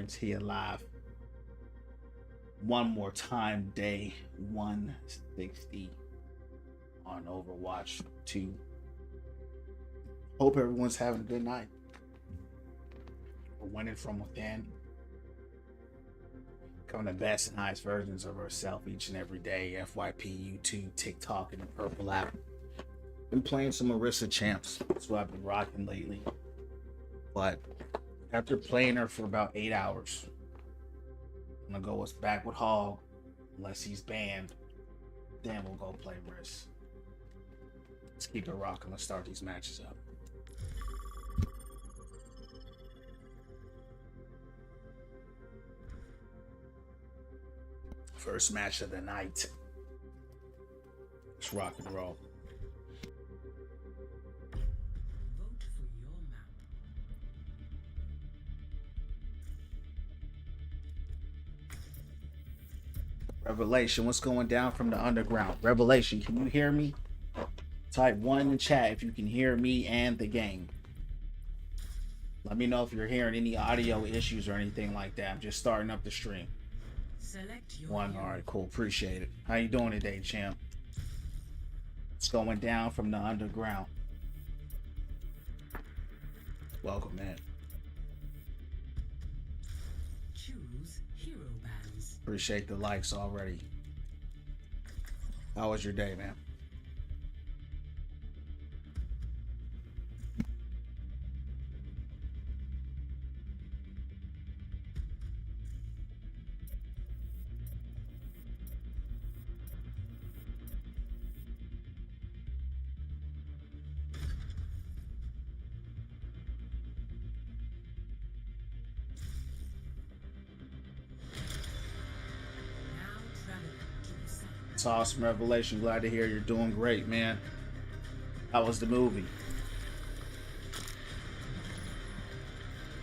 is he alive? One more time, day 160 on Overwatch 2. Hope everyone's having a good night. We're winning from within. Becoming the best and highest versions of ourselves each and every day. FYP, YouTube, TikTok, and the Purple app. Been playing some Orisa champs. That's what I've been rocking lately. But after playing her for about 8 hours, I'm gonna go back with Hog, unless he's banned. Then we'll go play Riss. Let's keep it rocking. Let's start these matches up. First match of the night. Let's rock and roll. Revelation, what's going down from the underground? Revelation, can you hear me? Type 1 in the chat if you can hear me and the game. Let me know if you're hearing any audio issues or anything like that. I'm just starting up the stream. One, all right, cool, appreciate it. How you doing today, champ? What's going down from the underground? Welcome, man. Appreciate the likes already. How was your day, man? It's awesome, Revelation. Glad to hear you're doing great, man. How was the movie?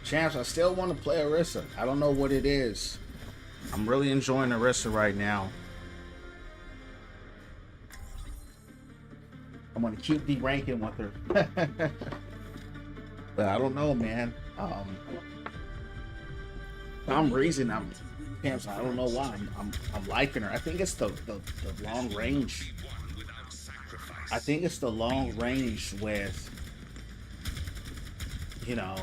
Champs, I still want to play Orisa. I don't know what it is. I'm really enjoying Orisa right now. I'm going to keep de-ranking with her. But I don't know, man. Some reason I don't know why I'm liking her. I think it's the long range. I think it's the long range with, you know,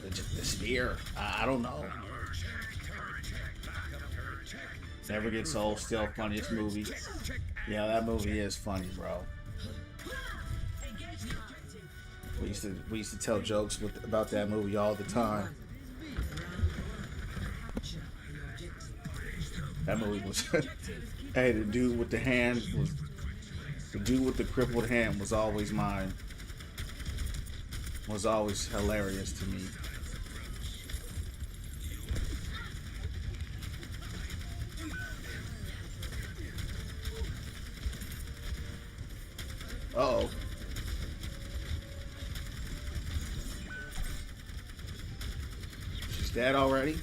the spear. I don't know. Never gets old. Still funniest movie. Yeah, that movie is funny, bro. We used to tell jokes about that movie all the time. That movie was hey, the dude with the crippled hand was always mine. Was always hilarious to me. Uh-oh. She's dead already?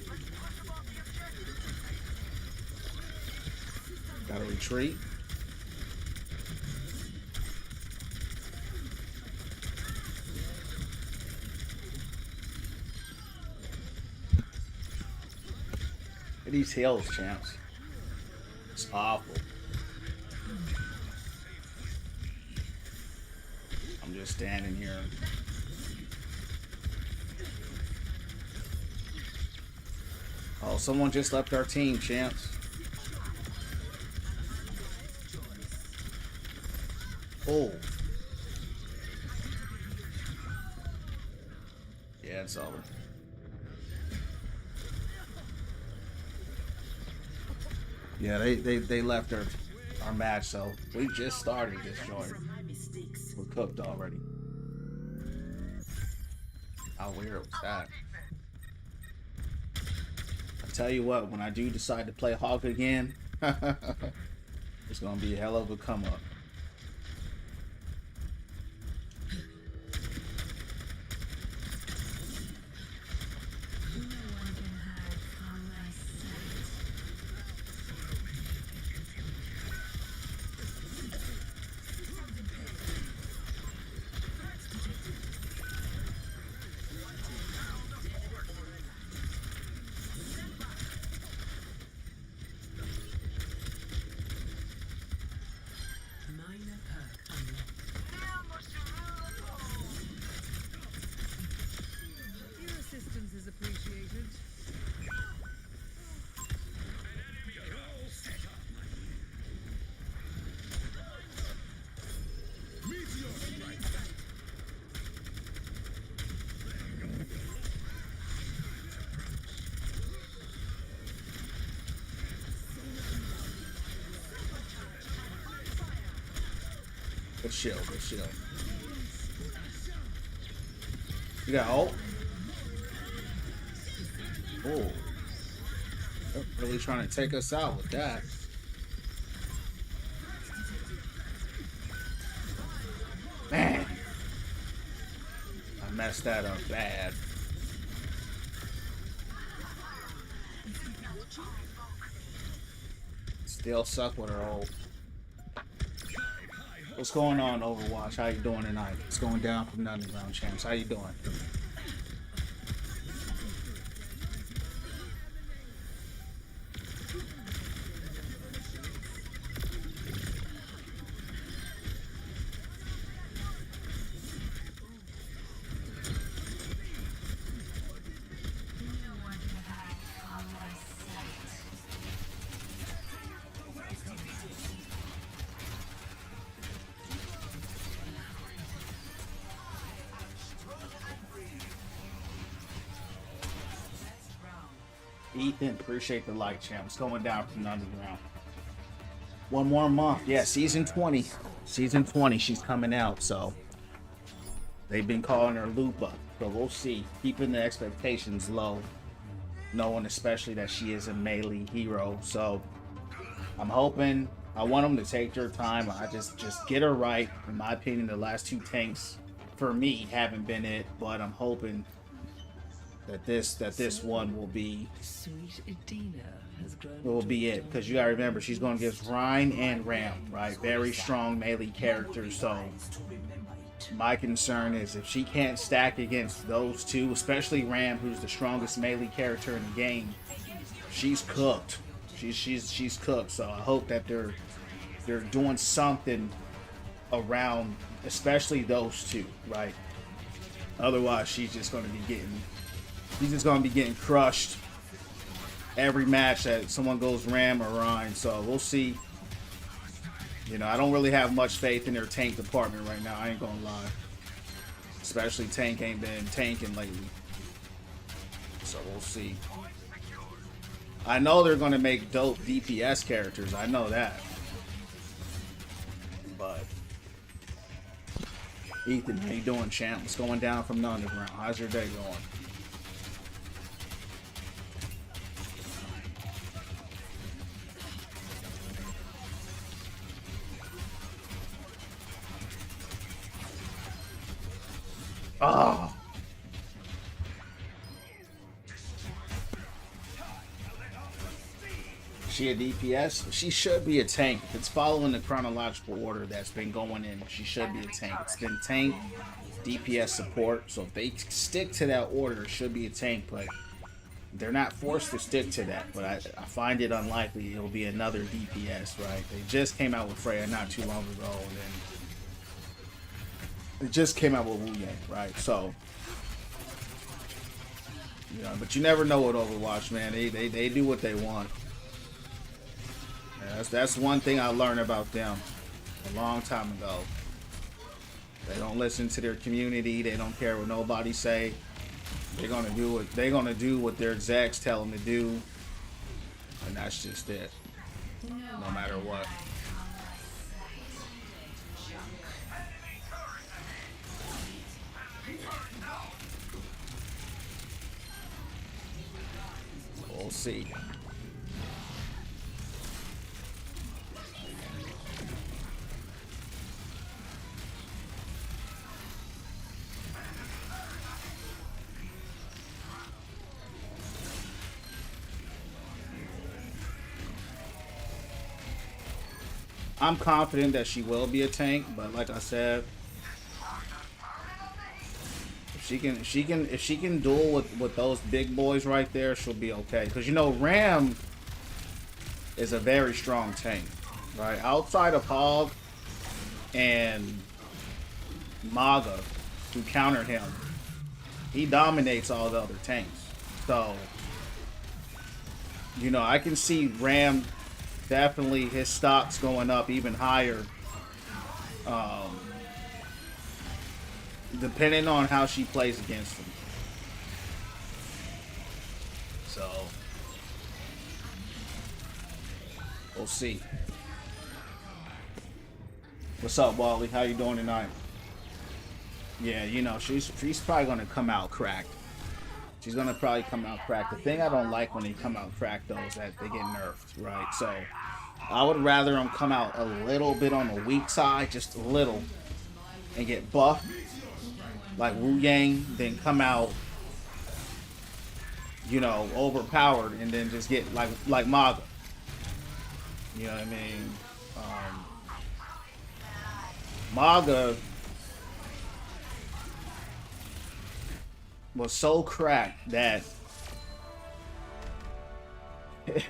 Gotta retreat. At these hills, champs. It's awful. I'm just standing here. Oh, someone just left our team, champs. Oh. Yeah, it's over. Yeah, they left our match, so we just started this joint. We're cooked already. How weird was that? I tell you what, when I do decide to play Hawk again, it's gonna be a hell of a come up. Good shield, good shield. You got ult? Oh, they're really trying to take us out with that. Man, I messed that up bad. Still suck with her ult. What's going on, Overwatch? How you doing tonight? It's going down from the underground champs. How you doing? Ethan, appreciate the like, champ. It's going down from the underground. One more month. Yeah, season 20. Season 20, she's coming out, so they've been calling her Lupa. So we'll see. Keeping the expectations low. Knowing especially that she is a melee hero. So I'm hoping, I want them to take their time. I just get her right. In my opinion, the last two tanks for me haven't been it, but I'm hoping that this one will be it, because you gotta remember she's going against Rhine and Ram, right? Very strong melee characters. So my concern is if she can't stack against those two, especially Ram, who's the strongest melee character in the game, she's cooked. She's cooked. So I hope that they're doing something around, especially those two, right? Otherwise, she's just going to be getting crushed every match that someone goes Ram or Rhine. So we'll see. You know, I don't really have much faith in their tank department right now. I ain't gonna lie. Especially tank ain't been tanking lately. So we'll see. I know they're gonna make dope DPS characters. I know that. But Ethan, how you doing, champ? What's going down from the underground? How's your day going? Oh. She a DPS? She should be a tank. If it's following the chronological order that's been going in, she should be a tank. It's been tank, DPS support. So if they stick to that order, it should be a tank, but they're not forced to stick to that. But I find it unlikely it'll be another DPS, right? They just came out with Freya not too long ago, and then they just came out with Wu Yang, right? So, you know, but you never know with Overwatch, man. They do what they want. Yeah, that's one thing I learned about them a long time ago. They don't listen to their community. They don't care what nobody say. They're gonna do what their execs tell them to do, and that's just it. No matter what. We'll see. I'm confident that she will be a tank, but like I said, if she can duel with those big boys right there, she'll be okay. Because you know Ram is a very strong tank, right? Outside of Hog and Maga, who countered him, he dominates all the other tanks. So, you know, I can see Ram definitely his stocks going up even higher. Depending on how she plays against him. So, we'll see. What's up, Wally? How you doing tonight? Yeah, you know, she's probably gonna come out cracked. She's gonna probably come out cracked. The thing I don't like when they come out cracked though is that they get nerfed, right? So I would rather them come out a little bit on the weak side, just a little, and get buffed like Wu Yang, then come out, you know, overpowered, and then just get like Maga. You know what I mean? Maga was so cracked that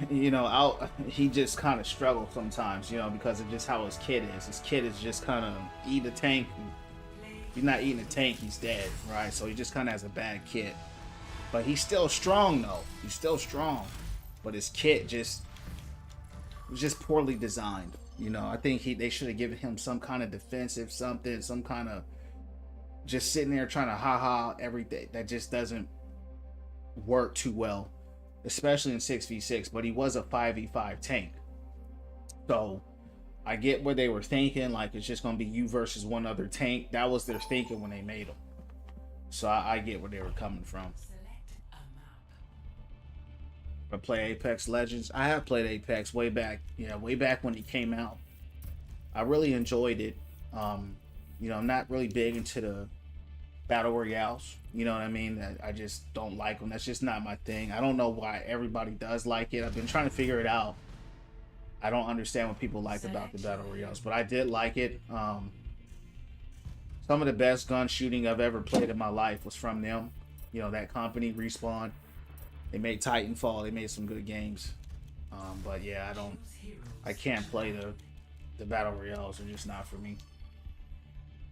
you know he just kind of struggled sometimes, you know, because of just how his kid is. His kid is just kind of eat a tank. If he's not eating a tank, he's dead, right? So he just kind of has a bad kit. But he's still strong though. He's still strong. But his kit just was just poorly designed. You know, I think they should have given him some kind of defensive something, some kind of just sitting there trying to ha everything. That just doesn't work too well, especially in 6v6. But he was a 5v5 tank. So I get where they were thinking, like it's just going to be you versus one other tank. That was their thinking when they made him. So I get where they were coming from. I play Apex Legends. I have played Apex way back. Yeah, way back when it came out. I really enjoyed it. You know, I'm not really big into the battle royales. You know what I mean? I just don't like them. That's just not my thing. I don't know why everybody does like it. I've been trying to figure it out. I don't understand what people like about the battle royales, but I did like it. Some of the best gun shooting I've ever played in my life was from them. You know, that company, Respawn. They made Titanfall. They made some good games. But yeah, I can't play the battle royales. They're just not for me.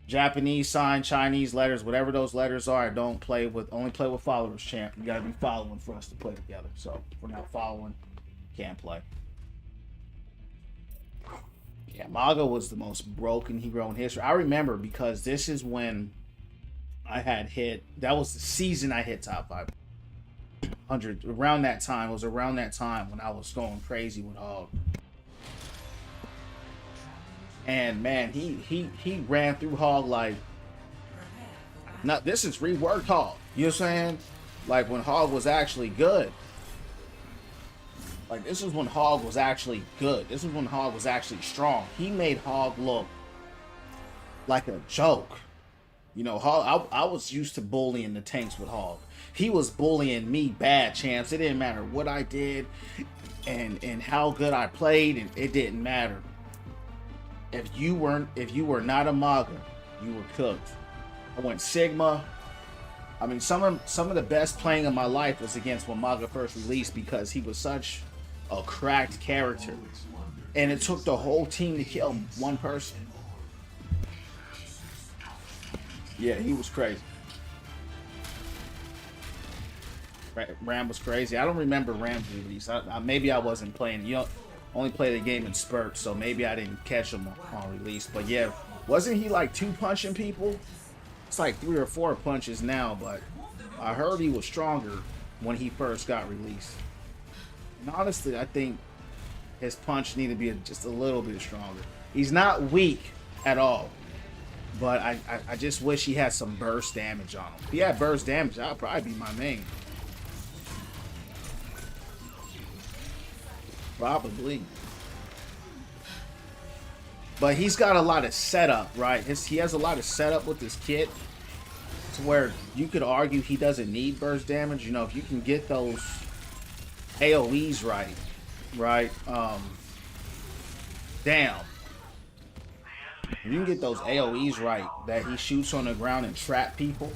Japanese sign, Chinese letters, whatever those letters are, I don't play with. Only play with followers, champ. You gotta be following for us to play together. So if we're not following, can't play. Yeah, Maga was the most broken hero in history. I remember because this is when I had hit. That was the season I hit top 500. Around that time, it was around that time when I was going crazy with Hog. And man, he ran through Hog like. Not this is reworked Hog. You know what I'm saying? Like when Hog was actually good. Like this is when Hog was actually good. This is when Hog was actually strong. He made Hog look like a joke. You know, Hog. I was used to bullying the tanks with Hog. He was bullying me bad, champs. It didn't matter what I did, and how good I played, and it didn't matter. If you were not a Maga, you were cooked. I went Sigma. I mean, some of the best playing of my life was against when Maga first released because he was such a cracked character, and it took the whole team to kill one person. Yeah, he was crazy. Ram was crazy. I don't remember Ram's release. Maybe I wasn't playing. You know, only play the game in spurts, so maybe I didn't catch him on release. But yeah, wasn't he like 2-punching people? It's like 3 or 4 punches now, but I heard he was stronger when he first got released. And honestly, I think his punch needed to be just a little bit stronger. He's not weak at all, but I just wish he had some burst damage on him. If he had burst damage, that would probably be my main. Probably. But he's got a lot of setup, right? He has a lot of setup with his kit to where you could argue he doesn't need burst damage. You know, if you can get those AoEs right? Damn. If you can get those AoEs right, that he shoots on the ground and trap people,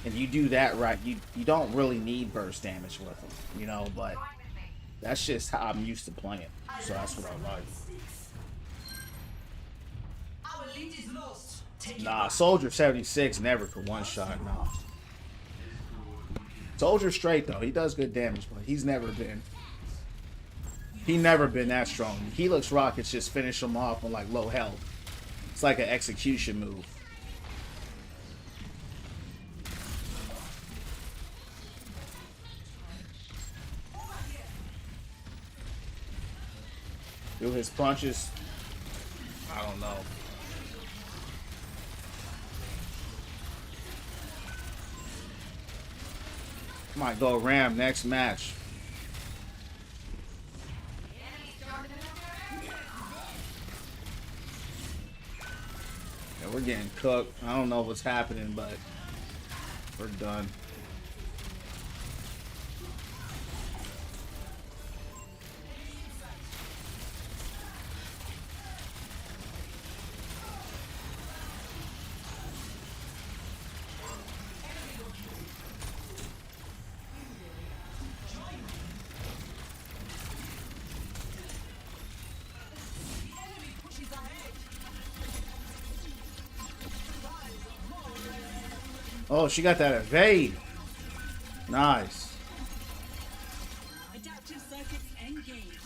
and you do that right, you don't really need burst damage with him, you know, but that's just how I'm used to playing. So that's what I like. Nah, Soldier 76 never could one-shot, no. Soldier straight, though. He does good damage, but he's never been that strong. Helix Rockets just finish him off on, like, low health. It's like an execution move. Do his punches. I don't know. Might go Ram next match. Yeah, we're getting cooked. I don't know what's happening, but we're done. Oh, she got that evade. Nice. Adaptive circuits engaged.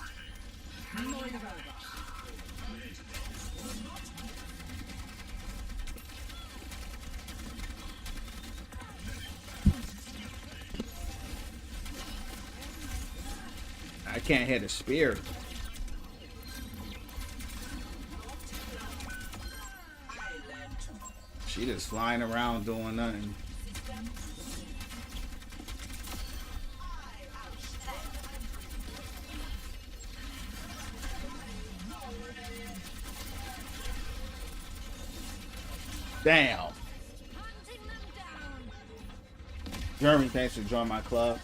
I can't hit a spear. She just flying around doing nothing. Damn. Jeremy, thanks for joining my club.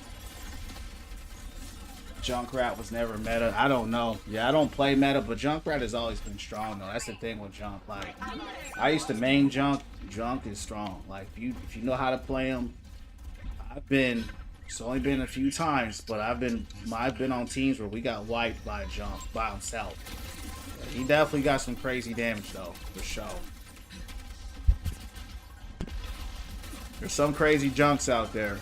Junkrat was never meta. I don't know. Yeah, I don't play meta, but Junkrat has always been strong though. That's the thing with Junk. Like, I used to main Junk. Junk is strong. Like, if you know how to play him, it's only been a few times, but I've been on teams where we got wiped by Junk by himself. He definitely got some crazy damage though, for sure. There's some crazy Junks out there.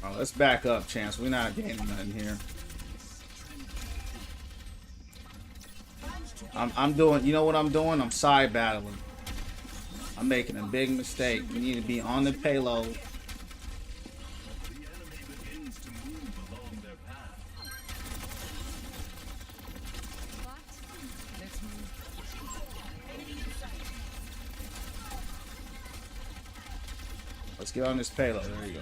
Oh, let's back up, Chance. We're not gaining nothing here. I'm doing, you know what I'm doing? I'm side battling. I'm making a big mistake. We need to be on the payload. Let's get on this payload. There you go.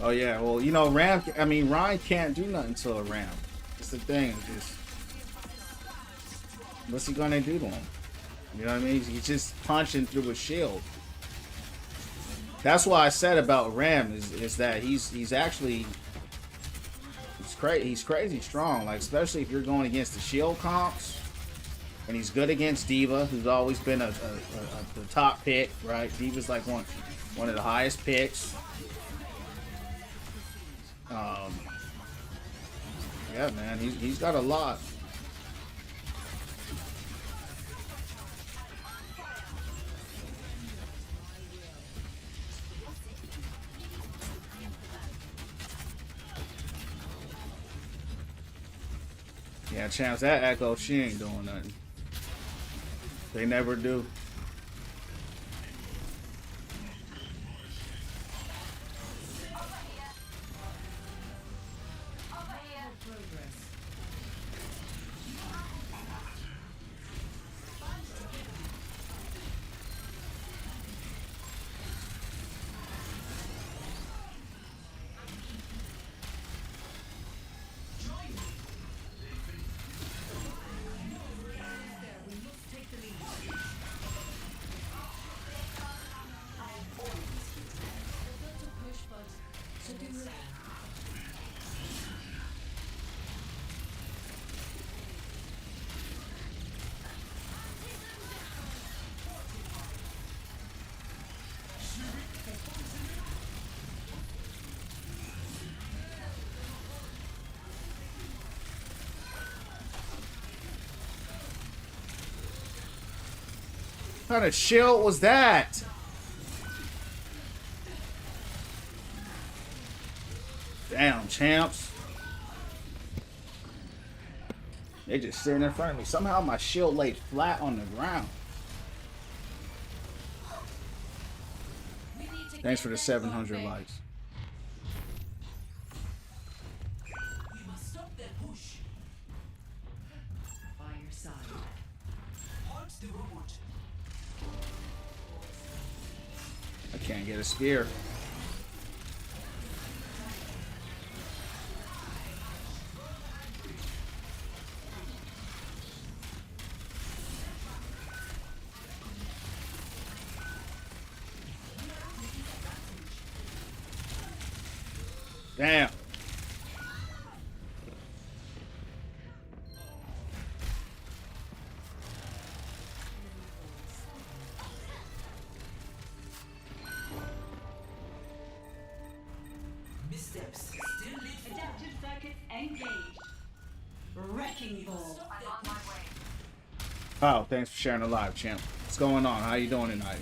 Oh yeah, well, you know, Ryan can't do nothing to a Ram. That's the thing. Just, what's he gonna do to him? You know what I mean? He's just punching through a shield. That's why I said about Ram is that he's actually he's crazy strong. Like, especially if you're going against the shield comps, and he's good against D.Va, who's always been the top pick, right? D.Va's like one of the highest picks. Yeah, man, he's got a lot. Yeah, Chance, that Echo, she ain't doing nothing. They never do. What kind of shield was that? Damn, champs. They just sitting in front of me. Somehow my shield laid flat on the ground. Thanks for the 700 likes. Can't get a spear. Damn. Missteps still lead. Adaptive circuits engaged. Wrecking ball. I'm on my way. Oh, thanks for sharing the live, champ. What's going on? How you doing tonight?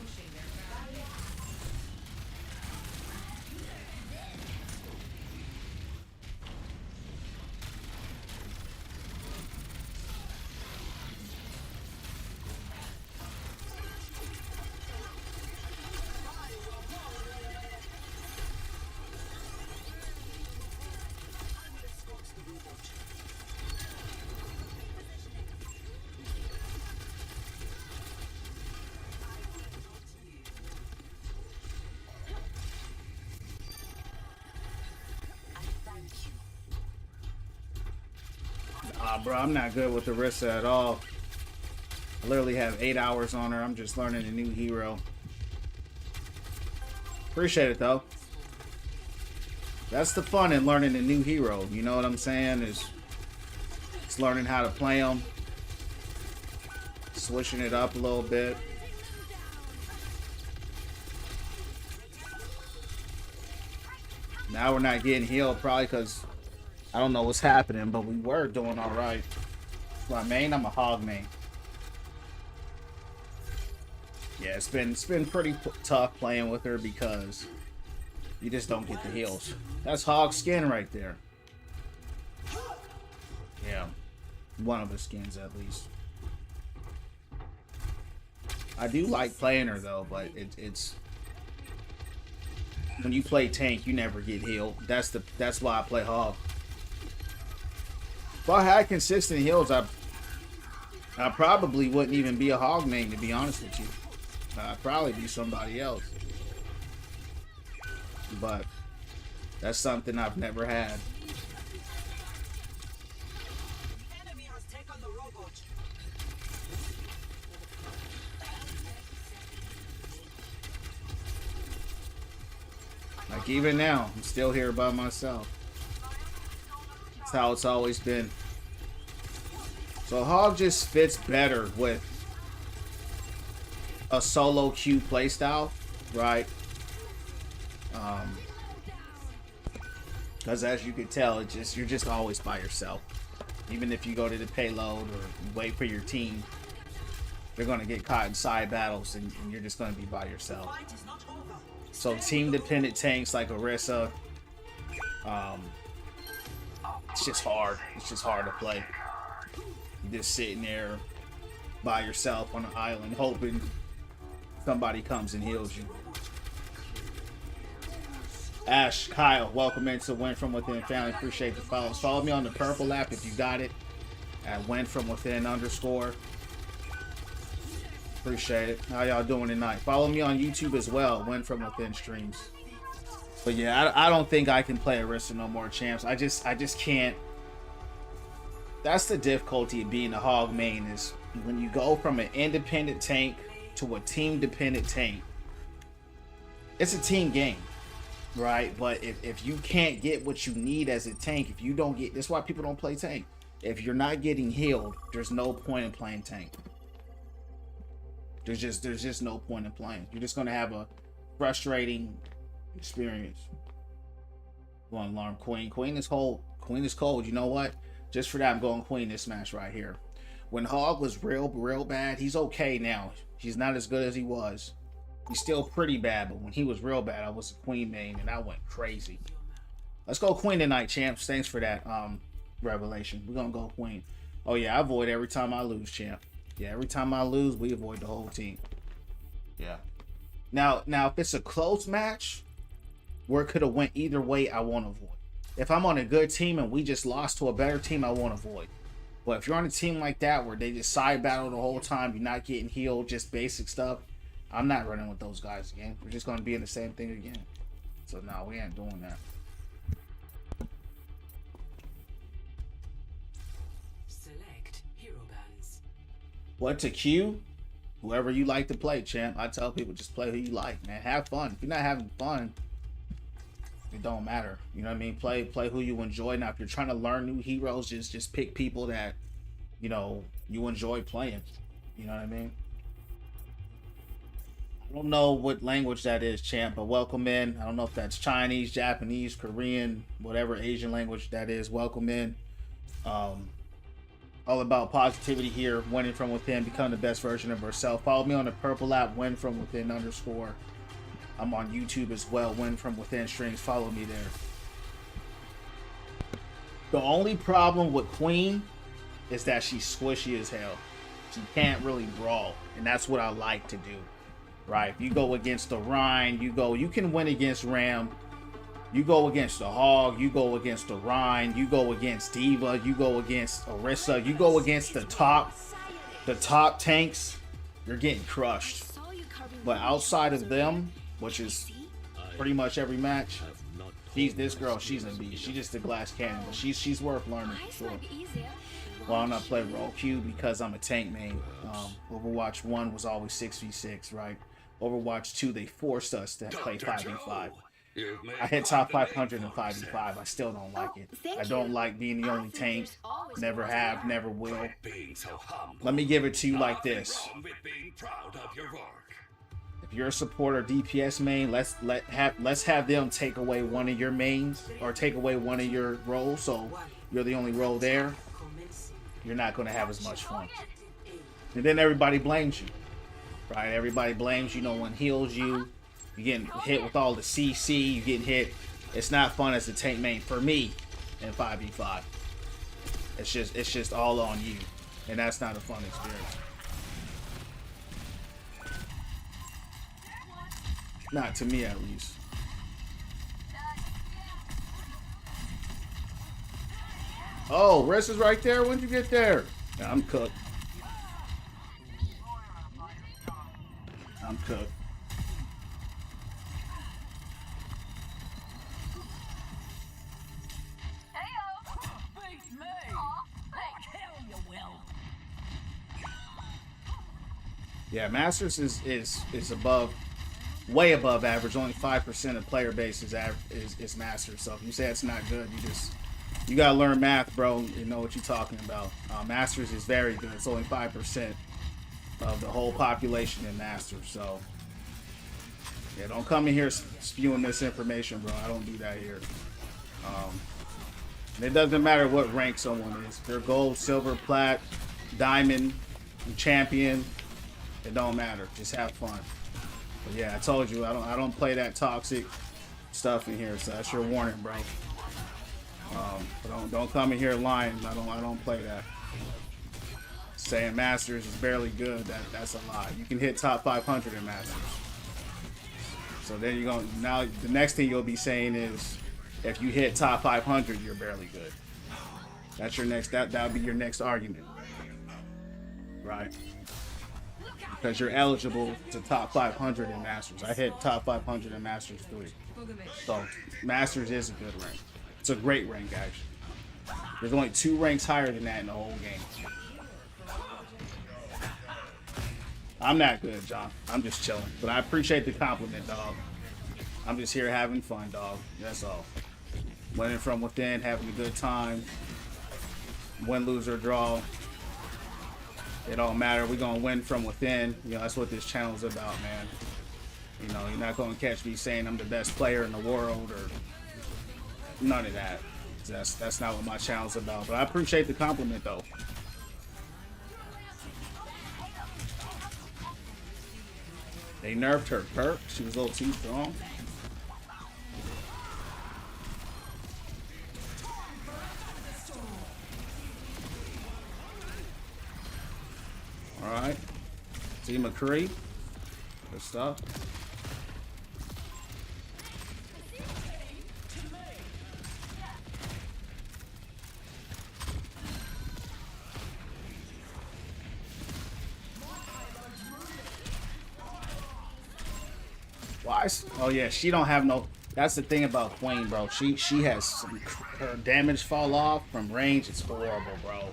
Bro, I'm not good with Orisa at all. I literally have 8 hours on her. I'm just learning a new hero. Appreciate it though. That's the fun in learning a new hero. You know what I'm saying? Is learning how to play them, switching it up a little bit. Now we're not getting healed probably because I don't know what's happening, but we were doing all right. My main, I'm a hog main. Yeah, it's been pretty tough playing with her because you just don't get the heals. That's hog skin right there. Yeah, one of the skins at least. I do like playing her though, but it's when you play tank, you never get healed. That's why I play hog. If I had consistent heals, I probably wouldn't even be a hog main, to be honest with you. I'd probably be somebody else. But that's something I've never had. Enemy has taken the robot. Like even now, I'm still here by myself. That's how it's always been. So hog just fits better with a solo queue playstyle, right? Because as you can tell, you're just always by yourself. Even if you go to the payload or wait for your team, they're gonna get caught in side battles, and you're just gonna be by yourself. Fight is not over. So team-dependent tanks like Orisa, it's just hard. It's just hard to play. You're just sitting there by yourself on an island, hoping somebody comes and heals you. Ash, Kyle, welcome into Win From Within family. Appreciate the follows. Follow me on the purple app if you got it at Win From Within _ Appreciate it. How y'all doing tonight? Follow me on YouTube as well, Win From Within streams. But yeah, I don't think I can play Orisa no more, champs. I just can't. That's the difficulty of being a hog main, is when you go from an independent tank to a team dependent tank. It's a team game, right? But if you can't get what you need as a tank, if you don't get, that's why people don't play tank. If you're not getting healed, there's no point in playing tank. There's just no point in playing. You're just gonna have a frustrating experience. Going alarm queen. Queen is cold. Queen is cold. You know what? Just for that, I'm going queen this match right here. When Hog was real bad, he's okay now. He's not as good as he was. He's still pretty bad, but when he was real bad, I was a queen main and I went crazy. Let's go queen tonight, champs. Thanks for that revelation. We're gonna go queen. Oh yeah, I avoid every time I lose, champ. Yeah, every time I lose, we avoid the whole team. Yeah. Now if it's a close match where it could have went either way, I won't avoid. If I'm on a good team and we just lost to a better team, I won't avoid. But if you're on a team like that where they just side battle the whole time, you're not getting healed, just basic stuff, I'm not running with those guys again. We're just gonna be in the same thing again. So no, we ain't doing that. Select hero bands. What to queue? Whoever you like to play, champ. I tell people just play who you like, man. Have fun. If you're not having fun, it don't matter. You know what I mean? Play who you enjoy. Now, if you're trying to learn new heroes, just pick people that, you know, you enjoy playing. You know what I mean? I don't know what language that is, champ, but welcome in. I don't know if that's Chinese, Japanese, Korean, whatever Asian language that is. Welcome in. All about positivity here, winning from within, become the best version of herself. Follow me on the purple app, win from within _ I'm on YouTube as well, win from within streams. Follow me there. The only problem with Queen is that she's squishy as hell. She can't really brawl, and that's what I like to do. Right? If you go against the Rhine, you can win against Ram. You go against the Hog, you go against the Rhine, you go against Diva, you go against Orisa, you go against the top tanks, you're getting crushed. But outside of them, which is pretty much every match, this girl, she's a beast. She's just a glass cannon, but she's worth learning for sure. Well, I'm not playing role Q because I'm a tank main. Overwatch 1 was always 6v6, right? Overwatch 2, they forced us to play 5v5. I hit top 500 in 5v5. I still don't like it. I don't like being the only tank. Never have, never will. Let me give it to you like this. If you're a supporter DPS main, let's have them take away one of your mains or take away one of your roles, so you're the only role there. You're not going to have as much fun. And then everybody blames you. Right? Everybody blames you. No one heals you. You're getting hit with all the CC. You're getting hit. It's not fun as a tank main for me in 5v5. It's just all on you. And that's not a fun experience. Not to me, at least. Oh, Riss is right there. When'd you get there? Yeah, I'm cooked. I'm cooked. Yeah, Masters is above, way above average. Only 5% of player base is Masters. So if you say it's not good, you gotta learn math, bro, and know what you're talking about. Masters is very good. It's only 5% of the whole population in Masters. So yeah, don't come in here spewing misinformation, bro. I don't do that here. And it doesn't matter what rank someone is. If they're gold, silver, plat, diamond, champion. It don't matter. Just have fun. But yeah, I told you I don't play that toxic stuff in here, so that's your warning, bro. But don't come in here lying. I don't play that. Saying Masters is barely good, that's a lie. You can hit top 500 in Masters. So then you're going now the next thing you'll be saying is if you hit top 500, you're barely good. That's your next that'll be your next argument. Right? Because you're eligible to top 500 in Masters. I hit top 500 in Masters 3. So Masters is a good rank. It's a great rank, actually. There's only 2 ranks higher than that in the whole game. I'm not good, John. I'm just chilling. But I appreciate the compliment, dog. I'm just here having fun, dog. That's all. Winning from within, having a good time. Win, lose, or draw. It don't matter. We're going to win from within. You know, that's what this channel is about, man. You know, you're not going to catch me saying I'm the best player in the world or none of that. That's not what my channel's about. But I appreciate the compliment, though. They nerfed her perk. She was a little too strong. Alright. T. McCree. Good stuff. Why? Oh yeah, she don't have no. That's the thing about Queen, bro. She has some, her damage fall off from range. It's horrible, bro.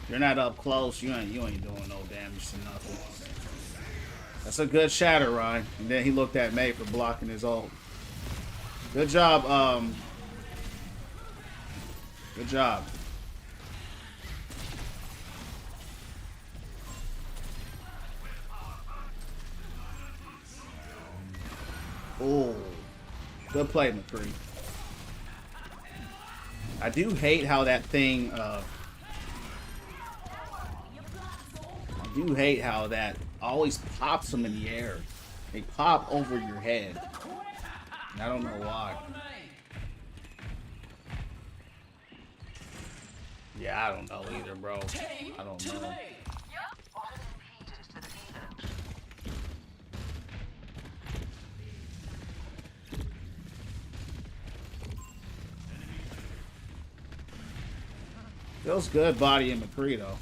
You're not up close. You ain't doing no damage to nothing. That's a good shatter, Ryan. And then he looked at May for blocking his ult. Good job. Good job. Oh, good play, McCree. I do hate how that thing. I do hate how that always pops them in the air. They pop over your head. And I don't know why. Yeah, I don't know either, bro. I don't know. Feels good bodying McCree though.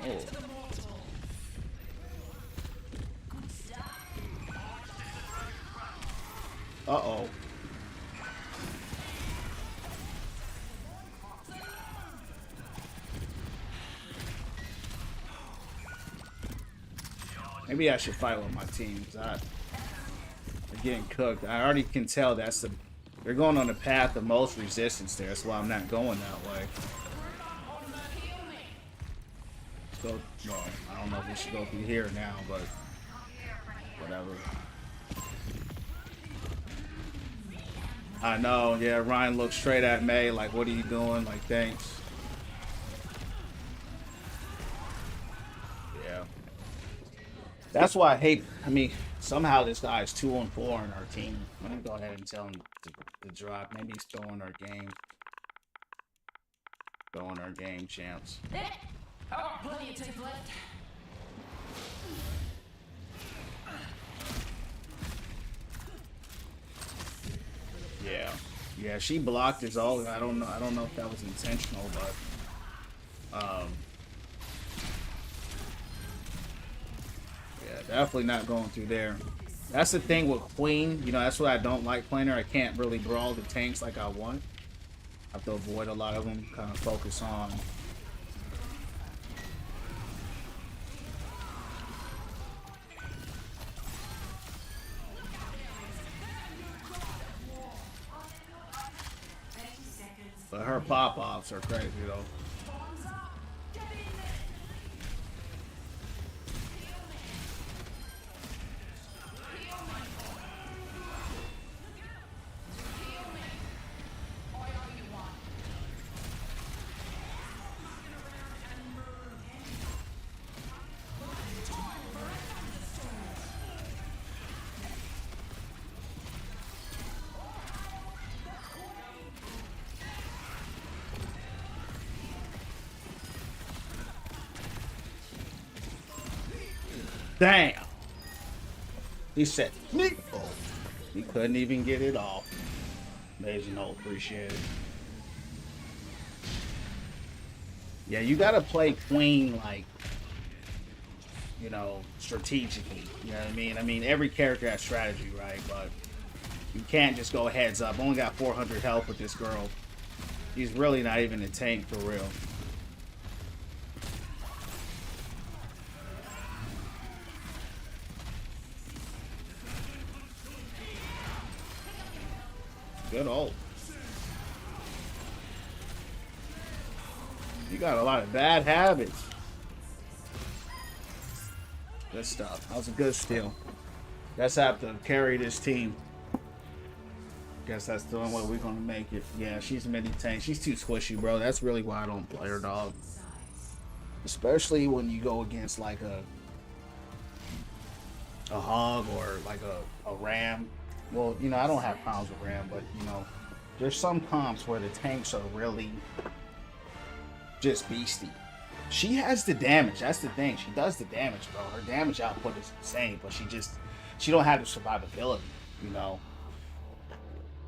Oh. Uh-oh. Maybe I should fight with my team, because they're getting cooked. I already can tell they're going on the path of most resistance there. That's why I'm not going that way. Let's go. Well, I don't know if we should go through here now, but whatever. I know, yeah, Ryan looked straight at May like, what are you doing? Like, thanks. Yeah. That's why I hate, somehow this guy is 2-4 in our team. I'm going to go ahead and tell him to drop. Maybe he's throwing our game. Throwing our game, champs. Oh, plenty of tape left. Yeah. Yeah, she blocked his ult. I don't know if that was intentional, but yeah, definitely not going through there. That's the thing with Queen. That's what I don't like playing her. I can't really brawl the tanks like I want. I have to avoid a lot of them, kind of focus on but her pop-offs are crazy though. Damn. He said, oh, he couldn't even get it off. Amazing, no, appreciate it. Yeah, you gotta play Queen like, strategically. You know what I mean? Every character has strategy, right? But you can't just go heads up. Only got 400 health with this girl. He's really not even a tank for real. Good ult. You got a lot of bad habits. Good stuff. That was a good steal. Guess I have to carry this team. Guess that's the only way we're gonna make it. Yeah, she's a mini tank. She's too squishy, bro. That's really why I don't play her, dog. Especially when you go against like a hog or like a ram. Well, I don't have problems with Ram, but, there's some comps where the tanks are really just beastie. She has the damage. That's the thing. She does the damage, bro. Her damage output is insane, but she don't have the survivability,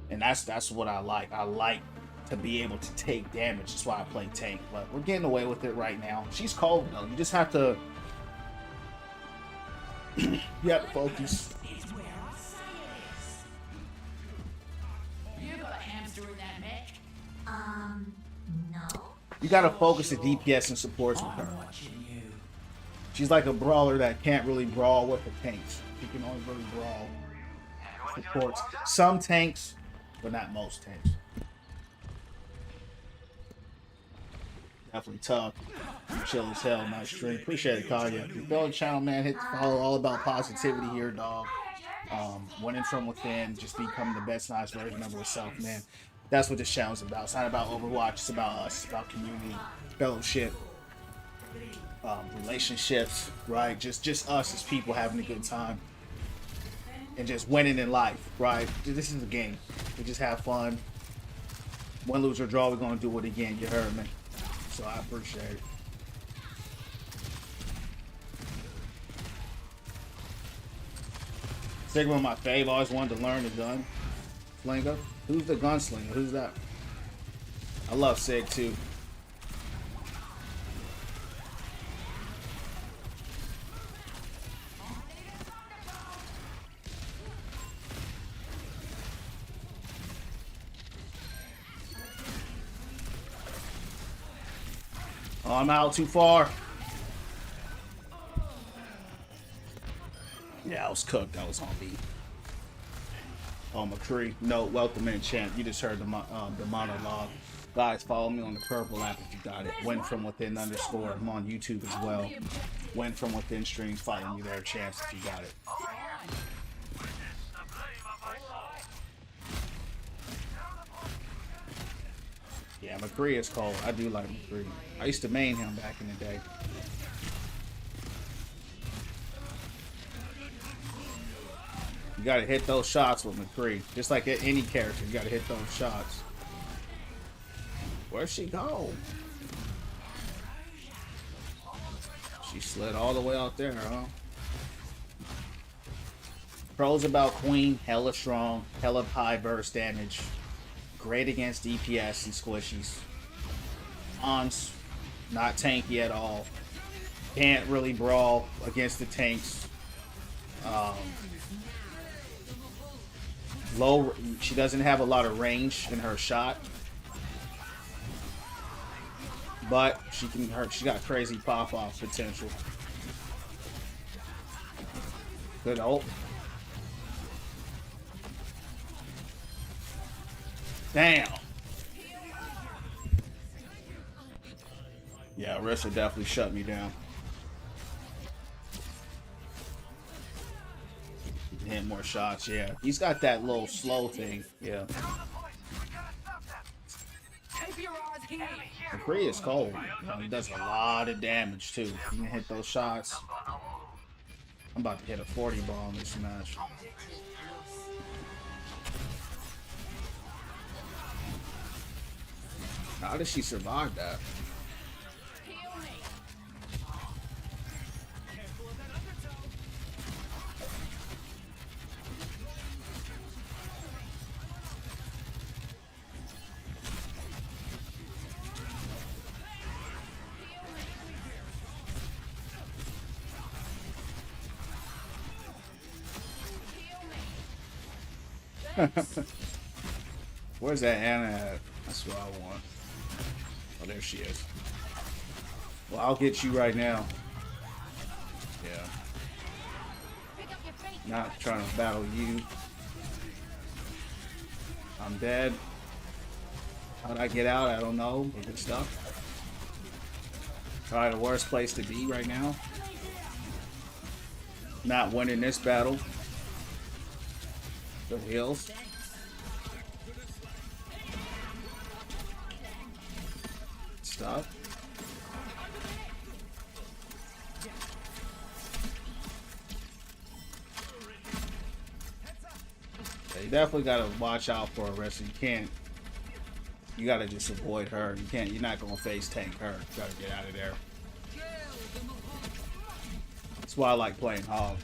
And that's what I like. I like to be able to take damage. That's why I play tank. But we're getting away with it right now. She's cold, though. You just have to You have to focus. You got a hamster in that mech? No. You gotta focus the DPS and supports with her. I'm watching you. She's like a brawler that can't really brawl with the tanks. She can only really brawl supports. Some tanks, but not most tanks. Definitely tough. Chill as hell, nice stream. Appreciate it, Kaya. If you build a channel, man, hit the follow. All about positivity here, dog. Winning from within, just becoming the best, nice version of yourself, man. That's what this channel's about. It's not about Overwatch. It's about us. It's about community, fellowship, relationships, right? Just us as people having a good time and just winning in life, right? This is a game. We just have fun. Win, lose, or draw, we're gonna do it again. You heard me. So I appreciate it. Sigma, my fave. Always wanted to learn the gun slinger. Who's the gunslinger? Who's that? I love Sig too. Oh, I'm out too far. Yeah, I was cooked. That was on me. Oh, McCree. No, welcome in, champ. You just heard the monologue. Guys, follow me on the purple app if you got it. Win from within _ I'm on YouTube as well. Win from within streams. Follow me there, champs, if you got it. Yeah, McCree is cold. I do like McCree. I used to main him back in the day. You gotta hit those shots with McCree. Just like any character, you gotta hit those shots. Where'd she go? She slid all the way out there, huh? Pros about Queen, hella strong, hella high burst damage. Great against DPS and squishies. Ons, not tanky at all. Can't really brawl against the tanks. Low, she doesn't have a lot of range in her shot, but she can hurt. She got crazy pop-off potential. Good ult. Damn. Yeah, Rissa definitely shut me down. Hit more shots, yeah. He's got that little slow thing, yeah. McCree is cold. You know, he does a lot of damage too. You can hit those shots. I'm about to hit a 40 ball in this match. How did she survive that? Where's that Anna at? That's what I want. Oh, there she is. Well, I'll get you right now. Yeah. Not trying to battle you. I'm dead. How'd I get out? I don't know. But good stuff. Probably the worst place to be right now. Not winning this battle. The hills. Stop. Yeah, you definitely gotta watch out for Arista. You can't. You gotta just avoid her. You can't. You're not gonna face tank her. You gotta get out of there. That's why I like playing Hog.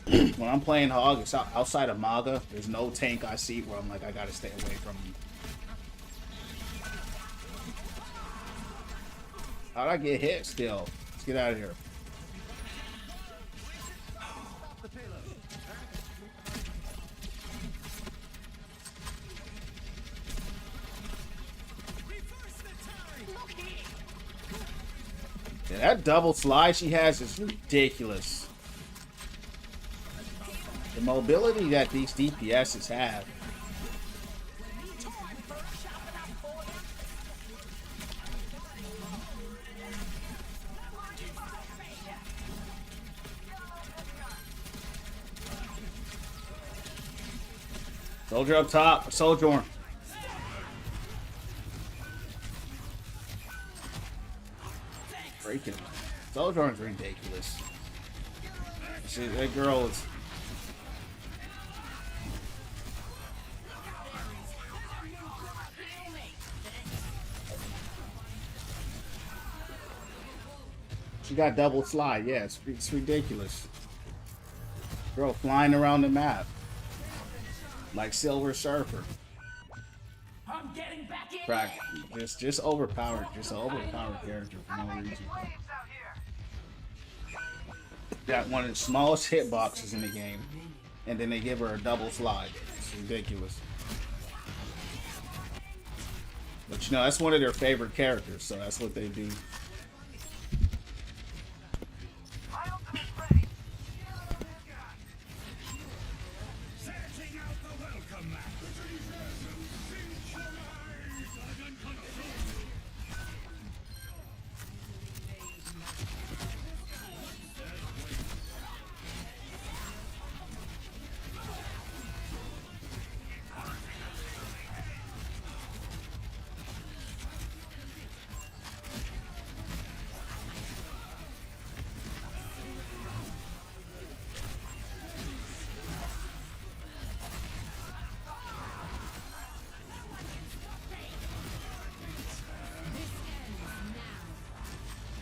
When I'm playing Hog, it's outside of Maga. There's no tank I see where I'm like, I gotta stay away from you. How'd I get hit still? Let's get out of here. Yeah, that double slide she has is ridiculous. The mobility that these DPSs have. Soldier up top. Soldier. Freaking. Soldier's ridiculous. See, that girl is. She got double slide. Yeah, it's ridiculous. Girl flying around the map like Silver Surfer. I'm getting back in. Crack. Just overpowered. Just an overpowered character for no reason. Got one of the smallest hitboxes in the game, and then they give her a double slide. It's ridiculous. But you know, that's one of their favorite characters, so that's what they do.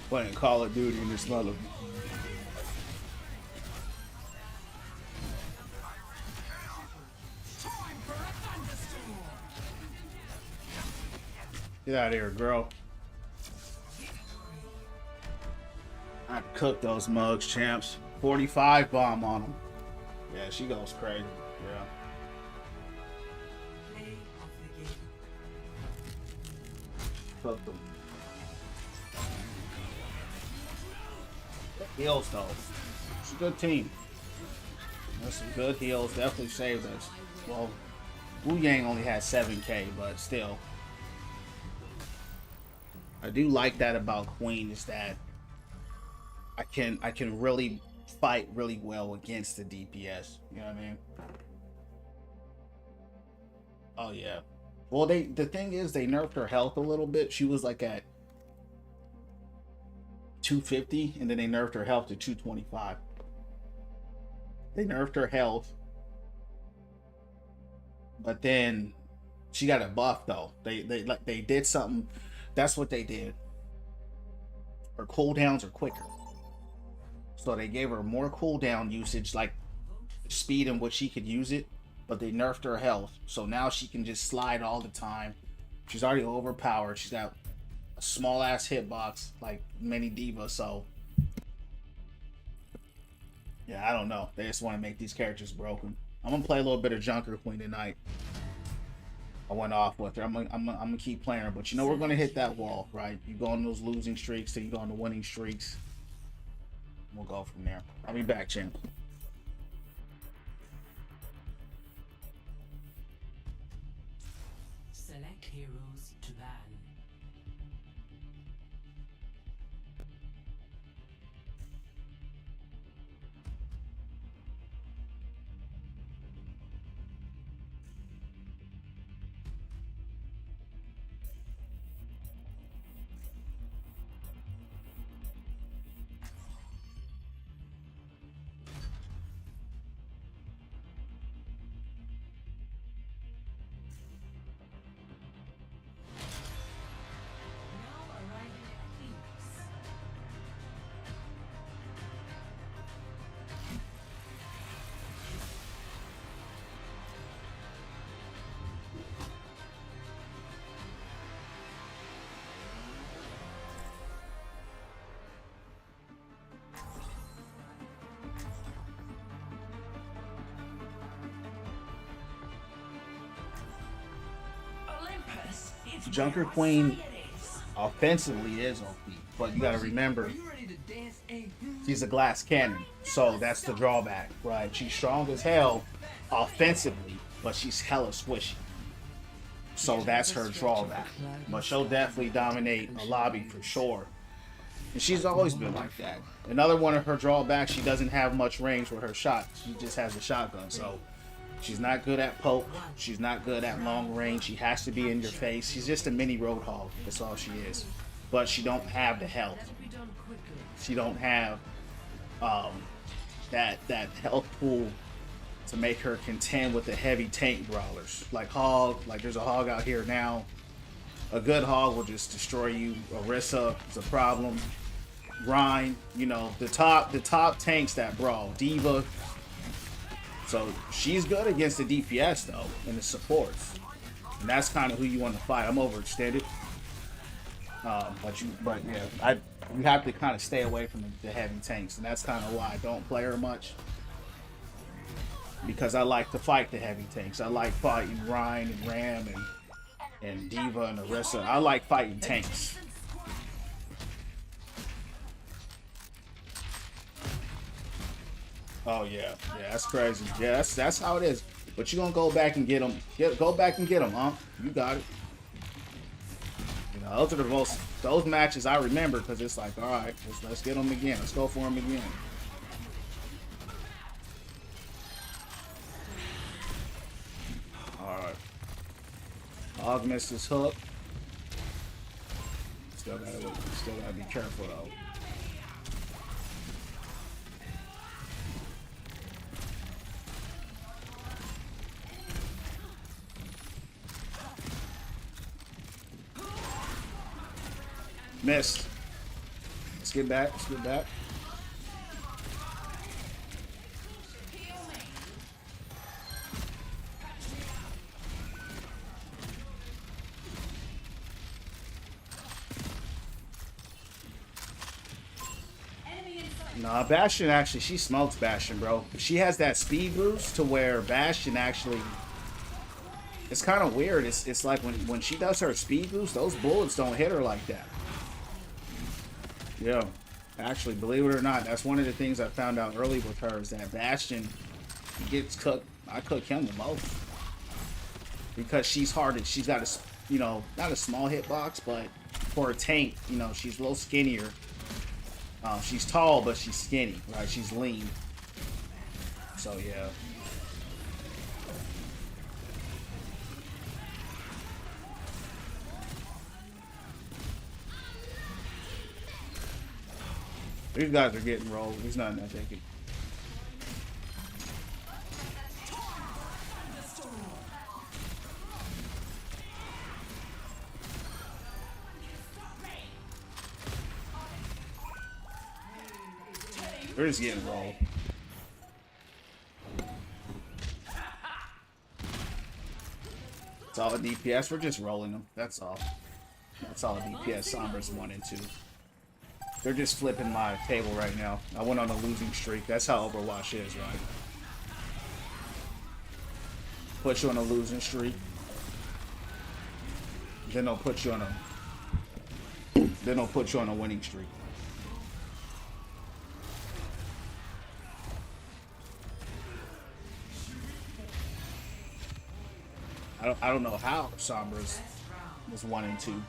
Playing Call of Duty in this mother. Get out of here, girl. I cooked those mugs, champs. 45 bomb on them. Yeah, she goes crazy. Yeah. Cooked them. Heals though. It's a good team. There's some good heals. Definitely saved us. Well, Wu Yang only had 7k, but still. I do like that about Queen is that I can really fight really well against the DPS. You know what I mean? Oh yeah. Well, the thing is they nerfed her health a little bit. She was like at 250, and then they nerfed her health to 225. They nerfed her health, but then she got a buff though. They did something. That's what they did. Her cooldowns are quicker, so they gave her more cooldown usage, like speed in which she could use it. But they nerfed her health, so now she can just slide all the time. She's already overpowered. She's got a small ass hitbox like many divas, so yeah, I don't know. They just want to make these characters broken. I'm gonna play a little bit of Junker Queen tonight. I went off with her. I'm gonna keep playing her, but you know we're gonna hit that wall, right? You go on those losing streaks till you go on the winning streaks. We'll go from there. I'll be back, champ. Select heroes to ban. Junker Queen offensively is OP, but you got to remember she's a glass cannon, so that's the drawback, right? She's strong as hell offensively, but she's hella squishy, so that's her drawback. But she'll definitely dominate a lobby for sure, and she's always been like that. Another one of her drawbacks, she doesn't have much range with her shot. She just has a shotgun, so she's not good at poke. She's not good at long range. She has to be in your face. She's just a mini roadhog. That's all she is. But she don't have the health. She don't have that health pool to make her contend with the heavy tank brawlers. Like Hog, like there's a Hog out here now. A good Hog will just destroy you. Orisa is a problem. Rhine, you know, the top tanks that brawl. Diva. So she's good against the DPS though, and the supports, and that's kind of who you want to fight. I'm overextended, but yeah, you have to kind of stay away from the heavy tanks, and that's kind of why I don't play her much, because I like to fight the heavy tanks. I like fighting Rhine and Ram and Diva and Orisa. I like fighting tanks. Oh yeah, that's crazy. Yeah, that's how it is. But you gonna go back and get them. Go back and get them, huh? You got it. You know, those are those matches I remember because it's like, all right, let's get them again. Let's go for them again. All right. Hog missed his hook. Still gotta be careful though. Missed. Let's get back. Let's get back. Nah, Bastion actually, she smokes Bastion, bro. She has that speed boost to where Bastion actually, it's kind of weird. It's like when she does her speed boost, those bullets don't hit her like that. Yeah, actually, believe it or not, that's one of the things I found out early with her is that Bastion gets cooked. I cook him the most because she's hard. She's got a, you know, not a small hitbox, but for a tank, you know, she's a little skinnier. She's tall, but she's skinny, right? She's lean. So yeah. These guys are getting rolled. He's not that big. They're just getting rolled. It's all a DPS. We're just rolling them. That's all. That's all a DPS. Sombra's 1 and 2. They're just flipping my table right now. I went on a losing streak. That's how Overwatch is, right? Put you on a losing streak. Then they'll put you on a winning streak. I don't know how Sombra's was 1 and 2.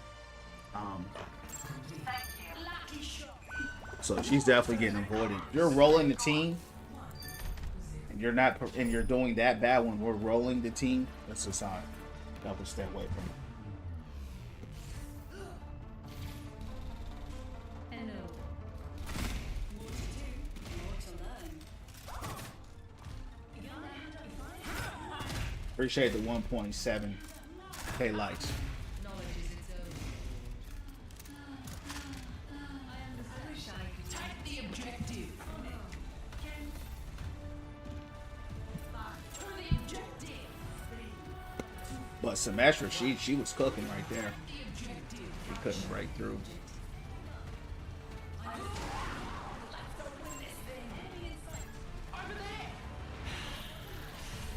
So she's definitely getting avoided. You're rolling the team, and you're doing that bad when we're rolling the team. That's a sign. That will stay away from it. Appreciate the 1.7K likes. 'But Symmetra, she was cooking right there. She couldn't break through.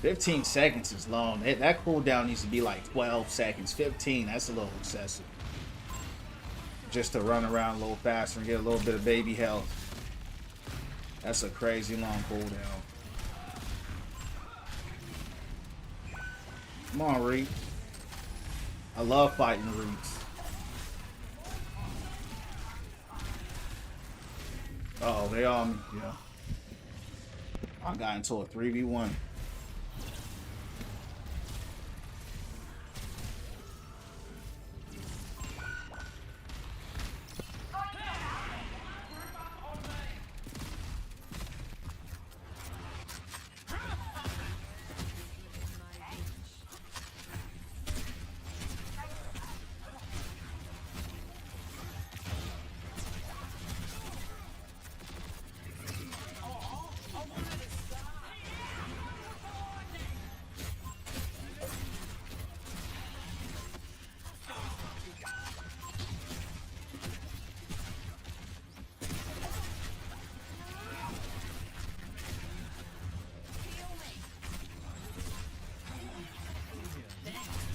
"15 seconds is long. That cooldown needs to be like 12 seconds. 15, that's a little excessive. just to run around a little faster and get a little bit of baby health. That's a crazy long cooldown. Come on, Reek. I love fighting Reeks. Oh, they all, yeah. I got into a 3v1.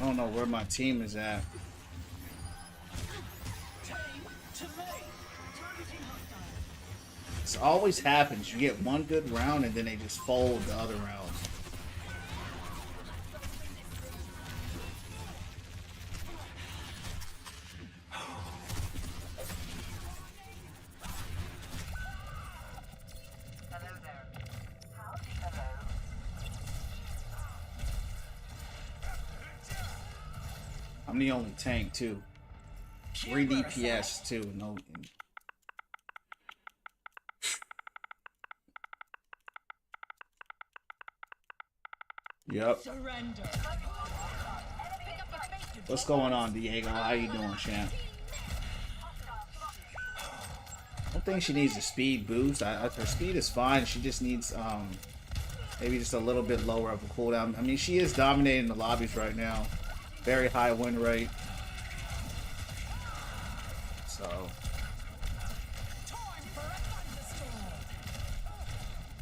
I don't know where my team is at. This always happens. You get one good round and then they just fold the other rounds. I'm the only tank too. 3 DPS too. No. Yep. What's going on, Diego? How you doing, champ? I don't think she needs a speed boost. Her speed is fine. She just needs maybe just a little bit lower of a cooldown. I mean, she is dominating the lobbies right now. Very high win rate. So.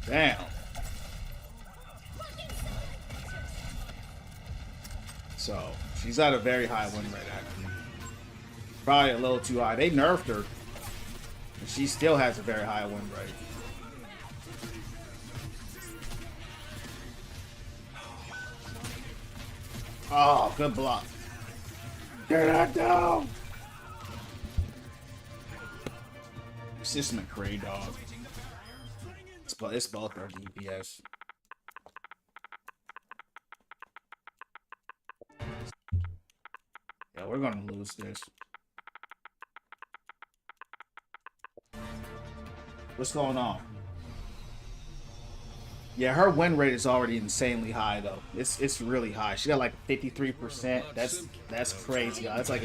Damn. So, she's at a very high win rate, actually. Probably a little too high. They nerfed her. And she still has a very high win rate. Oh, good block. Get that down. It's just McCray, dog. It's both our DPS. Yeah, we're gonna lose this. What's going on? Yeah, her win rate is already insanely high though. It's really high. She got like 53%. That's crazy. That's like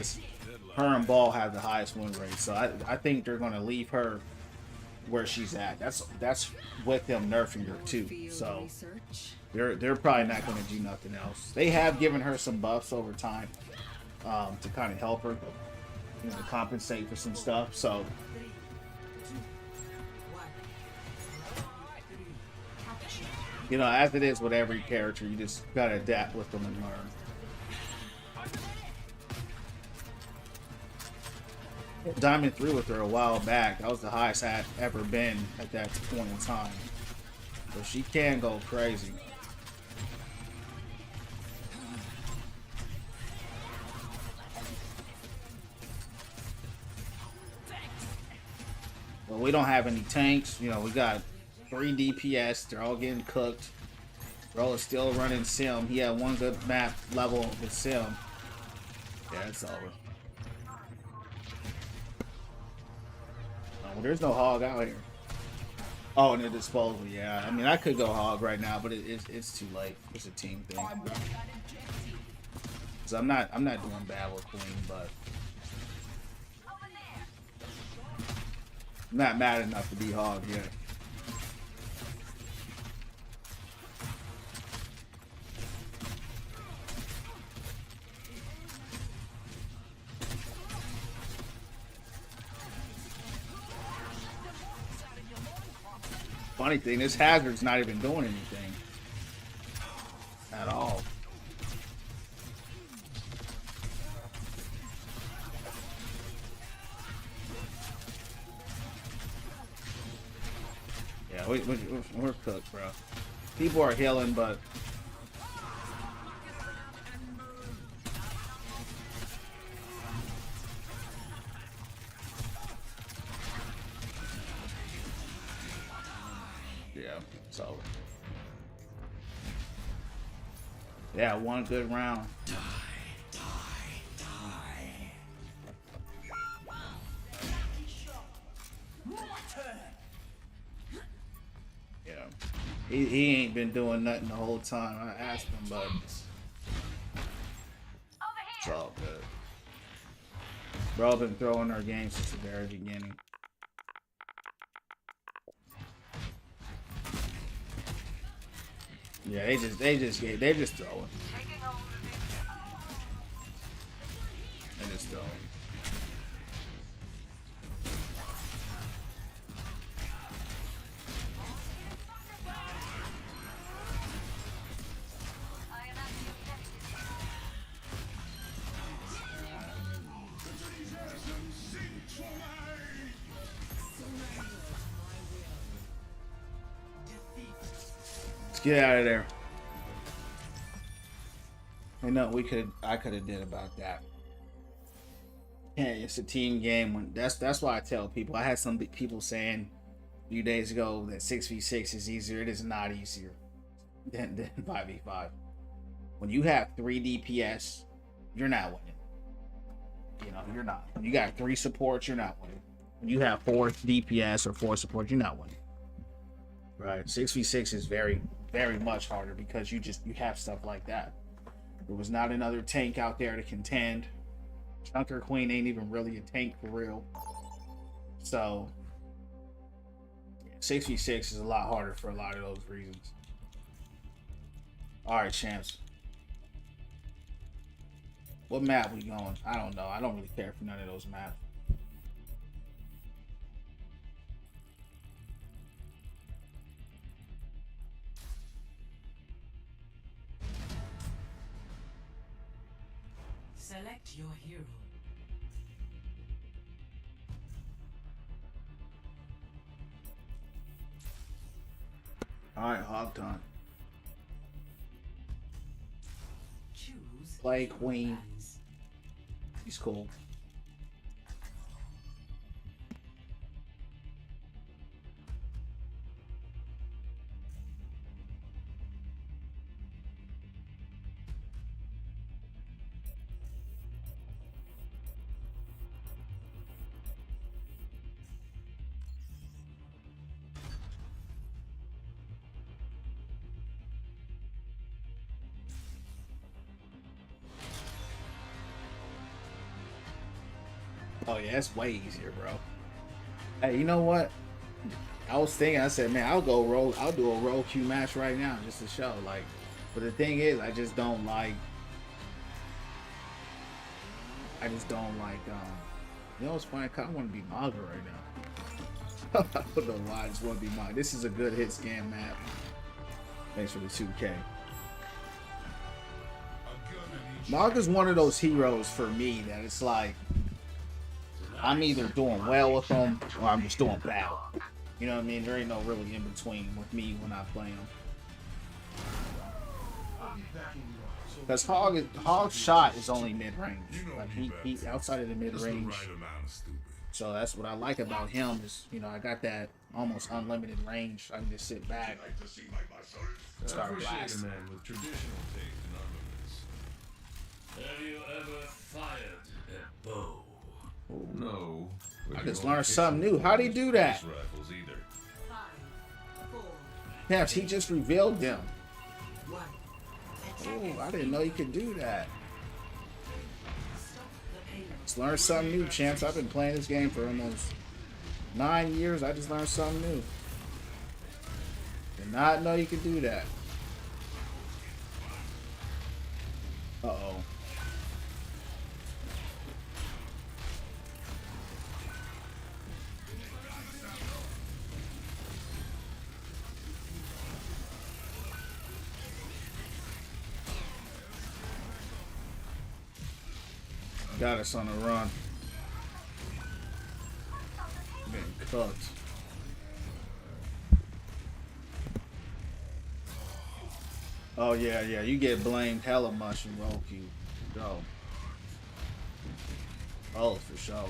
her and Ball have the highest win rate. So I think they're gonna leave her where she's at. That's with them nerfing her too. So they're probably not gonna do nothing else. They have given her some buffs over time to kind of help her, you know, to compensate for some stuff. So. You know, as it is with every character, you just gotta adapt with them and learn. Diamond 3 with her a while back. That was the highest I'd ever been at that point in time. So she can go crazy. But we don't have any tanks. You know, we got 3 DPS, they're all getting cooked. Bro is still running Sim. He had one good map level with Sim. Yeah, it's over. Oh, there's no hog out here. Oh, and the disposal, yeah. I mean, I could go hog right now, but it's too late. It's a team thing. So I'm not doing bad with Queen, but I'm not mad enough to be hog yet. Funny thing, this hazard's not even doing anything at all. Yeah, we're cooked, bro. People are healing, but yeah, it's over. Yeah, one good round. Yeah, he ain't been doing nothing the whole time. I asked him, but it's all good. Bro, been throwing our game since the very beginning. Yeah, they just throwing. They just throwing. Let's get out of there. Ain't nothing I could have did about that. Yeah, it's a team game. That's why I tell people. I had some people saying a few days ago that 6v6 is easier. It is not easier than 5v5. When you have 3 DPS, you're not winning. You know, you're not. When you got 3 supports, you're not winning. When you have 4 DPS or 4 supports, you're not winning. Right? 6v6 is very, very much harder because you have stuff like that. There was not another tank out there to contend. Junker Queen ain't even really a tank for real. So 6v6 is a lot harder for a lot of those reasons. Alright, champs. What map we going? I don't know. I don't really care for none of those maps. Select your hero. Alright, hog time. Choose Play Queen. He's cool. Oh yeah, it's way easier, bro. Hey, you know what? I was thinking, I said, man, I'll do a roll queue match right now just to show. Like, but the thing is, I just don't like, you know what's funny? I kind of want to be Maga right now. I don't know why I just want to be Maga. This is a good hit scan map. Thanks for the 2K. Maga's one of those heroes for me that it's like, I'm either doing well with them or I'm just doing bad. You know what I mean? There ain't no really in between with me when I play him. Because Hog's shot is only mid range. Like he outside of the mid range. So that's what I like about him is, you know, I got that almost unlimited range. I can just sit back and start blasting. Have you ever fired a bow? No. I just learned something new. How'd he do that? Yeah, he just revealed them. Oh, I didn't know you could do that. Just learned something new, champs. I've been playing this game for almost 9 years. I just learned something new. Did not know you could do that. Uh-oh. Got us on a run. Getting cooked. Oh yeah, yeah. You get blamed hella much in roll queue. Yo. Oh, for sure.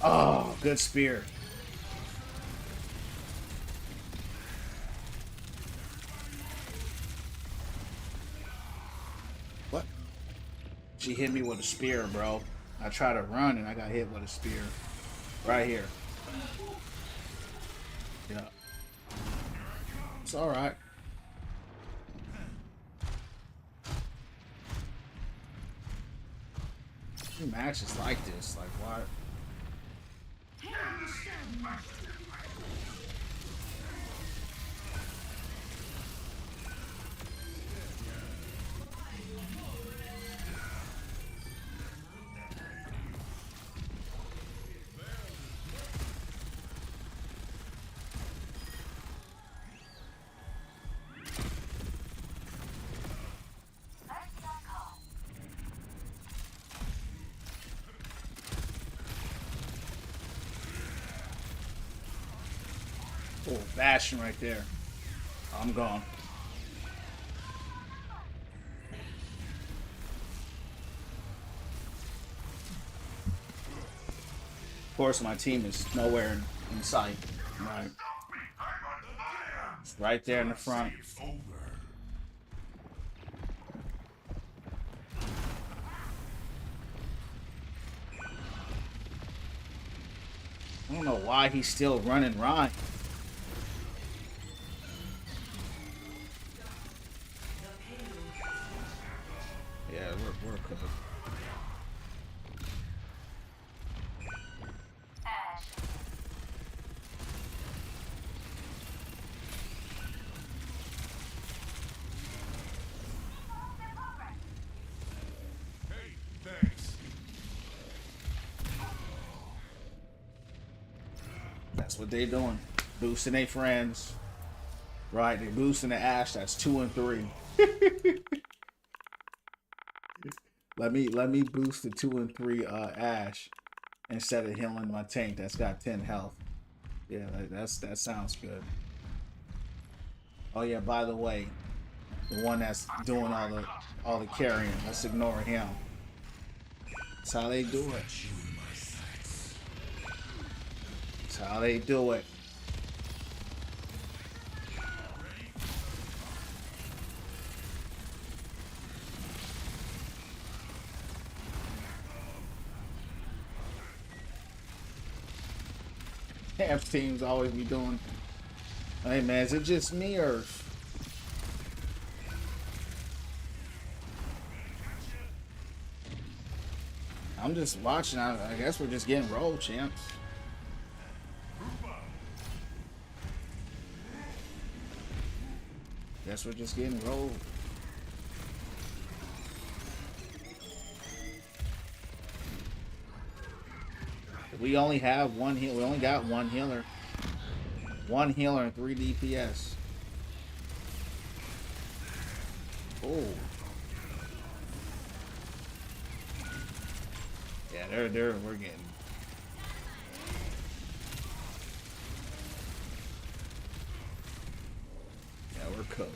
Oh, good spear. What? She hit me with a spear, bro. I tried to run and I got hit with a spear. Right here. Yeah. It's alright. Matches like this, like why? Oh, Bastion right there. I'm gone. Of course, my team is nowhere in sight. Right. It's right there in the front. I don't know why he's still running Ryan. Yeah, we're cooked. That's what they doing. Boosting their friends. Right, they boosting the Ashe. That's 2 and 3. let me boost the 2 and 3 Ashe instead of healing my tank that's got 10 health. Yeah, that sounds good. Oh yeah, by the way, the one that's doing all the carrying, let's ignore him. That's how they do it. That's how they do it. Half teams always be doing. Hey man, is it just me or? I'm just watching. I guess we're just getting rolled, champs. Guess we're just getting rolled. We only have one heal. We only got one healer. One healer and 3 DPS. Oh. Yeah, we're getting. Yeah, we're cooked.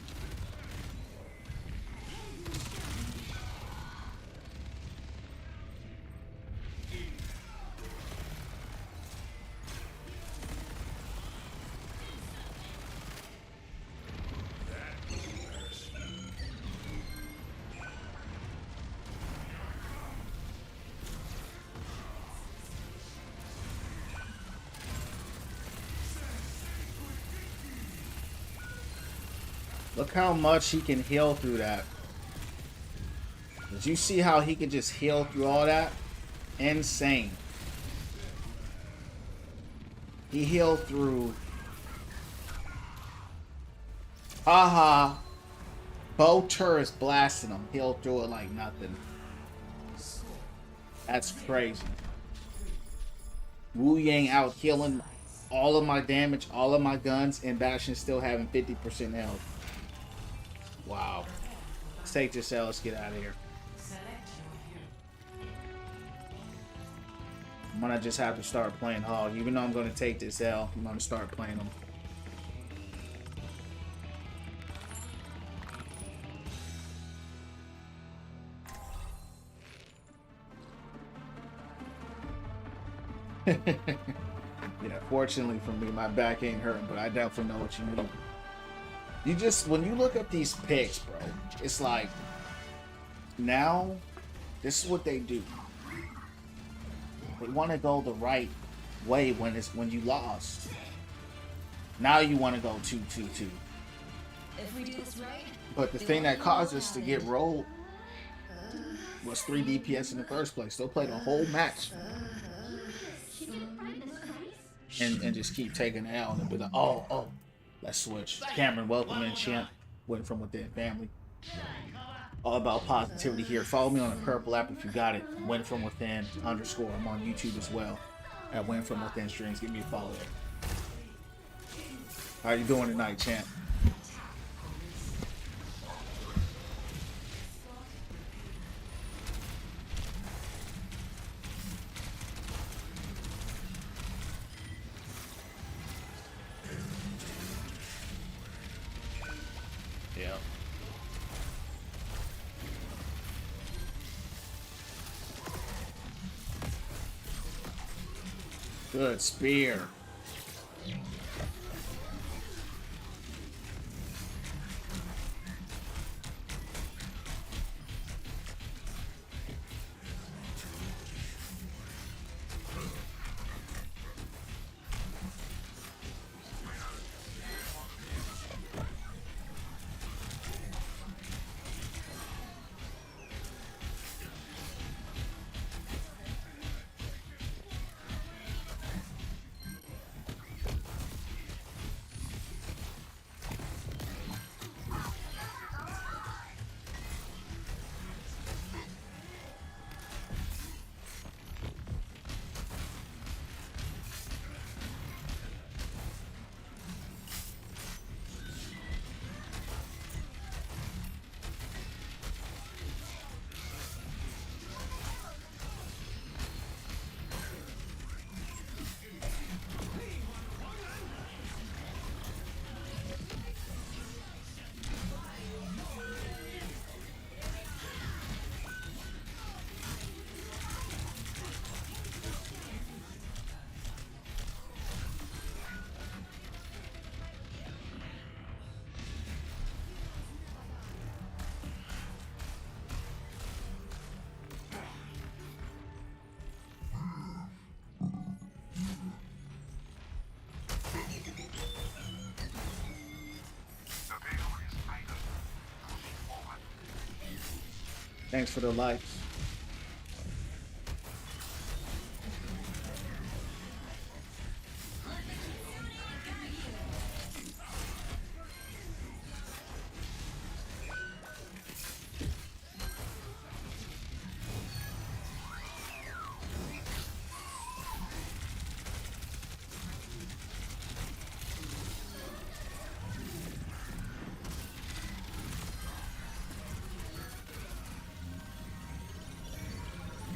Look how much he can heal through that. Did you see how he can just heal through all that? Insane. He healed through. Haha. Bow turrets blasting him. Healed through it like nothing. That's crazy. Wu Yang out healing all of my damage, all of my guns, and Bastion still having 50% health. Wow. Let's take this L. Let's get out of here. I'm gonna just have to start playing Hog. Even though I'm gonna take this L, I'm gonna start playing them. Yeah, fortunately for me, my back ain't hurting, but I definitely know what you mean. You just, when you look at these picks, bro, it's like, now, this is what they do. They want to go the right way when you lost. Now you want to go 2-2-2. If we do this right, But the thing that caused us to get rolled was 3 DPS in the first place. They'll play the whole match and just keep taking the L and be like, oh, let's switch. Cameron, welcome in, champ. Went from within family. All about positivity here. Follow me on the purple app if you got it. Win from within _ I'm on YouTube as well at Win from Within streams. Give me a follow there. How you doing tonight, champ? Yeah. Good spear. Thanks for the likes.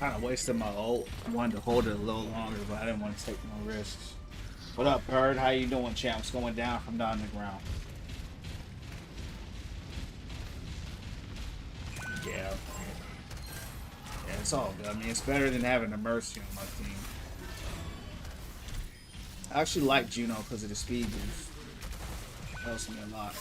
Kind of wasted my ult. I wanted to hold it a little longer, but I didn't want to take no risks. What up, Bird? How you doing, champ? What's going down from down the ground? Yeah. Yeah, it's all good. I mean, it's better than having a Mercy on my team. I actually like Juno because of the speed boost. It helps me a lot.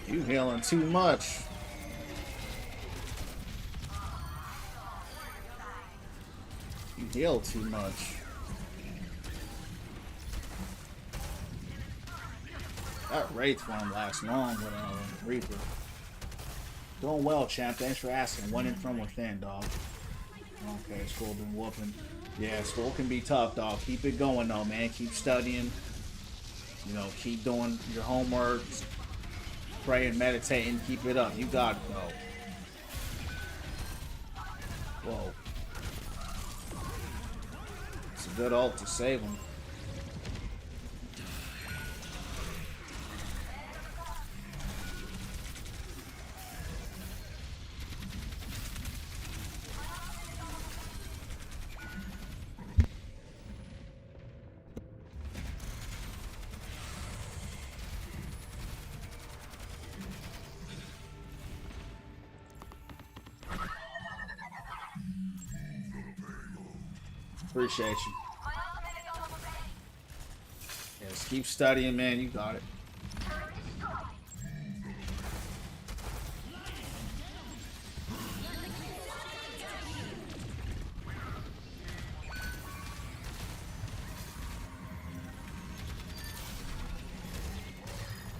You healing too much. You heal too much. That Wraith won't last long with Reaper. Doing well, champ. Thanks for asking. Winning from within, dog. Okay, school been whooping. Yeah, school can be tough, dog. Keep it going, though, man. Keep studying. You know, keep doing your homework. Praying, meditating. Keep it up. You got it, though. Whoa. It's a good ult to save him. Appreciate you. Yes, keep studying, man. You got it.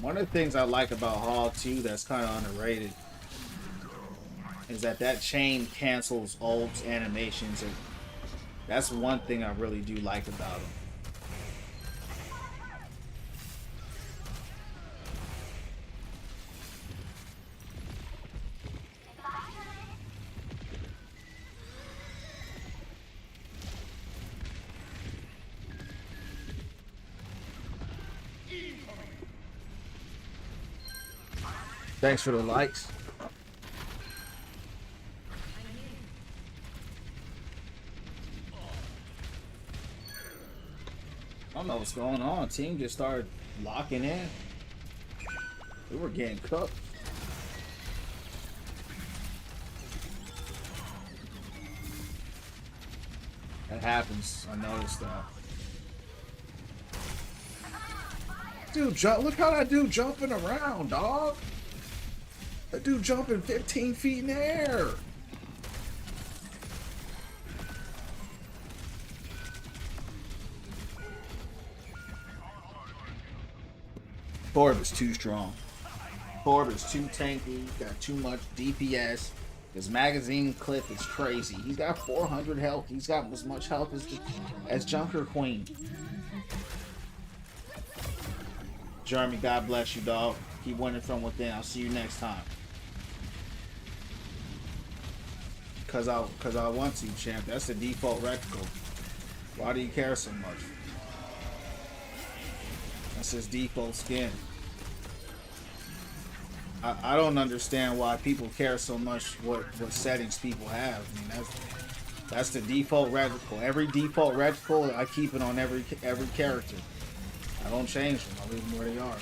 One of the things I like about Hog too that's kind of underrated is that chain cancels ults, animations, and that's one thing I really do like about him. Thanks for the likes. I don't know what's going on. Team just started locking in. We were getting cooked. That happens. I noticed that. Dude, look how that dude jumping around, dog. That dude jumping 15 feet in the air. Torb is too strong. Torb is too tanky. Got too much DPS. His magazine clip is crazy. He's got 400 health. He's got as much health as Junker Queen. Jeremy, God bless you, dog. Keep winning from within. I'll see you next time. Cause I want to, champ. That's the default reticle. Why do you care so much? That's his default skin. I don't understand why people care so much what settings people have. I mean, that's the default reticle. Every default reticle, I keep it on every character. I don't change them. I leave them where they are.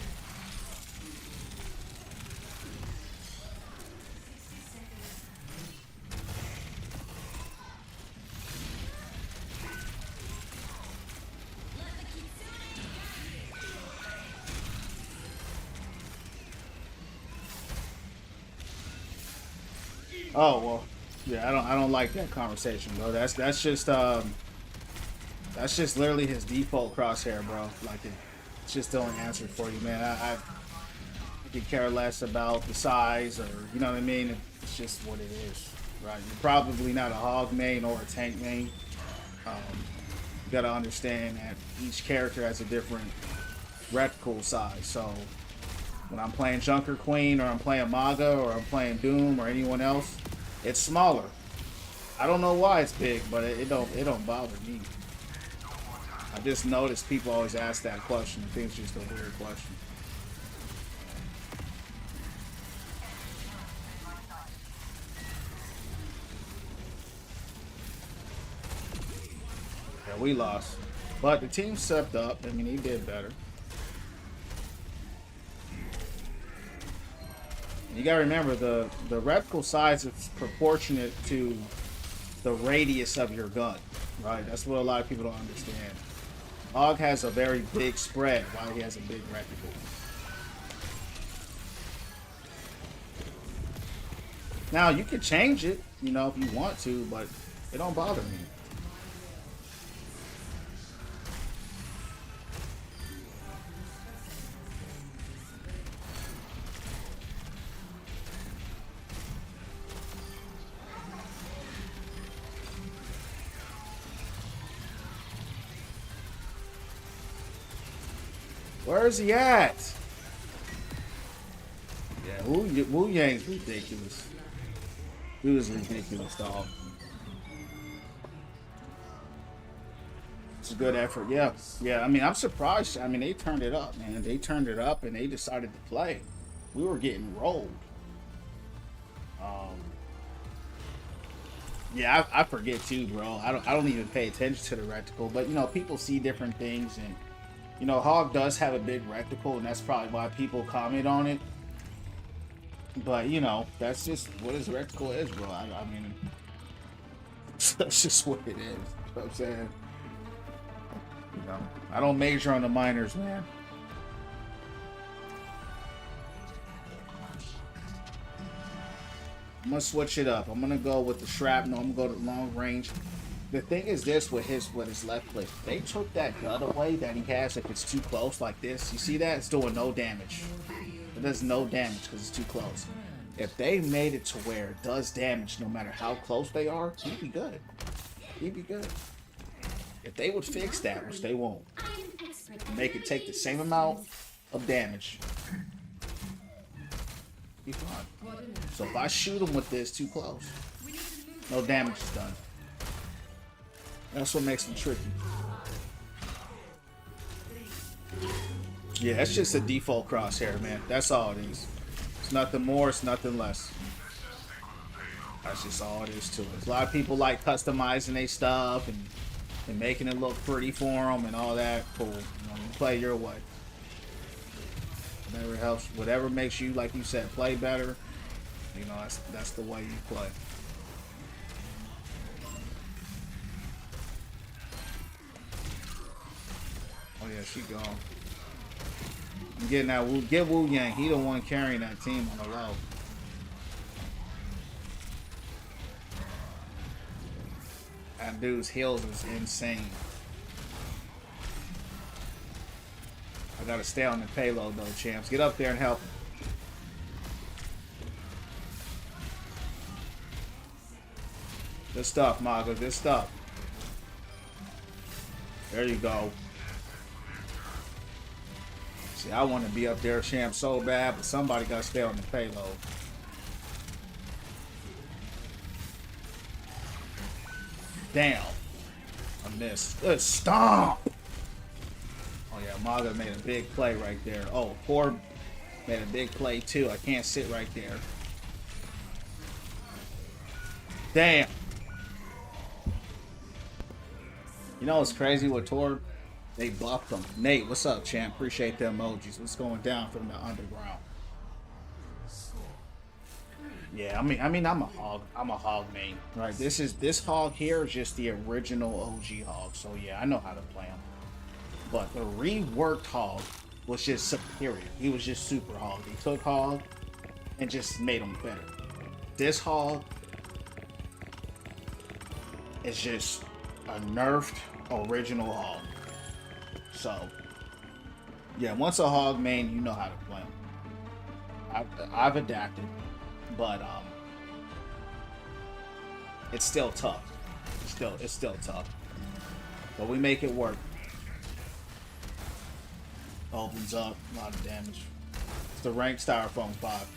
Oh well, yeah. I don't like that conversation, bro. That's just literally his default crosshair, bro. Like it's just the only answer for you, man. I could care less about the size or you know what I mean. It's just what it is, right? You're probably not a hog main or a tank main. You gotta understand that each character has a different reticle size, so. When I'm playing Junker Queen or I'm playing Maga or I'm playing Doom or anyone else, it's smaller. I don't know why it's big, but it don't bother me. I just noticed people always ask that question. I think it's just a weird question. Yeah, we lost. But the team stepped up. I mean, he did better. You gotta remember the reticle size is proportionate to the radius of your gun, right? That's what a lot of people don't understand. Hog has a very big spread while he has a big reticle. Now you can change it, you know, if you want to, but it don't bother me. Where is he at? Yeah, Wu Yang's ridiculous. He was ridiculous, dog. It's a good effort. Yeah. Yeah, I mean, I'm surprised. I mean, they turned it up, man. They turned it up and they decided to play. We were getting rolled. Yeah, I forget too, bro. I don't even pay attention to the reticle, but you know, people see different things, and you know, Hog does have a big reticle, and that's probably why people comment on it. But you know, that's just what his reticle is, bro. I mean, that's just what it is. You know what I'm saying? You know, I don't major on the minors, man. I'm gonna switch it up. I'm gonna go with the shrapnel. I'm gonna go to long range. The thing is this with his left click. They took that gun away that he has if it's too close like this. You see that? It's doing no damage. It does no damage because it's too close. If they made it to where it does damage no matter how close they are, he'd be good. He'd be good. If they would fix that, which they won't, make it take the same amount of damage, be fine. So if I shoot him with this too close, no damage is done. That's what makes them tricky. Yeah, it's just a default crosshair, man. That's all it is. It's nothing more, it's nothing less. That's just all it is to it. A lot of people like customizing their stuff and making it look pretty for them and all that. Cool. You know, you play your way. Whatever helps, whatever makes you, like you said, play better. You know, that's the way you play. Oh yeah, she gone. I'm getting that. Get Wu Yang. He the one carrying that team on the low. That dude's heals is insane. I gotta stay on the payload though, champs. Get up there and help. Good stuff, Maga. Good stuff. There you go. See, I want to be up there, champ, so bad, but somebody gotta stay on the payload. Damn. I missed. Good stomp. Oh yeah, Maga made a big play right there. Oh, Korb made a big play too. I can't sit right there. Damn. You know what's crazy with Torb? They buffed him. Nate, what's up, champ? Appreciate the emojis. What's going down from the underground? Yeah, I mean, I'm a hog. I'm a hog main, right? This hog here is just the original OG hog. So yeah, I know how to play him. But the reworked hog was just superior. He was just super hog. He took hog and just made him better. This hog is just a nerfed original hog. So yeah, once a hog main, you know how to play him. I've adapted, but it's still tough. It's still tough. But we make it work. Opens up, a lot of damage. It's the ranked styrofoam 5.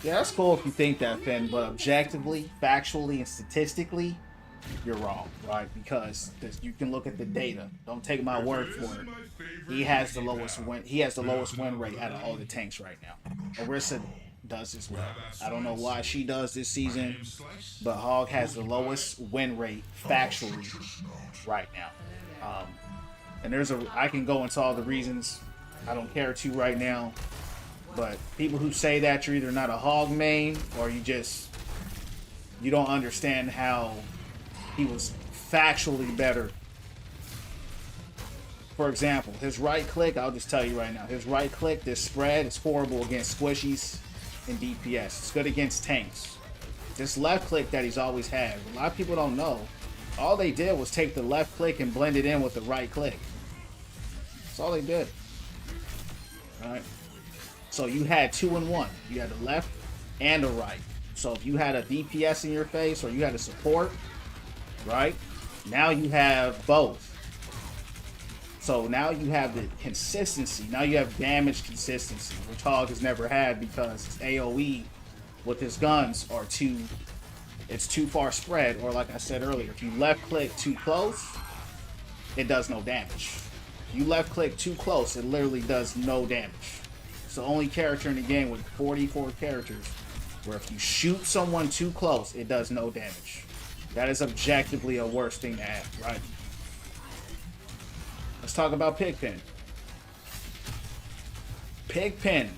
Yeah, that's cool if you think that, Finn, but objectively, factually, and statistically, you're wrong, right? Because you can look at the data. Don't take my word for it. He has the lowest win rate out of all the tanks right now. Orisa does as well. I don't know why she does this season, but Hog has the lowest win rate factually right now. And I can go into all the reasons. I don't care to right now. But people who say that you're either not a Hog main or you don't understand how he was factually better. For example, his right click, I'll just tell you right now, his right click, this spread is horrible against squishies and DPS. It's good against tanks. This left click that he's always had, a lot of people don't know, all they did was take the left click and blend it in with the right click. That's all they did. Alright. So you had 2 in 1. You had the left and the right. So if you had a DPS in your face or you had a support, right? Now you have both. So now you have the consistency. Now you have damage consistency, which Hog has never had because his AoE with his guns are it's too far spread, or like I said earlier, if you left click too close, it does no damage. If you left click too close, it literally does no damage. It's the only character in the game with 44 characters where if you shoot someone too close, it does no damage. That is objectively a worse thing to have, right? Let's talk about Pigpen. Pigpen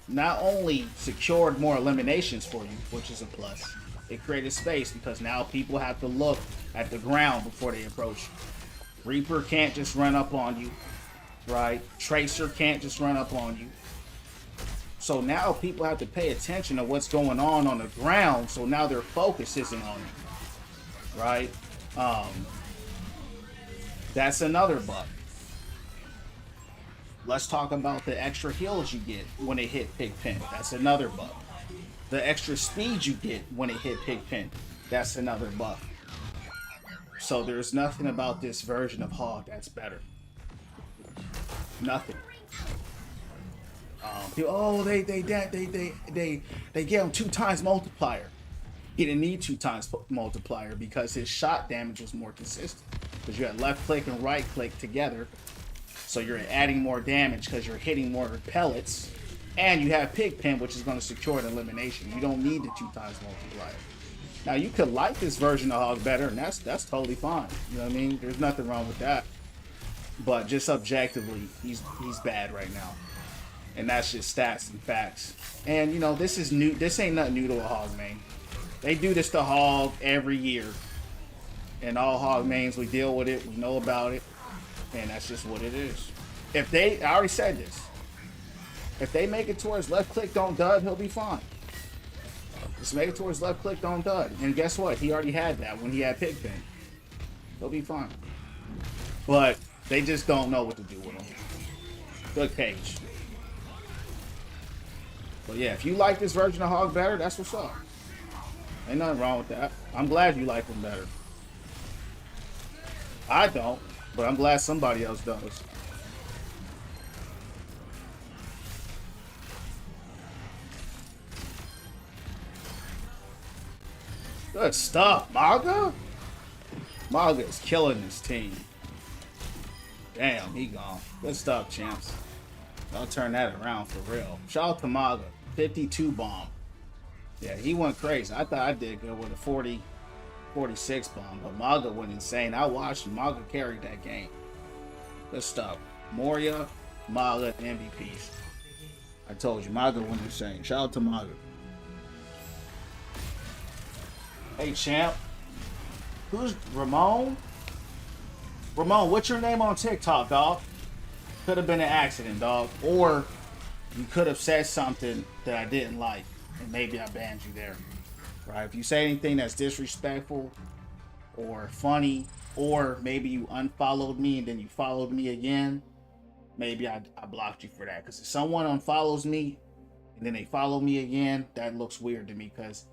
not only secured more eliminations for you, which is a plus, it created space because now people have to look at the ground before they approach you. Reaper can't just run up on you, right? Tracer can't just run up on you. So now people have to pay attention to what's going on the ground, so now their focus isn't on you, right? That's another bug. Let's talk about the extra heals you get when it hit Pigpen. That's another bug. The extra speed you get when it hit Pigpen. That's another bug. So there's nothing about this version of Hog that's better. Nothing. They gave him 2 times multiplier. He didn't need 2 times multiplier because his shot damage was more consistent. Because you had left click and right click together. So you're adding more damage because you're hitting more pellets. And you have Pigpen, which is going to secure an elimination. You don't need the 2 times multiplier. Now you could like this version of Hog better, and that's totally fine. You know what I mean? There's nothing wrong with that. But just objectively, he's bad right now. And that's just stats and facts. And you know, this is new. This ain't nothing new to a Hog main. They do this to Hog every year. And all Hog mains, we deal with it, we know about it. And that's just what it is. I already said this. If they make it towards left click, don't dud, he'll be fine. Just make it towards left click, don't dud. And guess what? He already had that when he had Pigpen. He'll be fine. But they just don't know what to do with him. Good cage. But yeah, if you like this version of Hog better, that's what's up. Ain't nothing wrong with that. I'm glad you like him better. I don't, but I'm glad somebody else does. Good stuff, Maga. Maga is killing this team. Damn, he gone. Good stuff, champs. Y'all turn that around for real. Shout out to Maga. 52 bomb. Yeah, he went crazy. I thought I did good with a 46 bomb, but Maga went insane. I watched Maga carry that game. Good stuff. Moria, Maga, MVPs. I told you, Maga went insane. Shout out to Maga. Hey, champ. Who's Ramon? Ramon, what's your name on TikTok, dog? Could have been an accident, dog. Or you could have said something that I didn't like, and maybe I banned you there. Right? If you say anything that's disrespectful or funny, or maybe you unfollowed me and then you followed me again, maybe I blocked you for that. Because if someone unfollows me and then they follow me again, that looks weird to me because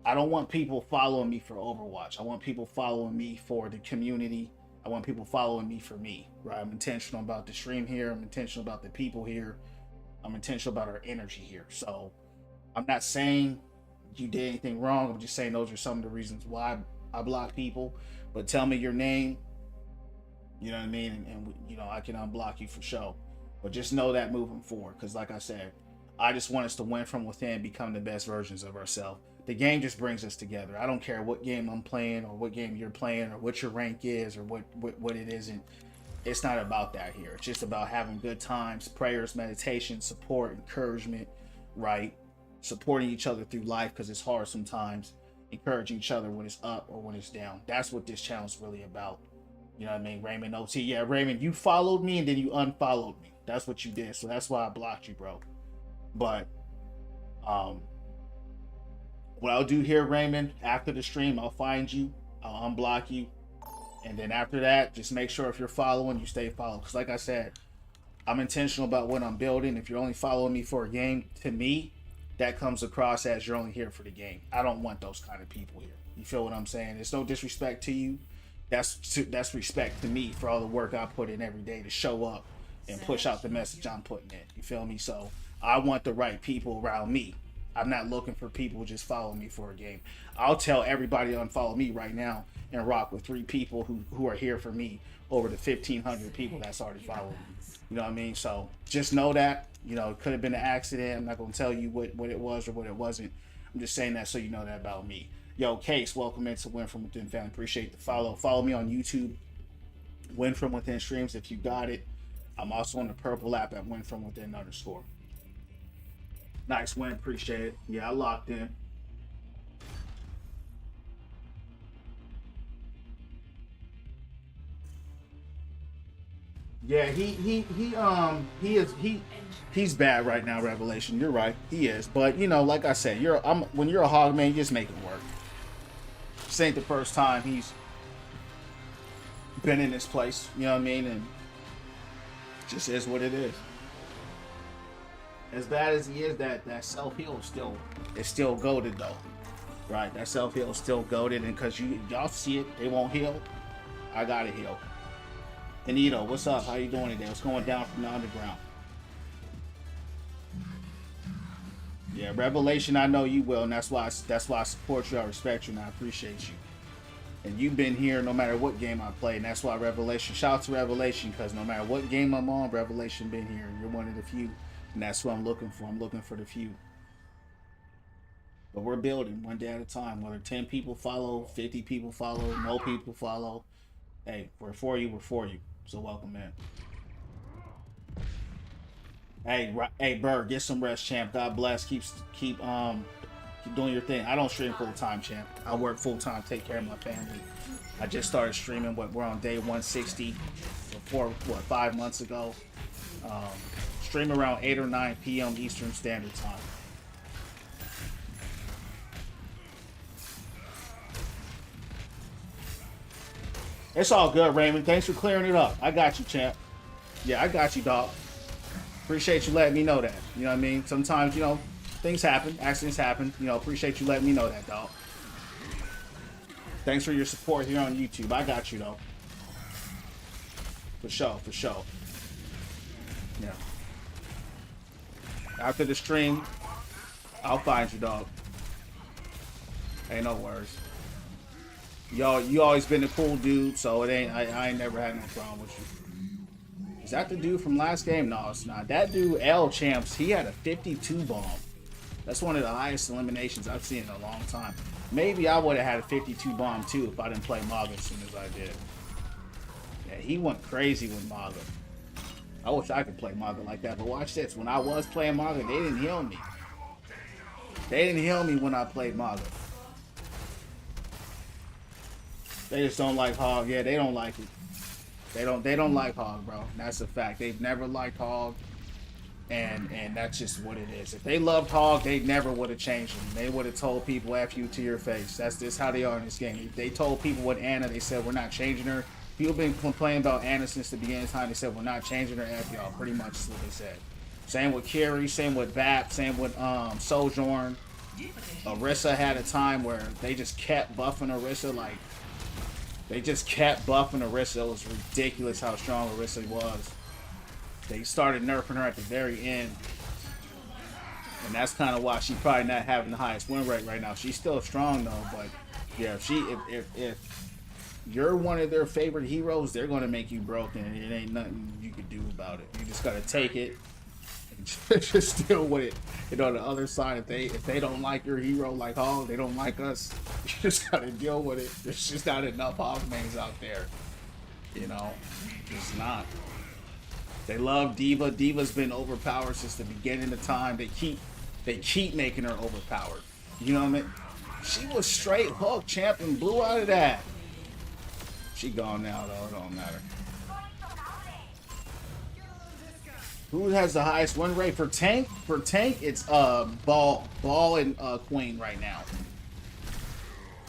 I don't want people following me for Overwatch. I want people following me for the community. I want people following me for me, right? I'm intentional about the stream here. I'm intentional about the people here. I'm intentional about our energy here. So I'm not saying you did anything wrong. I'm just saying those are some of the reasons why I block people. But tell me your name, you know what I mean? And you know, I can unblock you for sure. But just know that moving forward. Because like I said, I just want us to win from within, become the best versions of ourselves. The game just brings us together. I don't care what game I'm playing or what game you're playing or what your rank is or what it isn't. It's not about that here. It's just about having good times, prayers, meditation, support, encouragement, right? Supporting each other through life because it's hard sometimes. Encouraging each other when it's up or when it's down. That's what this channel is really about. You know what I mean? Raymond OT. Yeah, Raymond, you followed me and then you unfollowed me. That's what you did. So that's why I blocked you, bro. But, what I'll do here, Raymond, after the stream, I'll find you, I'll unblock you, and then after that, just make sure if you're following, you stay followed. Because like I said, I'm intentional about what I'm building. If you're only following me for a game, to me, that comes across as you're only here for the game. I don't want those kind of people here. You feel what I'm saying? There's no disrespect to you. that's respect to me for all the work I put in every day to show up and push out the message I'm putting in. You feel me? So I want the right people around me. I'm not looking for people who just follow me for a game. I'll tell everybody to unfollow me right now and rock with 3 people who are here for me over the 1,500 people that's already following me. You know what I mean? So just know that, you know, it could have been an accident. I'm not going to tell you what it was or what it wasn't. I'm just saying that so you know that about me. Yo, Case, welcome into Win From Within family. Appreciate the follow. Follow me on YouTube, Win From Within streams if you got it. I'm also on the purple app at Win From Within _. Nice win, appreciate it. Yeah, I locked in. Yeah, he's bad right now, Revelation. You're right, he is. But you know, like I said, when you're a hog man, you just make it work. This ain't the first time he's been in this place. You know what I mean? And it just is what it is. As bad as he is, that self heal is still goated though, right? That self heal is still goated, and because y'all see it, they won't heal. I gotta heal. Anito, what's up? How you doing today? What's going down from the underground? Yeah, Revelation, I know you will, and that's why I support you. I respect you, and I appreciate you. And you've been here no matter what game I play, and that's why Revelation. Shout out to Revelation, because no matter what game I'm on, Revelation been here. You're one of the few, and that's what I'm looking for. I'm looking for the few. But we're building one day at a time. Whether 10 people follow, 50 people follow, no people follow. Hey, we're for you. We're for you. So welcome in. Hey, Bird, get some rest, champ. God bless. Keep doing your thing. I don't stream full time, champ. I work full time, take care of my family. I just started streaming. We're on day 160. 5 months ago. Stream around 8 or 9 p.m. Eastern Standard Time. It's all good, Raymond. Thanks for clearing it up. I got you, champ. Yeah, I got you, dog. Appreciate you letting me know that. You know what I mean? Sometimes, you know, things happen. Accidents happen. You know, appreciate you letting me know that, dog. Thanks for your support here on YouTube. I got you, though. For sure, for sure. Yeah. After the stream, I'll find you, dog. Ain't no worries. Yo, you always been a cool dude, so it ain't. I ain't never had no problem with you. Is that the dude from last game? No, it's not. That dude, L Champs, he had a 52 bomb. That's one of the highest eliminations I've seen in a long time. Maybe I would have had a 52 bomb too if I didn't play Maga as soon as I did. Yeah, he went crazy with Maga. I wish I could play Maga like that, but watch this. When I was playing Maga, they didn't heal me. They didn't heal me when I played Maga. They just don't like Hog. Yeah, they don't like it. They don't like Hog, bro. That's a fact. They've never liked Hog. And that's just what it is. If they loved Hog, they never would have changed him. They would have told people F you to your face. That's just how they are in this game. If they told people with Anna, they said we're not changing her. People been complaining about Anna since the beginning of time. They said we're not changing her. F y'all. Pretty much is what they said. Same with Carrie, same with Bap, same with Sojourn. Orisa had a time where they just kept buffing Orisa like they just kept buffing Orisa. It was ridiculous how strong Orisa was. They started nerfing her at the very end. And that's kind of why she's probably not having the highest win rate right now. She's still strong though, but yeah, if you're one of their favorite heroes, they're gonna make you broken and it ain't nothing you can do about it. You just gotta take it and just deal with it. You know, the other side, if they don't like your hero like Hog, they don't like us, you just gotta deal with it. There's just not enough Hog mains out there. You know, it's not. They love Diva. Diva's been overpowered since the beginning of time. They keep making her overpowered. You know what I mean? She was straight hook champ and blew out of that. She gone now though, it don't matter. Who has the highest win rate for tank? For tank, it's Ball and Queen right now.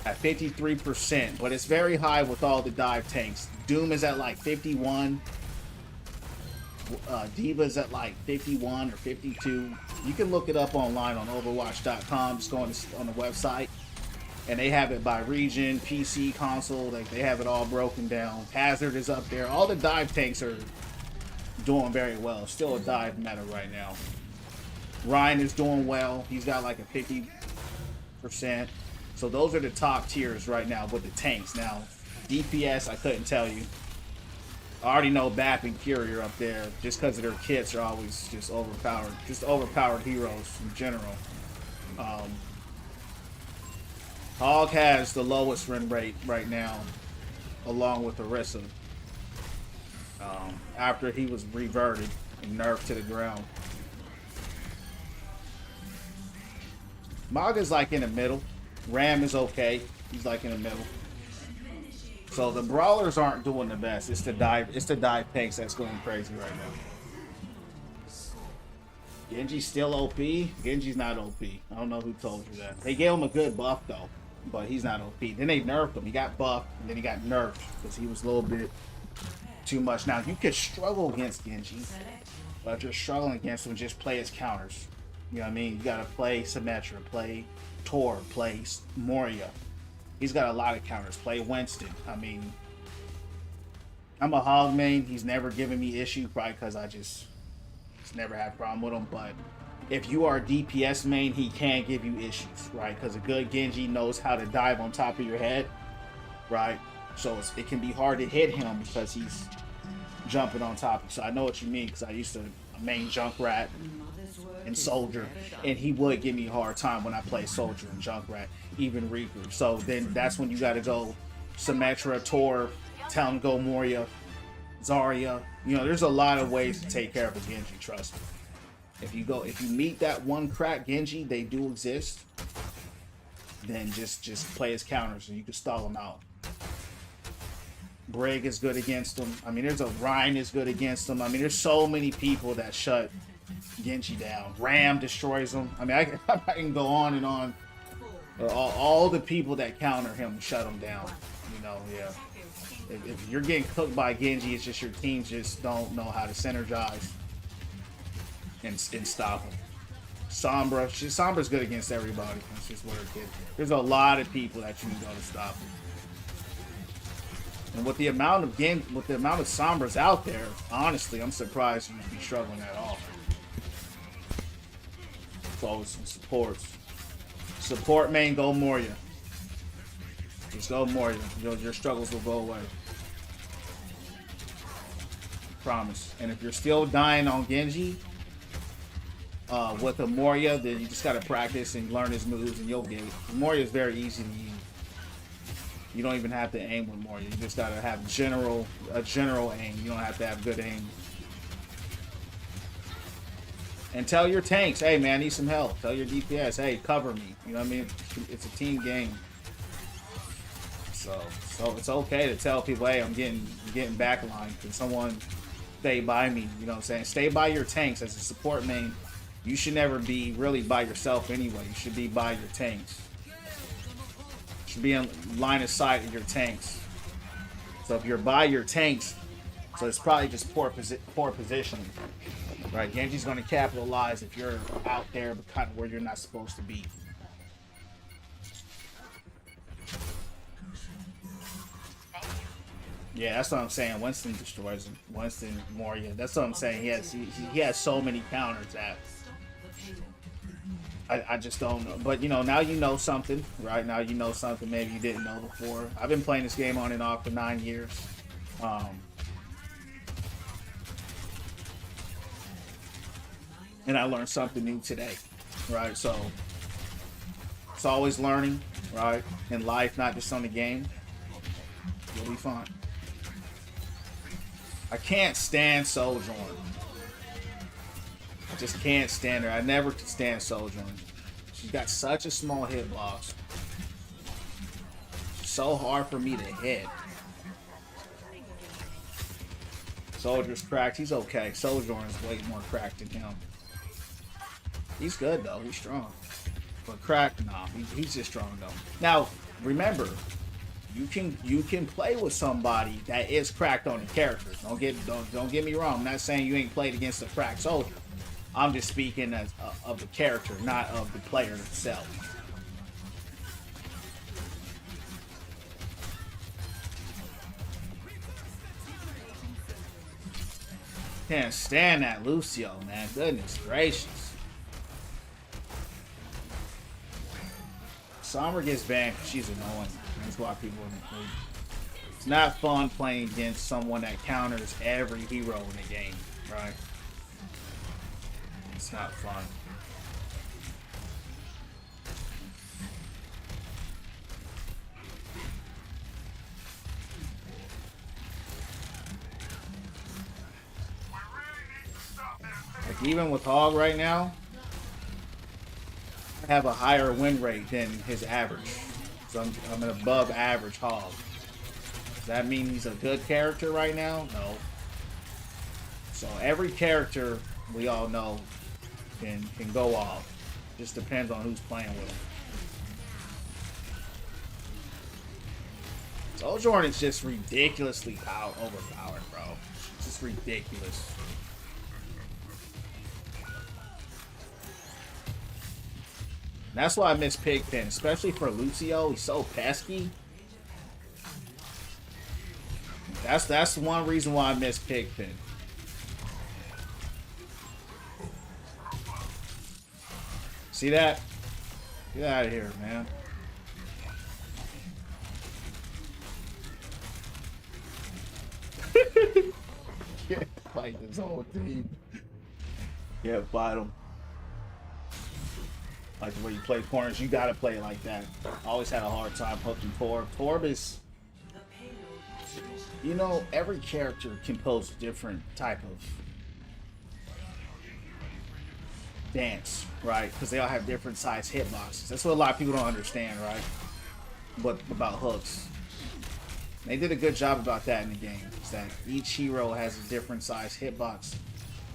At 53%, but it's very high with all the dive tanks. Doom is at like 51. Diva's at like 51 or 52. You can look it up online on Overwatch.com. Just go on the website. And they have it by region, PC, console. Like they have it all broken down. Hazard is up there. All the dive tanks are doing very well. Still a dive meta right now. Ryan is doing well. He's got like a 50%. So those are the top tiers right now with the tanks. Now, DPS, I couldn't tell you. I already know Bap and Fury are up there just because of their kits are always just overpowered. Just overpowered heroes in general. Hog has the lowest win rate right now, along with Orisa. After he was reverted and nerfed to the ground. Maga's like in the middle. Ram is okay. He's like in the middle. So the brawlers aren't doing the best. It's the dive tanks that's going crazy right now. Genji's still OP. Genji's not OP. I don't know who told you that. They gave him a good buff though, but he's not OP. Then they nerfed him. He got buffed, and then he got nerfed because he was a little bit too much. Now you could struggle against Genji, but if you're struggling against him, just play his counters. You know what I mean? You gotta play Symmetra, play Tor, play Moria. He's got a lot of counters. Play Winston. I mean, I'm a Hog main. He's never given me issue, probably because I just never had a problem with him. But if you are a DPS main, he can give you issues, right? Because a good Genji knows how to dive on top of your head, right? So it can be hard to hit him because he's jumping on top of you. So I know what you mean because I used to main Junkrat and Soldier, and he would give me a hard time when I play Soldier and Junkrat, even Reaper. So then that's when you got to go Symmetra, Tor, tell him go Moria, Zarya. You know, there's a lot of ways to take care of a Genji, trust me. If you meet that one crack Genji, they do exist, then just play his counters and you can stall him out. Brig is good against him. I mean, Ryan is good against him. I mean, there's so many people that shut Genji down. Ram destroys him. I mean, I can go on and on. All the people that counter him shut him down. You know, yeah. If you're getting cooked by Genji, it's just your teams just don't know how to synergize and stop him. Sombra's good against everybody. That's just what it is. There's a lot of people that you can go to stop him. And with the amount of Sombras out there, honestly, I'm surprised you'd be struggling at all. So some supports. Support main, go Moria. Just go Moria. Your struggles will go away. Promise. And if you're still dying on Genji with a Moria, then you just gotta practice and learn his moves, and you'll get it. Moria is very easy to use. You don't even have to aim with Moria. You just gotta have a general aim. You don't have to have good aim. And tell your tanks, hey man, I need some help. Tell your DPS, hey, cover me. You know what I mean? It's a team game. So it's okay to tell people, hey, I'm getting backline. Can someone stay by me? You know what I'm saying? Stay by your tanks as a support main. You should never be really by yourself anyway. You should be by your tanks. You should be in line of sight of your tanks. So if you're by your tanks, so it's probably just poor positioning. Right, Genji's going to capitalize if you're out there, but kind of where you're not supposed to be. Yeah, that's what I'm saying. Winston destroys him. Winston, Moria. That's what I'm saying. He has so many counters that I just don't know. But you know, now you know something, right? Now you know something maybe you didn't know before. I've been playing this game on and off for 9 years. And I learned something new today, right? So it's always learning, right? In life, not just on the game. You'll be fine. I can't stand Sojourn. I just can't stand her. I never could stand Sojourn. She's got such a small hitbox. So hard for me to hit. Soldier's cracked. He's okay. Sojourn's way more cracked than him. He's good though. He's strong. But cracked, nah. He's just strong though. Now, remember, you can play with somebody that is cracked on the character. Don't get me wrong. I'm not saying you ain't played against a cracked soldier. I'm just speaking of the character, not of the player itself. Can't stand that Lucio, man. Goodness gracious. Sombra gets banned because she's annoying. That's why people are. It's not fun playing against someone that counters every hero in the game, right? It's not fun. Like even with Hog right now, I have a higher win rate than his average. So I'm an above average Hog. Does that mean he's a good character right now? No. So every character we all know can go off. Just depends on who's playing with him. Sojourn is just ridiculously overpowered, bro. It's just ridiculous. That's why I miss Pigpen, especially for Lucio. He's so pesky. That's one reason why I miss Pigpen. See that? Get out of here, man. Can't fight this whole team. Can't fight them. Like the way you play corners, you gotta play it like that. I always had a hard time hooking Torb. Torb is, you know, every character can pose a different type of dance, right? Because they all have different size hitboxes. That's what a lot of people don't understand, right? But about hooks, they did a good job about that in the game. Is that each hero has a different size hitbox.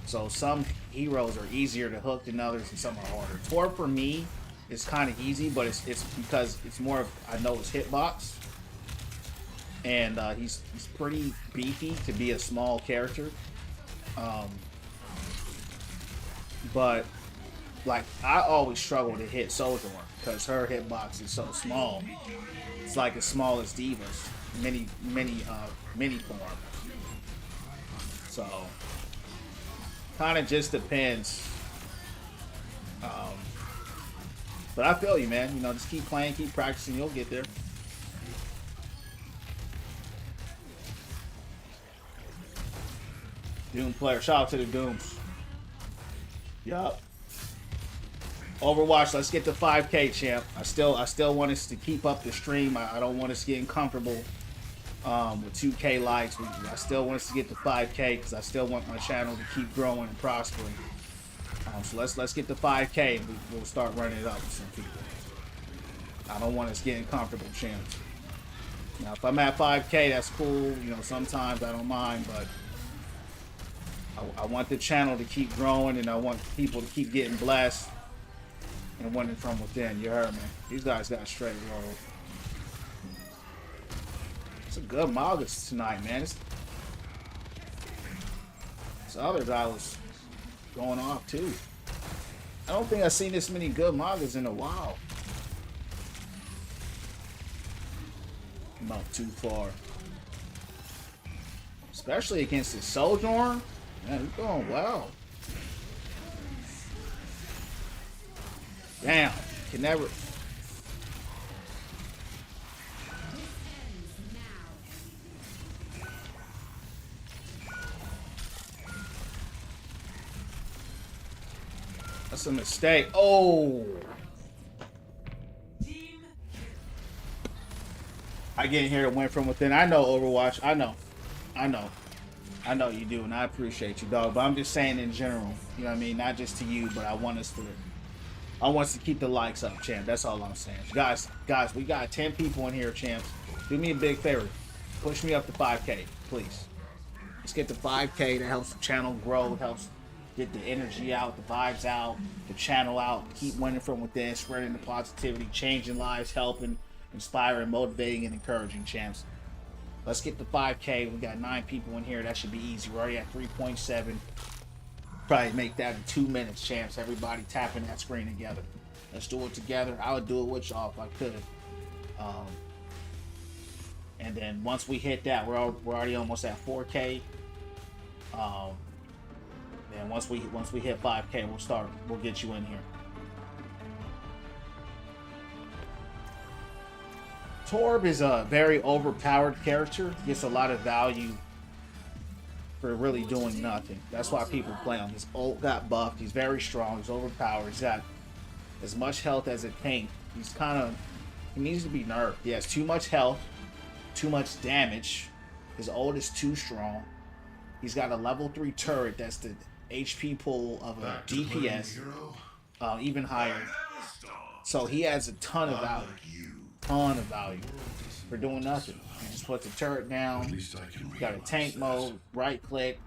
So some heroes are easier to hook than others, and some are harder. Torb for me is kind of easy, but it's because it's more of, I know his hitbox, and he's pretty beefy to be a small character. But like I always struggle to hit Sojourn because her hitbox is so small. It's like as small as Diva's mini form. So kind of just depends. But I feel you, man. You know, just keep playing, keep practicing, you'll get there. Doom player, shout out to the Dooms. Yup. Overwatch, let's get to 5K, champ. I still want us to keep up the stream. I don't want us getting comfortable with 2K likes. I still want us to get to 5K because I still want my channel to keep growing and prospering. So let's get to 5K and we'll start running it up with some people. I don't want us getting comfortable, champ. Now, if I'm at 5K, that's cool. You know, sometimes I don't mind, but I want the channel to keep growing, and I want people to keep getting blessed and winning from within. You heard me. These guys got a straight roll. It's a good Malgus tonight, man. This other guy was going off too. I don't think I've seen this many good Malgus in a while. Not too far. Especially against the Sojourn. Man, he's going well. Damn. Can never. That's a mistake. Oh. I get in here to win from within. I know Overwatch. I know you do, and I appreciate you, dog. But I'm just saying in general, you know what I mean? Not just to you, but I want us to keep the likes up, champ. That's all I'm saying. Guys, we got 10 people in here, champs. Do me a big favor. Push me up to 5K, please. Let's get to 5K. That helps the channel grow. It helps get the energy out, the vibes out, the channel out. Keep winning from within, spreading the positivity, changing lives, helping, inspiring, motivating, and encouraging, champs. Let's get to 5K. We got 9 people in here. That should be easy. We're already at 3.7. Probably make that in 2 minutes, champs. Everybody tapping that screen together. Let's do it together. I would do it with y'all if I could. And then once we hit that, we're already almost at 4K. And once we hit 5K, we'll get you in here. Torb is a very overpowered character. Gets a lot of value for really doing nothing. That's why people play him. His ult got buffed. He's very strong. He's overpowered. He's got as much health as a tank. He needs to be nerfed. He has too much health, too much damage. His ult is too strong. He's got a level 3 turret that's the HP pool of a DPS, even higher. So he has a ton of value for doing nothing. You just put the turret down. You got a tank mode, right click,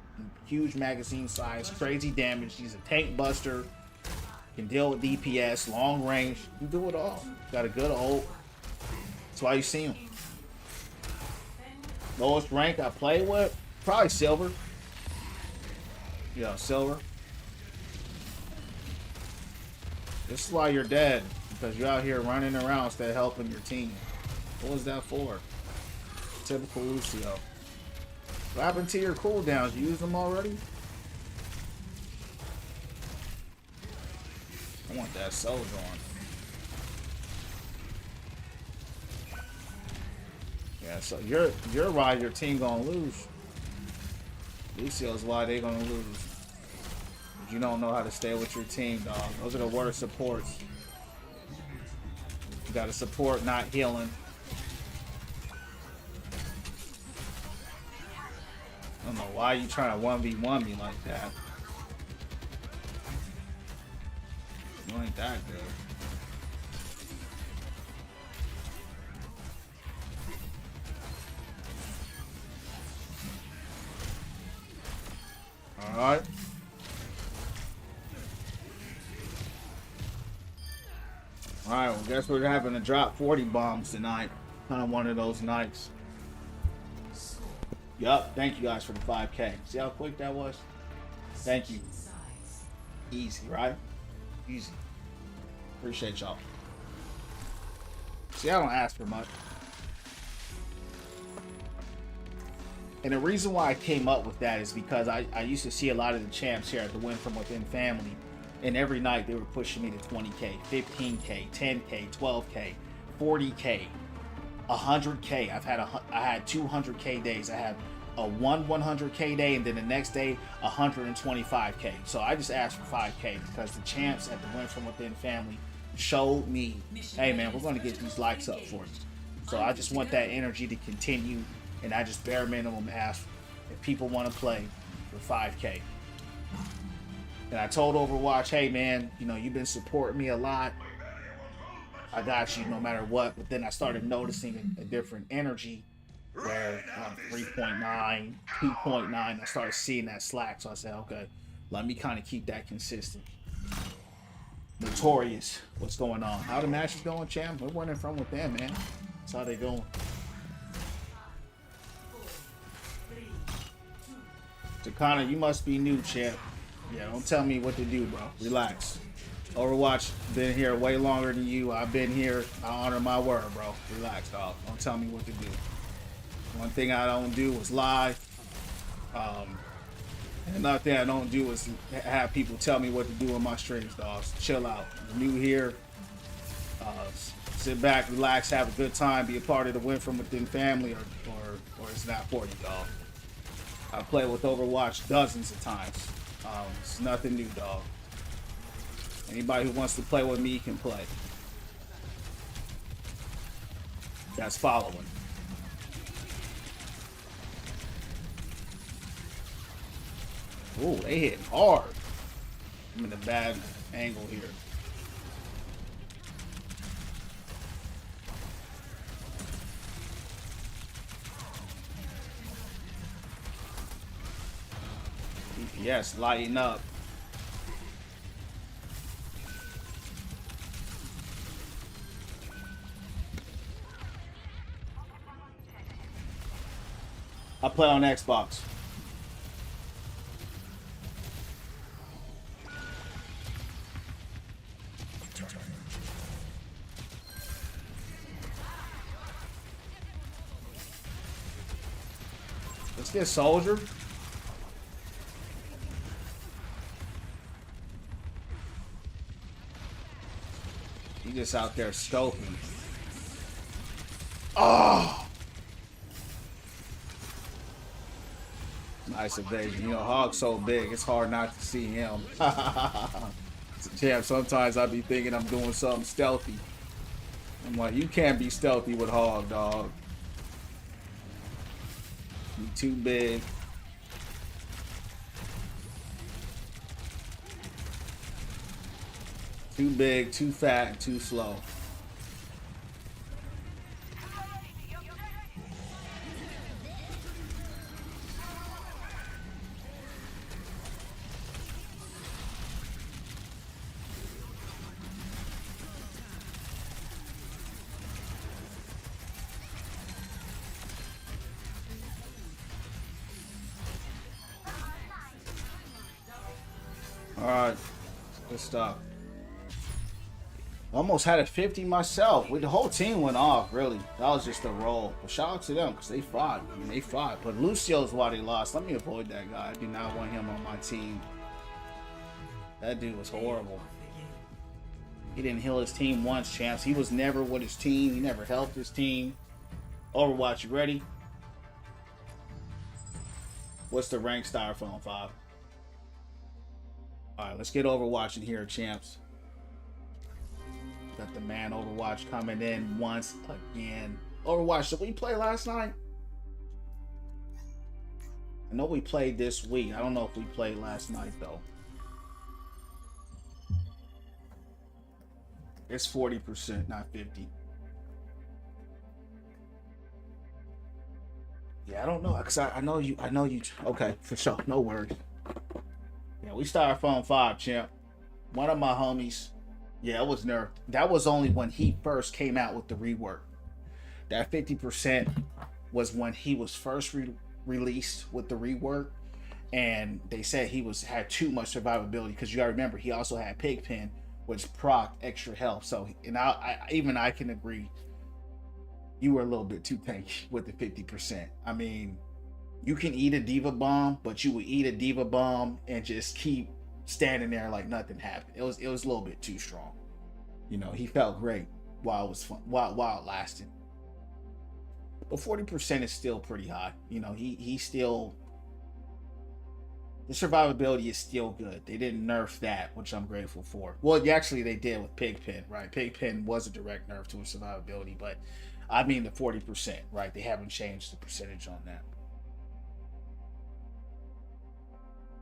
huge magazine size, crazy damage. He's a tank buster. Can deal with DPS, long range. You do it all. Got a good ult. That's why you see him. Lowest rank I play with, probably silver. Yeah, silver. This is why you're dead, because you're out here running around instead of helping your team. What was that for? Typical Lucio. What happened to your cooldowns? You used them already? I want that soldier on. Yeah, so you're why your team gonna lose. Lucio's why they gonna lose. You don't know how to stay with your team, dog. Those are the worst supports. You gotta support, not healing. I don't know why you trying to 1v1 me like that. You ain't that good. Alright. Alright, well, guess we're having to drop 40 bombs tonight. Kind of one of those nights. Yup, thank you guys for the 5K. See how quick that was? Thank you. Easy, right? Easy. Appreciate y'all. See, I don't ask for much. And the reason why I came up with that is because I used to see a lot of the champs here at the Win From Within family. And every night they were pushing me to 20K, 15K, 10K, 12K, 40K, 100K. I had 200K days. I had a 100K day, and then the next day 125K. So I just asked for 5K because the champs at the Win From Within family showed me, hey man, we're going to get these likes up for you. So I just want that energy to continue, and I just bare minimum ask if people want to play for 5K. And I told Overwatch, hey man, you know, you've been supporting me a lot. I got you no matter what. But then I started noticing a different energy where 3.9, 2.9, I started seeing that slack. So I said, okay, let me kind of keep that consistent. Notorious, what's going on? How the match is going, champ? We're winning from within, man. That's how they going. Takana, you must be new, champ. Yeah, don't tell me what to do, bro. Relax. Overwatch been here way longer than you. I've been here. I honor my word, bro. Relax, dog. Don't tell me what to do. One thing I don't do is lie. And another thing I don't do is have people tell me what to do on my streams, dogs. Chill out. You're new here. Sit back, relax, have a good time, be a part of the Win From Within family, or it's not for you, dog. I play with Overwatch dozens of times. It's nothing new, dog. Anybody who wants to play with me can play. That's following. Ooh, they hitting hard. I'm in a bad angle here. DPS lighting up. I play on Xbox. Let's get Soldier. He just out there scoping. Oh! Nice evasion. You know, Hog's so big, it's hard not to see him. Champ, sometimes I be thinking I'm doing something stealthy. I'm like, you can't be stealthy with Hog, dog. You too big. Too big, too fat, too slow. Alright, good stuff. Almost had a 50 myself. The whole team went off, really. That was just a roll. But shout out to them, because they fought. I mean, they fought. But Lucio's why they lost. Let me avoid that guy. I do not want him on my team. That dude was horrible. He didn't heal his team once, champs. He was never with his team. He never helped his team. Overwatch, you ready? What's the rank Styrofoam 5? Alright, let's get Overwatch in here, champs. Got the man Overwatch coming in once again. Overwatch, did we play last night? I know we played this week. I don't know if we played last night, though. It's 40%, not 50. Yeah, I don't know, because I know you. Okay, for sure. No worries. Yeah, we Styrofoam 5, champ. One of my homies. Yeah, it was nerfed. That was only when he first came out with the rework. That 50% was when he was first released with the rework, and they said he had too much survivability, because you gotta remember he also had Pigpen, which proc extra health. So, and I can agree, you were a little bit too tanky with the 50%. I mean, you can eat a Diva Bomb, but you would eat a Diva Bomb and just keep standing there like nothing happened. It was a little bit too strong. You know, he felt great while it was fun, while it lasted. But 40% is still pretty high. You know, he still, the survivability is still good. They didn't nerf that, which I'm grateful for. Well, actually they did with Pigpen, right? Pigpen was a direct nerf to his survivability, but I mean the 40%, right? They haven't changed the percentage on that.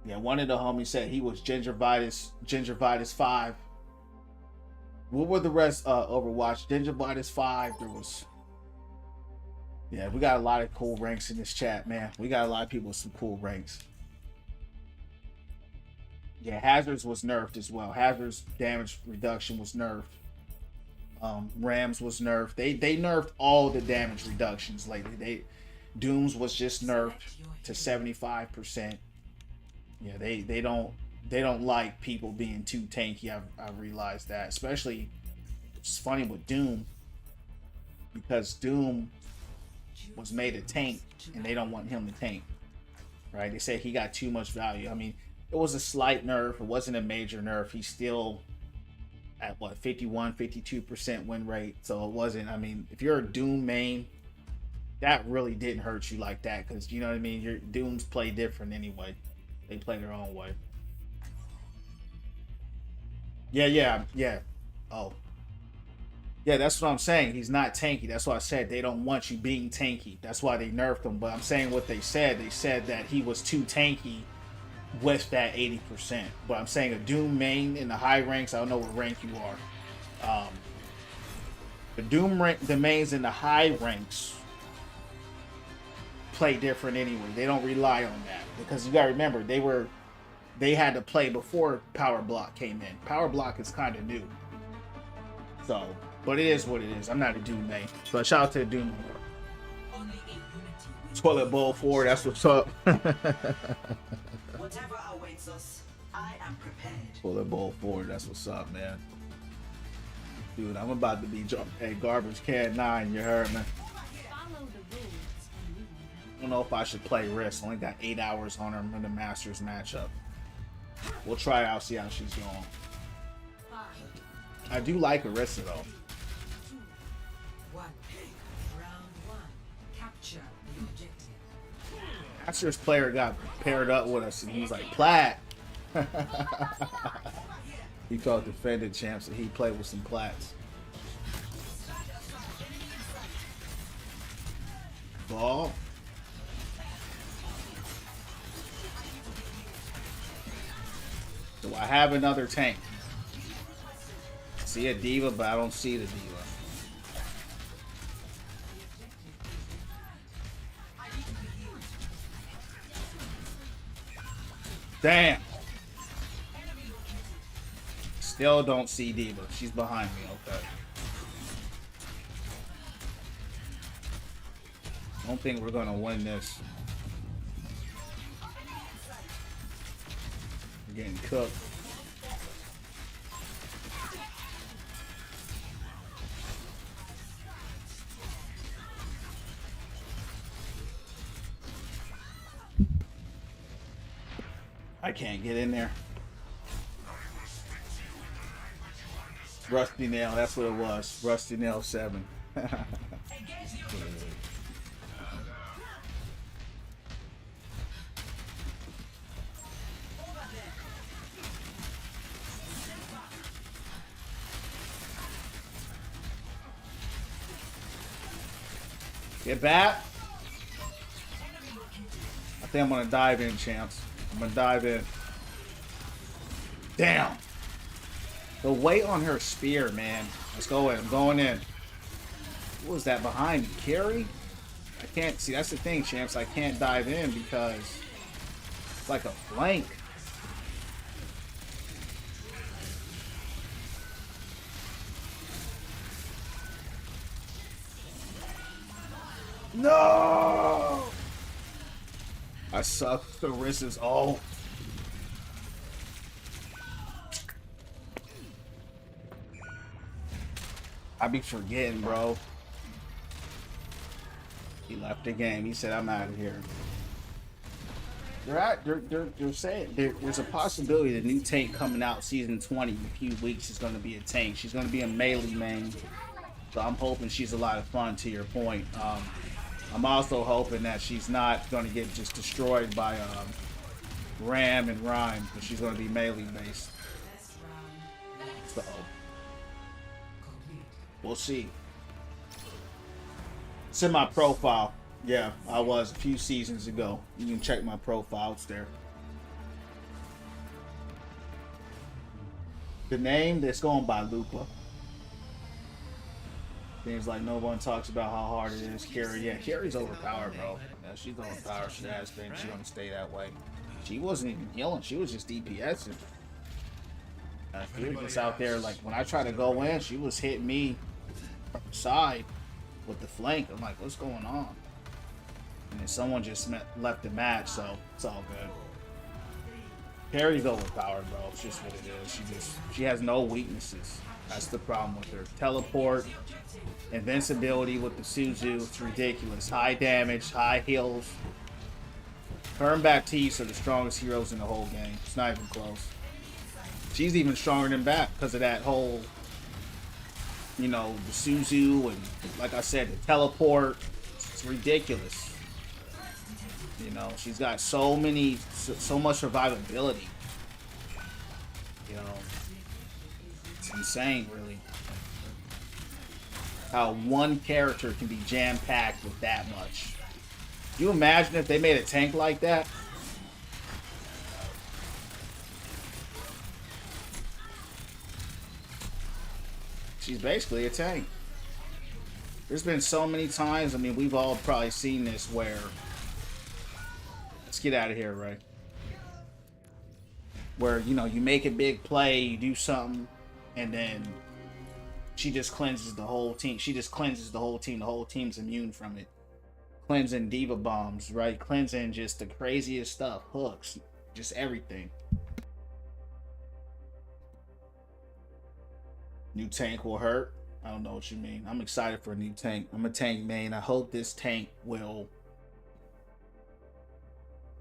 Yeah, one of the homies said he was Gingivitis 5. What were the rest? Overwatch, Gingivitis 5. There was. Yeah, we got a lot of cool ranks in this chat, man. We got a lot of people with some cool ranks. Yeah, Hazards was nerfed as well. Hazards damage reduction was nerfed. Rams was nerfed. They nerfed all the damage reductions lately. Dooms was just nerfed to 75%. Yeah, they don't like people being too tanky. I've realized that, especially it's funny with Doom, because Doom was made a tank and they don't want him to tank, right? They say he got too much value. I mean, it was a slight nerf. It wasn't a major nerf. He's still at what, 51-52% win rate. So it wasn't, I mean, if you're a Doom main, that really didn't hurt you like that, because you know what I mean, your Dooms play different anyway. They play their own way. Yeah. Oh. Yeah, that's what I'm saying. He's not tanky. That's why I said they don't want you being tanky. That's why they nerfed him. But I'm saying what they said. They said that he was too tanky with that 80%. But I'm saying a Doom main in the high ranks, I don't know what rank you are. The Doom rank, the mains in the high ranks play different anyway. They don't rely on that, because you gotta remember they had to play before Power Block came in. Power Block is kind of new, so but it is what it is. I'm not a Doom main, but shout out to the Doom. Toilet Bowl 4, that's what's up. Whatever awaits us, I am prepared. Toilet Bowl 4, that's what's up, man. Dude, I'm about to be a garbage can 9. You heard me? I don't know if I should play Risk. Only got 8 hours on her in the Masters matchup. We'll try it out, see how she's going. I do like Orisa though. One. Round one. Capture the objective. Masters player got paired up with us, and he was like, Plat. He called defending champs, and he played with some Plats. Ball. Do I have another tank? See a diva, but I don't see the diva. Damn. Still don't see diva. She's behind me. Okay. Don't think we're gonna win this. We're getting cooked. I can't get in there. Rusty Nail, that's what it was. Rusty Nail 7. Get back. I think I'm gonna dive in, champs. I'm gonna dive in. Damn. The weight on her spear, man. Let's go in. I'm going in. What was that behind me? Carry? I can't see. That's the thing, champs. I can't dive in because it's like a flank. No! I suck. The wrist is all. I be forgetting, bro. He left the game. He said, I'm out of here. They're saying there's a possibility the new tank coming out season 20 in a few weeks is going to be a tank. She's going to be a melee main. So I'm hoping she's a lot of fun, to your point. I'm also hoping that she's not going to get just destroyed by Ram and Rhyme, but she's going to be melee based. So we'll see. It's in my profile. Yeah, I was a few seasons ago. You can check my profile. It's there. The name that's going by Lupa. Things like no one talks about how hard it is. Carrie, yeah, Carrie's overpowered, bro. Yeah, she's overpowered. She has been. She's gonna stay that way. She wasn't even healing. She was just DPSing. She was just out there. Like when I tried to go in, she was hitting me from the side with the flank. I'm like, what's going on? And then someone just left the match, so it's all good. Carrie's overpowered, bro. It's just what it is. She has no weaknesses. That's the problem with her. Teleport, invincibility with the Suzu. It's ridiculous. High damage, high heals. Her and Baptiste are the strongest heroes in the whole game. It's not even close. She's even stronger than Bat because of that whole, you know, the Suzu and, like I said, the teleport. It's ridiculous. You know, she's got so much survivability. You know, it's insane, really. How one character can be jam-packed with that much. Can you imagine if they made a tank like that? She's basically a tank. There's been so many times, I mean, we've all probably seen this where... Let's get out of here, Ray. Where, you know, you make a big play, you do something, and then she just cleanses the whole team. She just cleanses the whole team. The whole team's immune from it. Cleansing diva bombs, right? Cleansing just the craziest stuff. Hooks. Just everything. New tank will hurt. I don't know what you mean. I'm excited for a new tank. I'm a tank main. I hope this tank will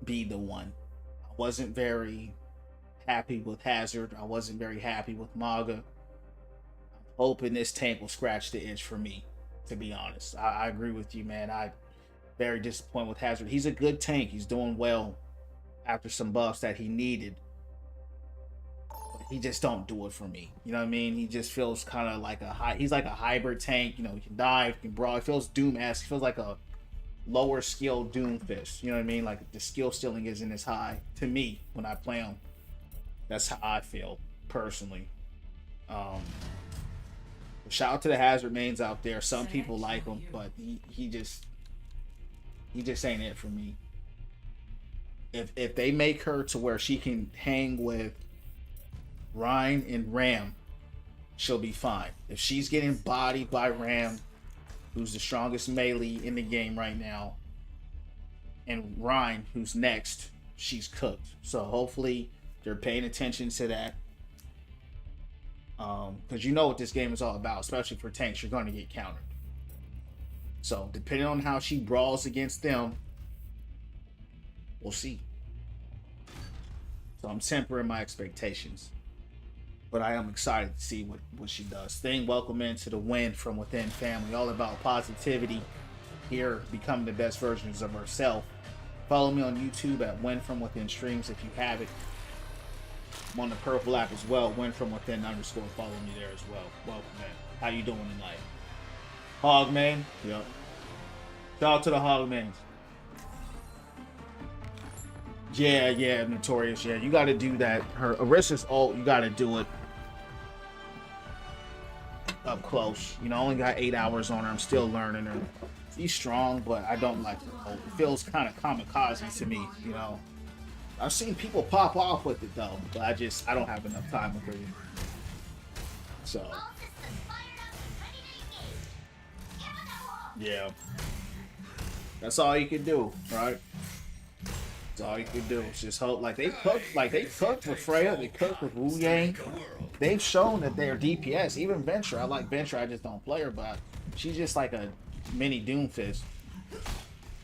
be the one. I wasn't very happy with Hazard. I wasn't very happy with Maga. hoping this tank will scratch the itch for me, to be honest. I agree with you, man. I very disappointed with Hazard. He's a good tank. He's doing well after some buffs that he needed. But he just don't do it for me. You know what I mean? He just feels kind of like he's like a hybrid tank. You know, he can dive, he can brawl. He feels Doom-esque. He feels like a lower skill Doomfist. You know what I mean? Like the skill ceiling isn't as high to me when I play him. That's how I feel personally. Shout out to the Hazard mains out there. Some people like him, but he just ain't it for me. If they make her to where she can hang with Ryan and Ram, she'll be fine. If she's getting bodied by Ram, who's the strongest melee in the game right now, and Ryan, who's next, she's cooked. So hopefully they're paying attention to that. Because you know what this game is all about, especially for tanks, you're going to get countered. So depending on how she brawls against them, we'll see. So I'm tempering my expectations, but I am excited to see what she does. Thing, welcome into the Win From Within family, all about positivity here, becoming the best versions of ourselves. Follow me on YouTube at Win From Within Streams if you have it. I'm on the purple app as well, Win From Within _ follow me there as well. Welcome, man. How you doing tonight? Hogman? Yep. Shout out to the Hogmans. Yeah, Notorious. Yeah, you got to do that. Her Orissa's ult, you got to do it up close. You know, I only got 8 hours on her. I'm still learning her. She's strong, but I don't like her ult. It feels kind of kamikaze to me, you know. I've seen people pop off with it though, but I don't have enough time with her. So, yeah, that's all you can do, right? That's all you can do. Is just hope. Like they cooked with Freya, they cooked with Wu Yang. They've shown that they're DPS. Even Venture, I like Venture. I just don't play her, but she's just like a mini Doomfist.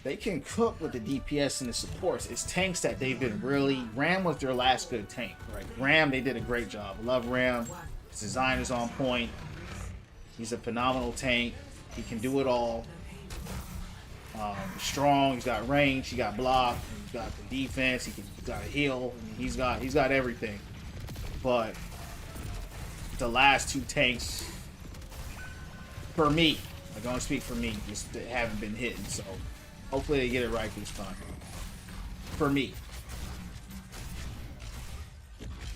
They can cook with the DPS and the supports. It's tanks that they've been really... Ram was their last good tank, right? Ram, they did a great job. I love Ram. His design is on point. He's a phenomenal tank. He can do it all. Strong. He's got range. He got block. He's got the defense. He's got a heal. I mean, he's got everything. But the last two tanks, for me, I'm going to speak for me, just haven't been hitting. So hopefully they get it right this time. For me.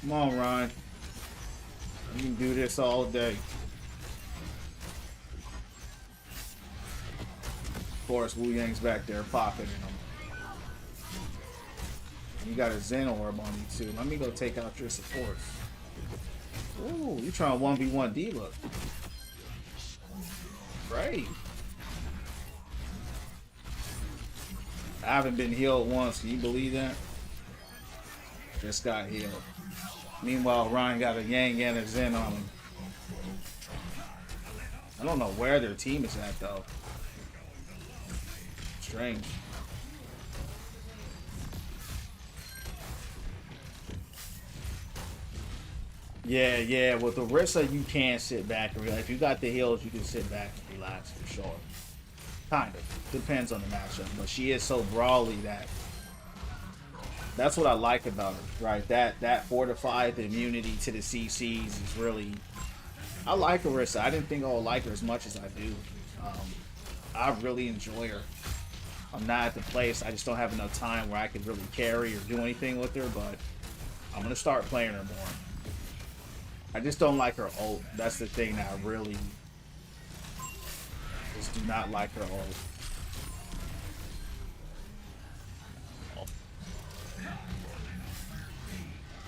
Come on, Ryan. You can do this all day. Of course, Wu Yang's back there pocketing him. You got a Zen orb on you too. Let me go take out your supports. Ooh, you trying to 1v1 D-Look. Great. I haven't been healed once. Can you believe that? Just got healed. Meanwhile, Ryan got a Yang and a Zen on him. I don't know where their team is at, though. Strange. Yeah. With Orisa, you can sit back and relax. If you got the heals, you can sit back and relax for sure. Kind of. Depends on the matchup. But she is so brawly that that's what I like about her, right? That fortified the immunity to the CCs is really... I like Orisa. I didn't think I would like her as much as I do. I really enjoy her. I'm not at the place. I just don't have enough time where I could really carry or do anything with her, but I'm going to start playing her more. I just don't like her ult. That's the thing that I really just do not like her ult.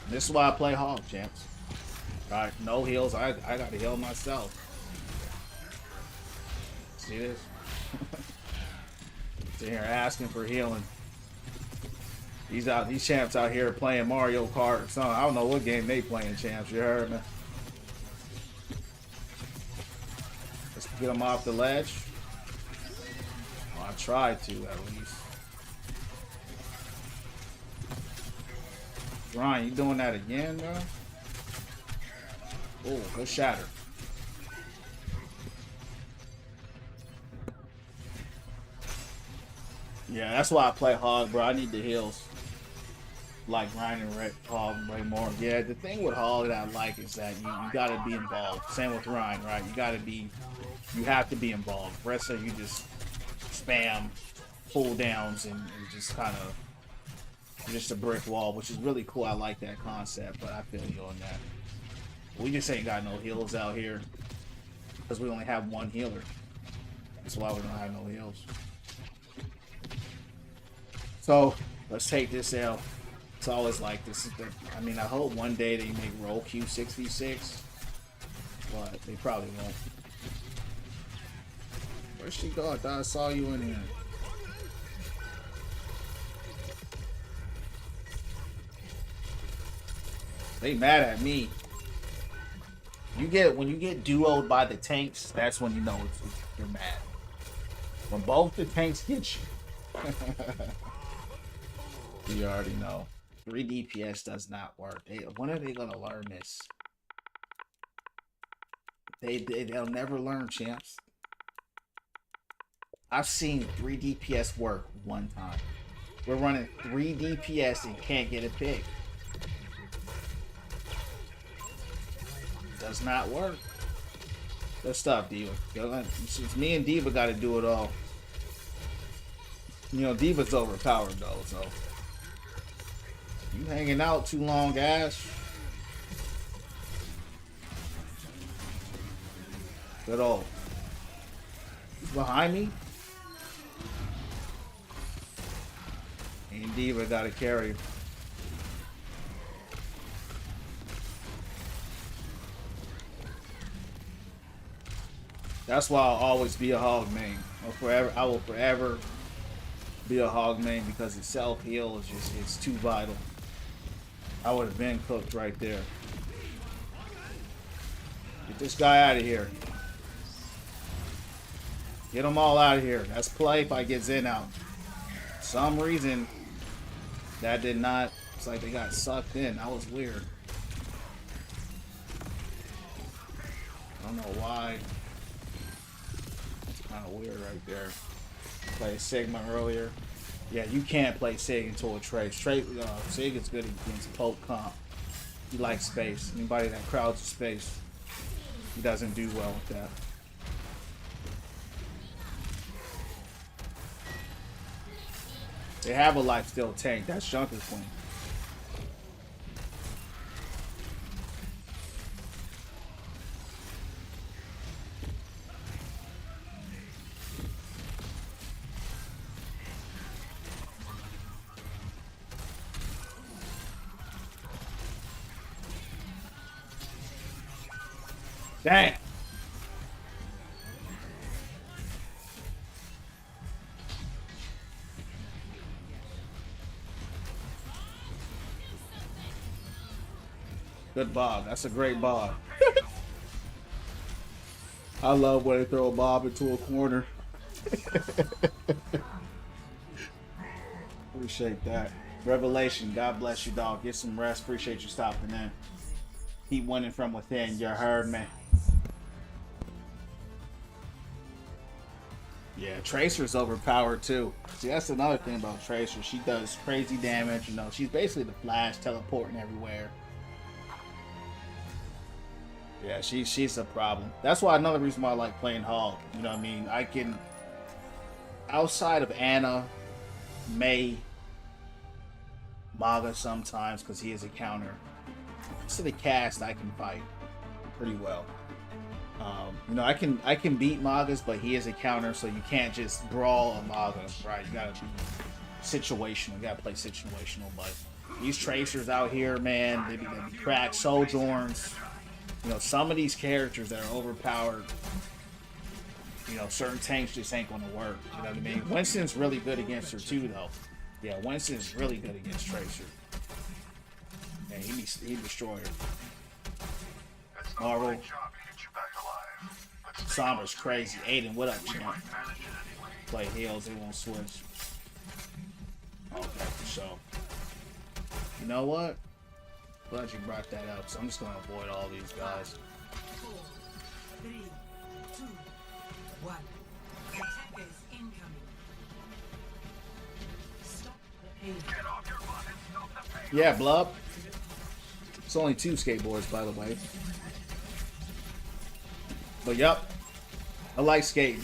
This is why I play Hog, champs. Alright, no heals. I gotta heal myself. See this? Sitting here asking for healing. These champs out here playing Mario Kart or something. I don't know what game they playing, champs. You heard me? Let's get them off the ledge. Well, I tried to at least. Ryan, you doing that again, bro? Oh, good shatter. Yeah, that's why I play Hog, bro. I need the heals. Like grinding Hog way more. Yeah, the thing with Hog that I like is that you gotta be involved. Same with Ryan, right? You have to be involved. Rest of you just spam pull downs and just kind of just a brick wall, which is really cool. I like that concept, but I feel you on that. We just ain't got no heals out here because we only have one healer. That's why we don't have no heals. So let's take this L. It's always like this. I mean, I hope one day they make roll Q 6v6, but they probably won't. Where'd she go? I thought I saw you in here. They mad at me. When you get duoed by the tanks, that's when you know you're mad. When both the tanks get you. You already know. 3 DPS does not work. When are they gonna learn this? They'll never learn, champs. I've seen 3 DPS work one time. We're running 3 DPS and can't get a pick. Does not work. Good stuff, Diva. It's me and Diva got to do it all. You know, Diva's overpowered though, so you hanging out too long, Ash. Good old. He's behind me. And Diva got to carry. That's why I'll always be a Hog main. I will forever be a Hog main because its self heal is it's too vital. I would have been cooked right there. Get this guy out of here. Get them all out of here. That's play if I get Zen out. For some reason, that did not. It's like they got sucked in. That was weird. I don't know why. Kind of weird right there. Play Sigma earlier. Yeah, you can't play Sig until a Trace. Sig is good against Pope comp. He likes space. Anybody that crowds the space, he doesn't do well with that. They have a lifesteal tank. That's Junker's Queen. Dang. Good bob. That's a great bob. I love when they throw a bob into a corner. Appreciate that. Revelation. God bless you, dog. Get some rest. Appreciate you stopping in. Keep winning from within. You heard me. Yeah, Tracer's overpowered too. See, that's another thing about Tracer. She does crazy damage. You know, she's basically the Flash, teleporting everywhere. Yeah, she's a problem. That's why another reason why I like playing Hog. You know what I mean? I can, outside of Anna, May, Maga sometimes, because he is a counter. To the cast, I can fight pretty well. You know, I can beat Magas, but he is a counter, so you can't just brawl a Maga, right? You gotta be situational. You gotta play situational. But these Tracers out here, man, they be cracked Sojourns. You know, some of these characters that are overpowered, you know, certain tanks just ain't gonna work. You know what I mean? Winston's really good against her too, though. Yeah, Winston's really good against Tracer. Yeah, he destroyed her. Marvel. Sombra's crazy. Aiden, what up, champ? Play heals, they won't switch. Okay, for sure. You know what? Glad you brought that up, so I'm just gonna avoid all these guys. 4, 3, 2, 1. Attackers incoming. Yeah, Blub. It's only 2 skateboards, by the way. But yup, I like skating.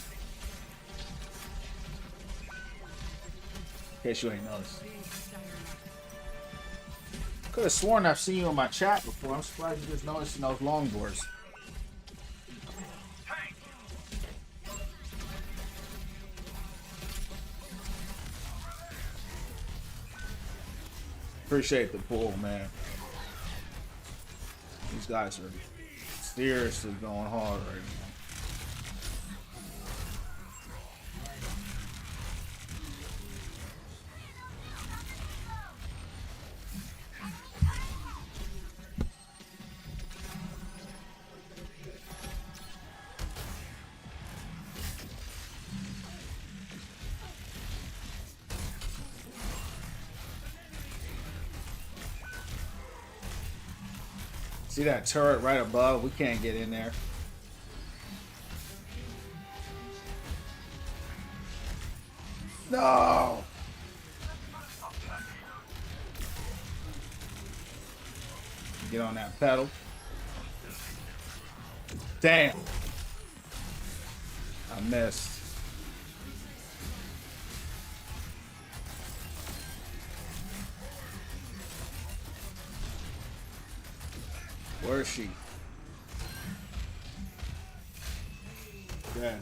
In case you ain't noticed. Could have sworn I've seen you in my chat before. I'm surprised you just noticing those longboards. Appreciate the pull, man. These guys are seriously going hard right now. See that turret right above? We can't get in there. No! Get on that pedal. Damn. I missed. Where is she? Yeah.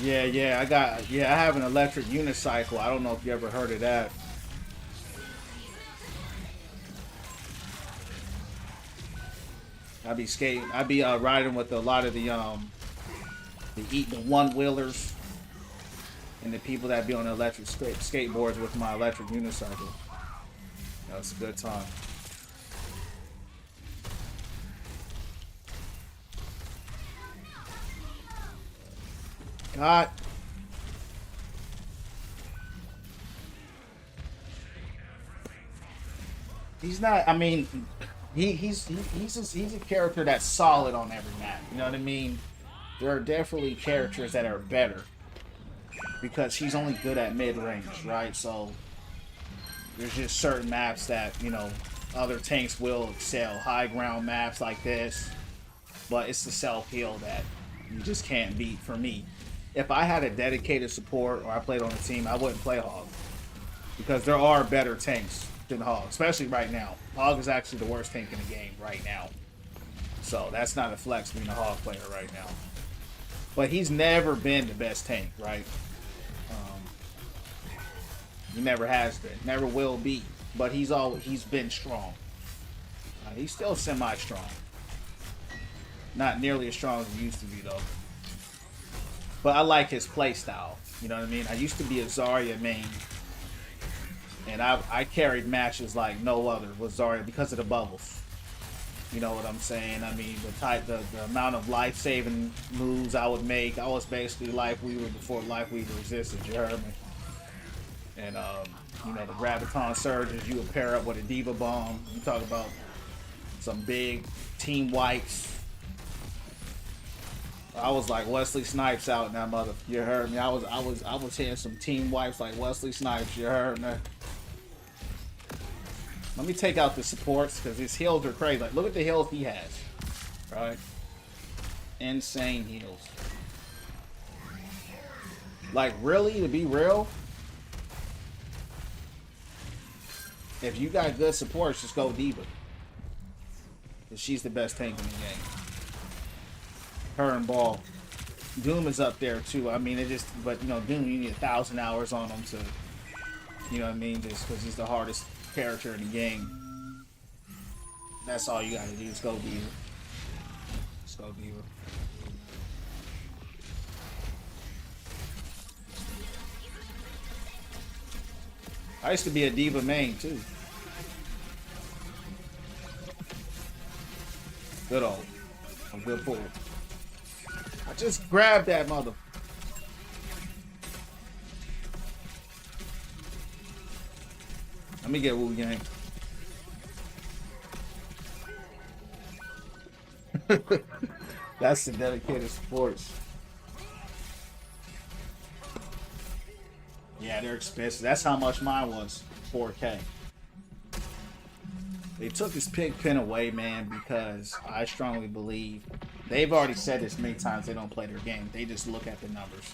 I have an electric unicycle. I don't know if you ever heard of that. I be skating. I be riding with a lot of the one-wheelers and the people that be on the electric skateboards with my electric unicycle. That's a good time. God. He's not, I mean, he's a character that's solid on every map. You know what I mean? There are definitely characters that are better because he's only good at mid-range, right? So there's just certain maps that, you know, other tanks will excel. High ground maps like this, but it's the self-heal that you just can't beat for me. If I had a dedicated support or I played on a team, I wouldn't play Hog because there are better tanks than Hog, especially right now. Hog is actually the worst tank in the game right now. So that's not a flex being a Hog player right now. But he's never been the best tank, right? He never has been, never will be. But he's been strong. He's still semi-strong. Not nearly as strong as he used to be, though. But I like his play style. You know what I mean? I used to be a Zarya main. And I carried matches like no other with Zarya because of the bubbles. You know what I'm saying? I mean, the amount of life-saving moves I would make. I was basically Life Weaver before Life Weaver existed. You heard me? And you know, the Graviton Surges, you would pair up with a Diva Bomb. You talk about some big team wipes. I was like Wesley Snipes out in that mother. You heard me? I was hitting some team wipes like Wesley Snipes. You heard me? Let me take out the supports because his heals are crazy. Like, look at the heals he has. Right? Insane heals. Like, really? To be real? If you got good supports, just go Diva. Because she's the best tank in the game. Her and Ball. Doom is up there too. I mean, but you know, Doom, you need 1,000 hours on him to, you know what I mean? Just because he's the hardest character in the game. That's all you gotta do. Just go Diva. Just go Diva. I used to be a Diva main too. Good old. A good pull. I just grabbed that mother. Let me get Wu Yang. That's the dedicated sports. Yeah, they're expensive. That's how much mine was. 4K. They took this pig pen away, man, because I strongly believe they've already said this many times. They don't play their game. They just look at the numbers.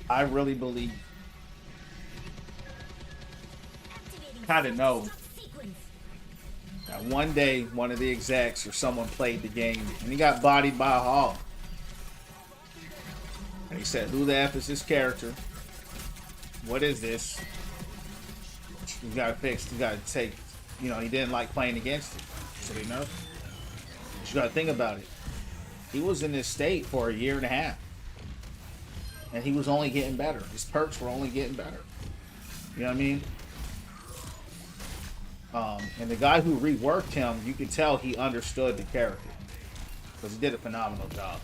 I really believe, kind of know that one day one of the execs or someone played the game and he got bodied by a hog. And he said, "Who the F is this character? What is this? You gotta fix. You gotta take." You know, he didn't like playing against it, so they nerfed him. But you gotta think about it. He was in this state for a year and a half, and he was only getting better. His perks were only getting better. You know what I mean? And the guy who reworked him, you could tell he understood the character because he did a phenomenal job.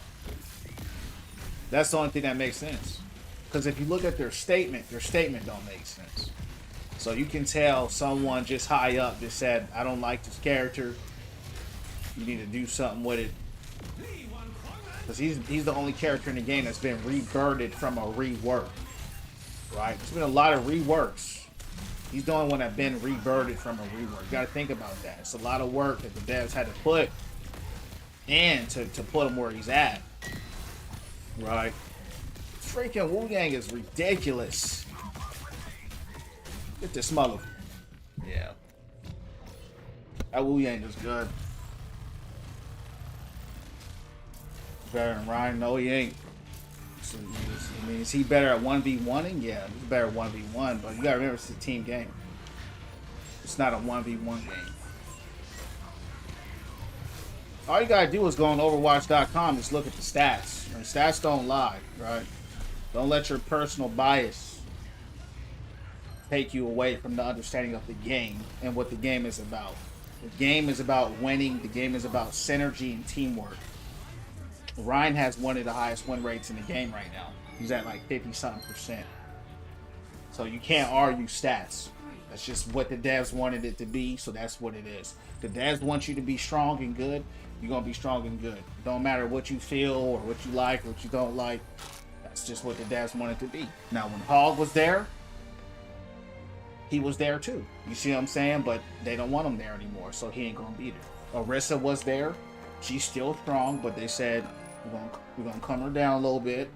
That's the only thing that makes sense. Because if you look at their statement don't make sense. So you can tell someone just high up just said, "I don't like this character. You need to do something with it." Because he's the only character in the game that's been rebirded from a rework. Right? There's been a lot of reworks. He's the only one that's been rebirded from a rework. You got to think about that. It's a lot of work that the devs had to put in to put him where he's at. Right? Freaking Wu Yang is ridiculous. Get this mother. Yeah. That Wu Yang is good. Better than Ryan? No, he ain't. So, I mean, is he better at 1v1ing? Yeah, he's better at 1v1, but you gotta remember it's a team game. It's not a 1v1 game. All you gotta do is go on Overwatch.com, just look at the stats. I mean, stats don't lie, right? Don't let your personal bias take you away from the understanding of the game and what the game is about. The game is about winning. The game is about synergy and teamwork. Ryan has one of the highest win rates in the game right now. He's at like 50-something%. So you can't argue stats. That's just what the devs wanted it to be, so that's what it is. The devs want you to be strong and good, you're going to be strong and good. Don't matter what you feel or what you like, what you don't like. That's just what the devs wanted to be. Now, when Hog was there, he was there too. You see what I'm saying? But they don't want him there anymore, so he ain't going to be there. Orisa was there. She's still strong, but they said, we're gonna calm her down a little bit,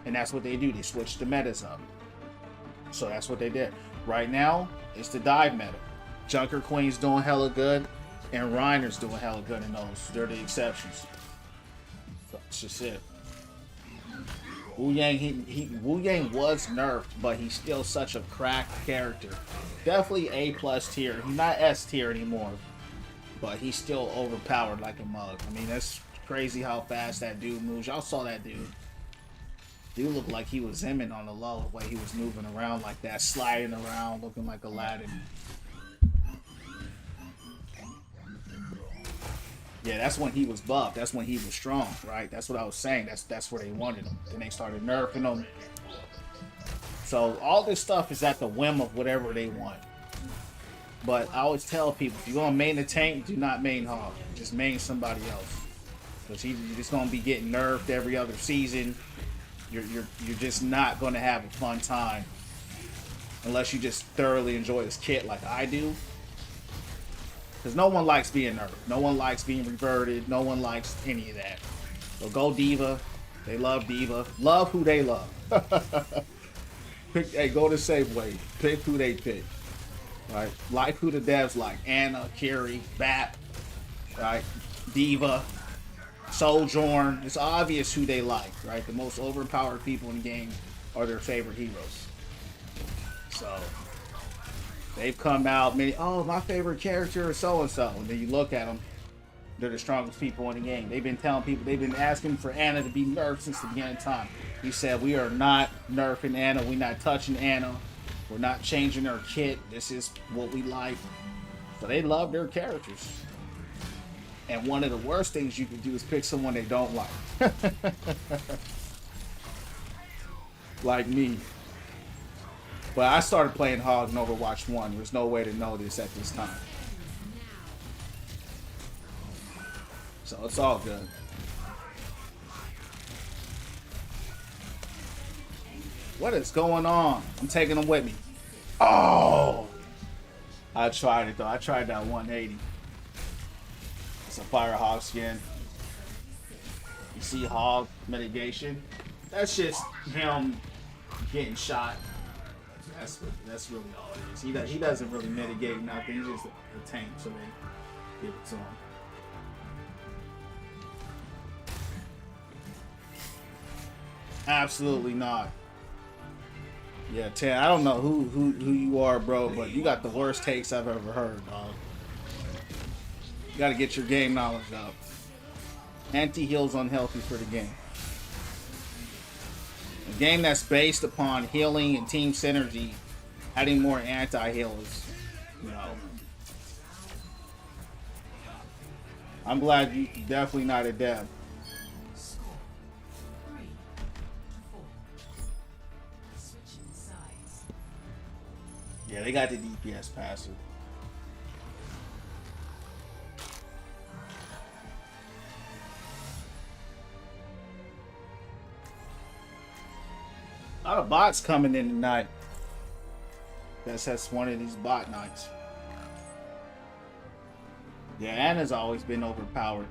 and that's what they do. They switch the metas up, so that's what they did. Right now, it's the dive meta. Junker Queen's doing hella good, and Reiner's doing hella good in those. They're the exceptions. So that's just it. Wu Yang, Wu Yang was nerfed, but he's still such a cracked character. Definitely A+ tier. He's not S tier anymore, but he's still overpowered like a mug. I mean, that's crazy how fast that dude moves. Y'all saw that dude. Dude looked like he was Zemin on the low, the way he was moving around like that, sliding around, looking like Aladdin. Yeah, that's when he was buffed. That's when he was strong, right? That's what I was saying. That's where they wanted him. Then they started nerfing him. So all this stuff is at the whim of whatever they want. But I always tell people, if you're gonna main the tank, do not main Hog. Just main somebody else. Because you're just gonna be getting nerfed every other season. You're just not gonna have a fun time unless you just thoroughly enjoy this kit like I do. Because no one likes being nerfed. No one likes being reverted. No one likes any of that. So go Diva. They love Diva. Love who they love. Hey, go to Safeway. Pick who they pick. Right? Like who the devs like. Anna, Carrie, Bat, right? Diva, Sojourn. It's obvious who they like, right? The most overpowered people in the game are their favorite heroes. So they've come out many, oh, my favorite character is so-and-so. And then you look at them, they're the strongest people in the game. They've been telling people, they've been asking for Anna to be nerfed since the beginning of time. He said, we are not nerfing Anna. We're not touching Anna. We're not changing her kit. This is what we like. So they love their characters. And one of the worst things you can do is pick someone they don't like. Like me. But I started playing Hog in Overwatch 1. There's no way to know this at this time. So it's all good. What is going on? I'm taking them with me. Oh! I tried it though. I tried that 180. It's a Fire Hog skin. You see Hog mitigation? That's just him getting shot. That's really all it is. He doesn't really mitigate nothing. He's just a tank, so they give it to him. Absolutely not. Yeah, Tan, I don't know who you are, bro, but you got the worst takes I've ever heard, dog. You gotta get your game knowledge up. Anti-heal's unhealthy for the game. A game that's based upon healing and team synergy, adding more anti-heal is, you know. I'm glad you definitely not a dev. Yeah, they got the DPS passive. A lot of bots coming in tonight. That's one of these bot nights. Yeah, Anna's always been overpowered.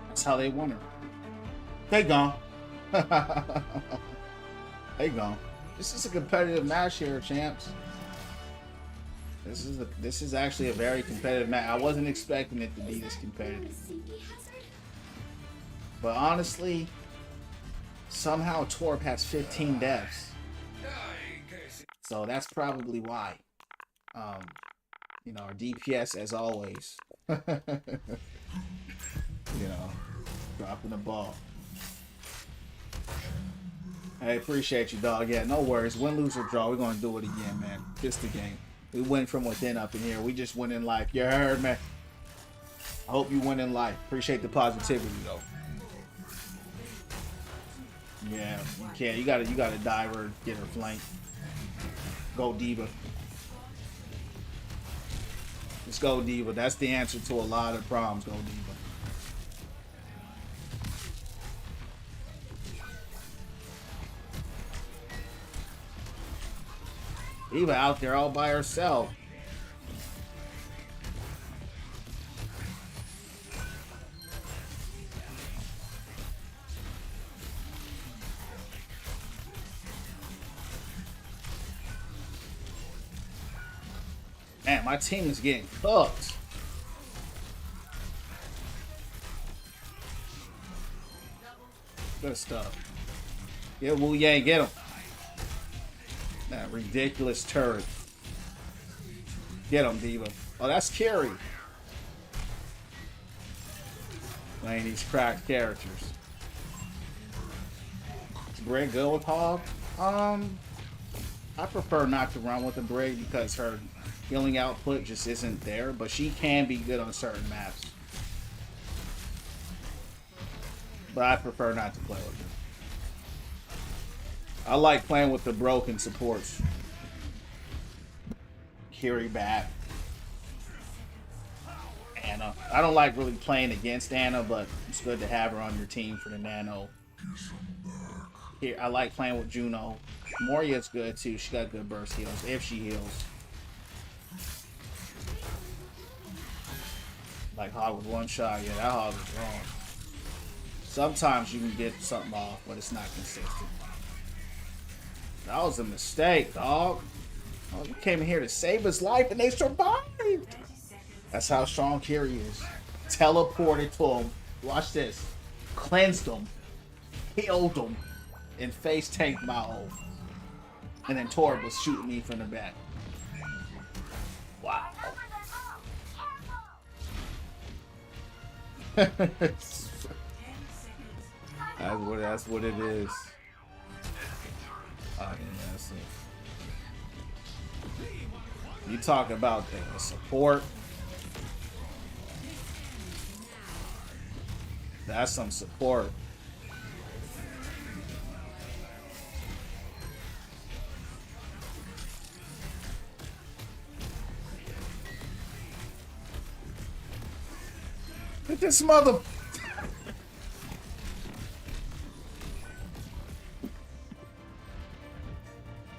That's how they want her. They gone. They gone. This is a competitive match here, champs. This is actually a very competitive match. I wasn't expecting it to be this competitive. But honestly, somehow Torb has 15 deaths. So that's probably why. You know, our DPS as always. You know, dropping the ball. Hey, appreciate you, dog. Yeah, no worries. Win, lose, or draw. We're gonna do it again, man. Just a game. We win from within up in here. We just win in life. You heard, man. I hope you win in life. Appreciate the positivity, though. Yeah, you can't. You gotta dive her, get her flank. Go Diva. Just go Diva. That's the answer to a lot of problems. Go Diva. Diva out there all by herself. Man, my team is getting cooked. Good stuff. Yeah, Wu Yang, get him. That ridiculous turret. Get him, Diva. Oh, that's Carrie. Playing these cracked characters. Is Brig good with Hog? I prefer not to run with the Brig because her healing output just isn't there, but she can be good on certain maps. But I prefer not to play with her. I like playing with the broken supports. Kiri back. Anna. I don't like really playing against Anna, but it's good to have her on your team for the nano. Here, I like playing with Juno. Moria's good too. She got good burst heals if she heals. Like Hog with one shot. Yeah, that Hog is wrong. Sometimes you can get something off, but it's not consistent. That was a mistake, dog. Oh, you came in here to save his life and they survived. That's how strong Kiri is. Teleported to him. Watch this. Cleansed him. Healed him. And face tanked my ult. And then Torb was shooting me from the back. Wow. That's what it is. Oh, yeah, that's it. You talk about the support. That's some support. at this mother.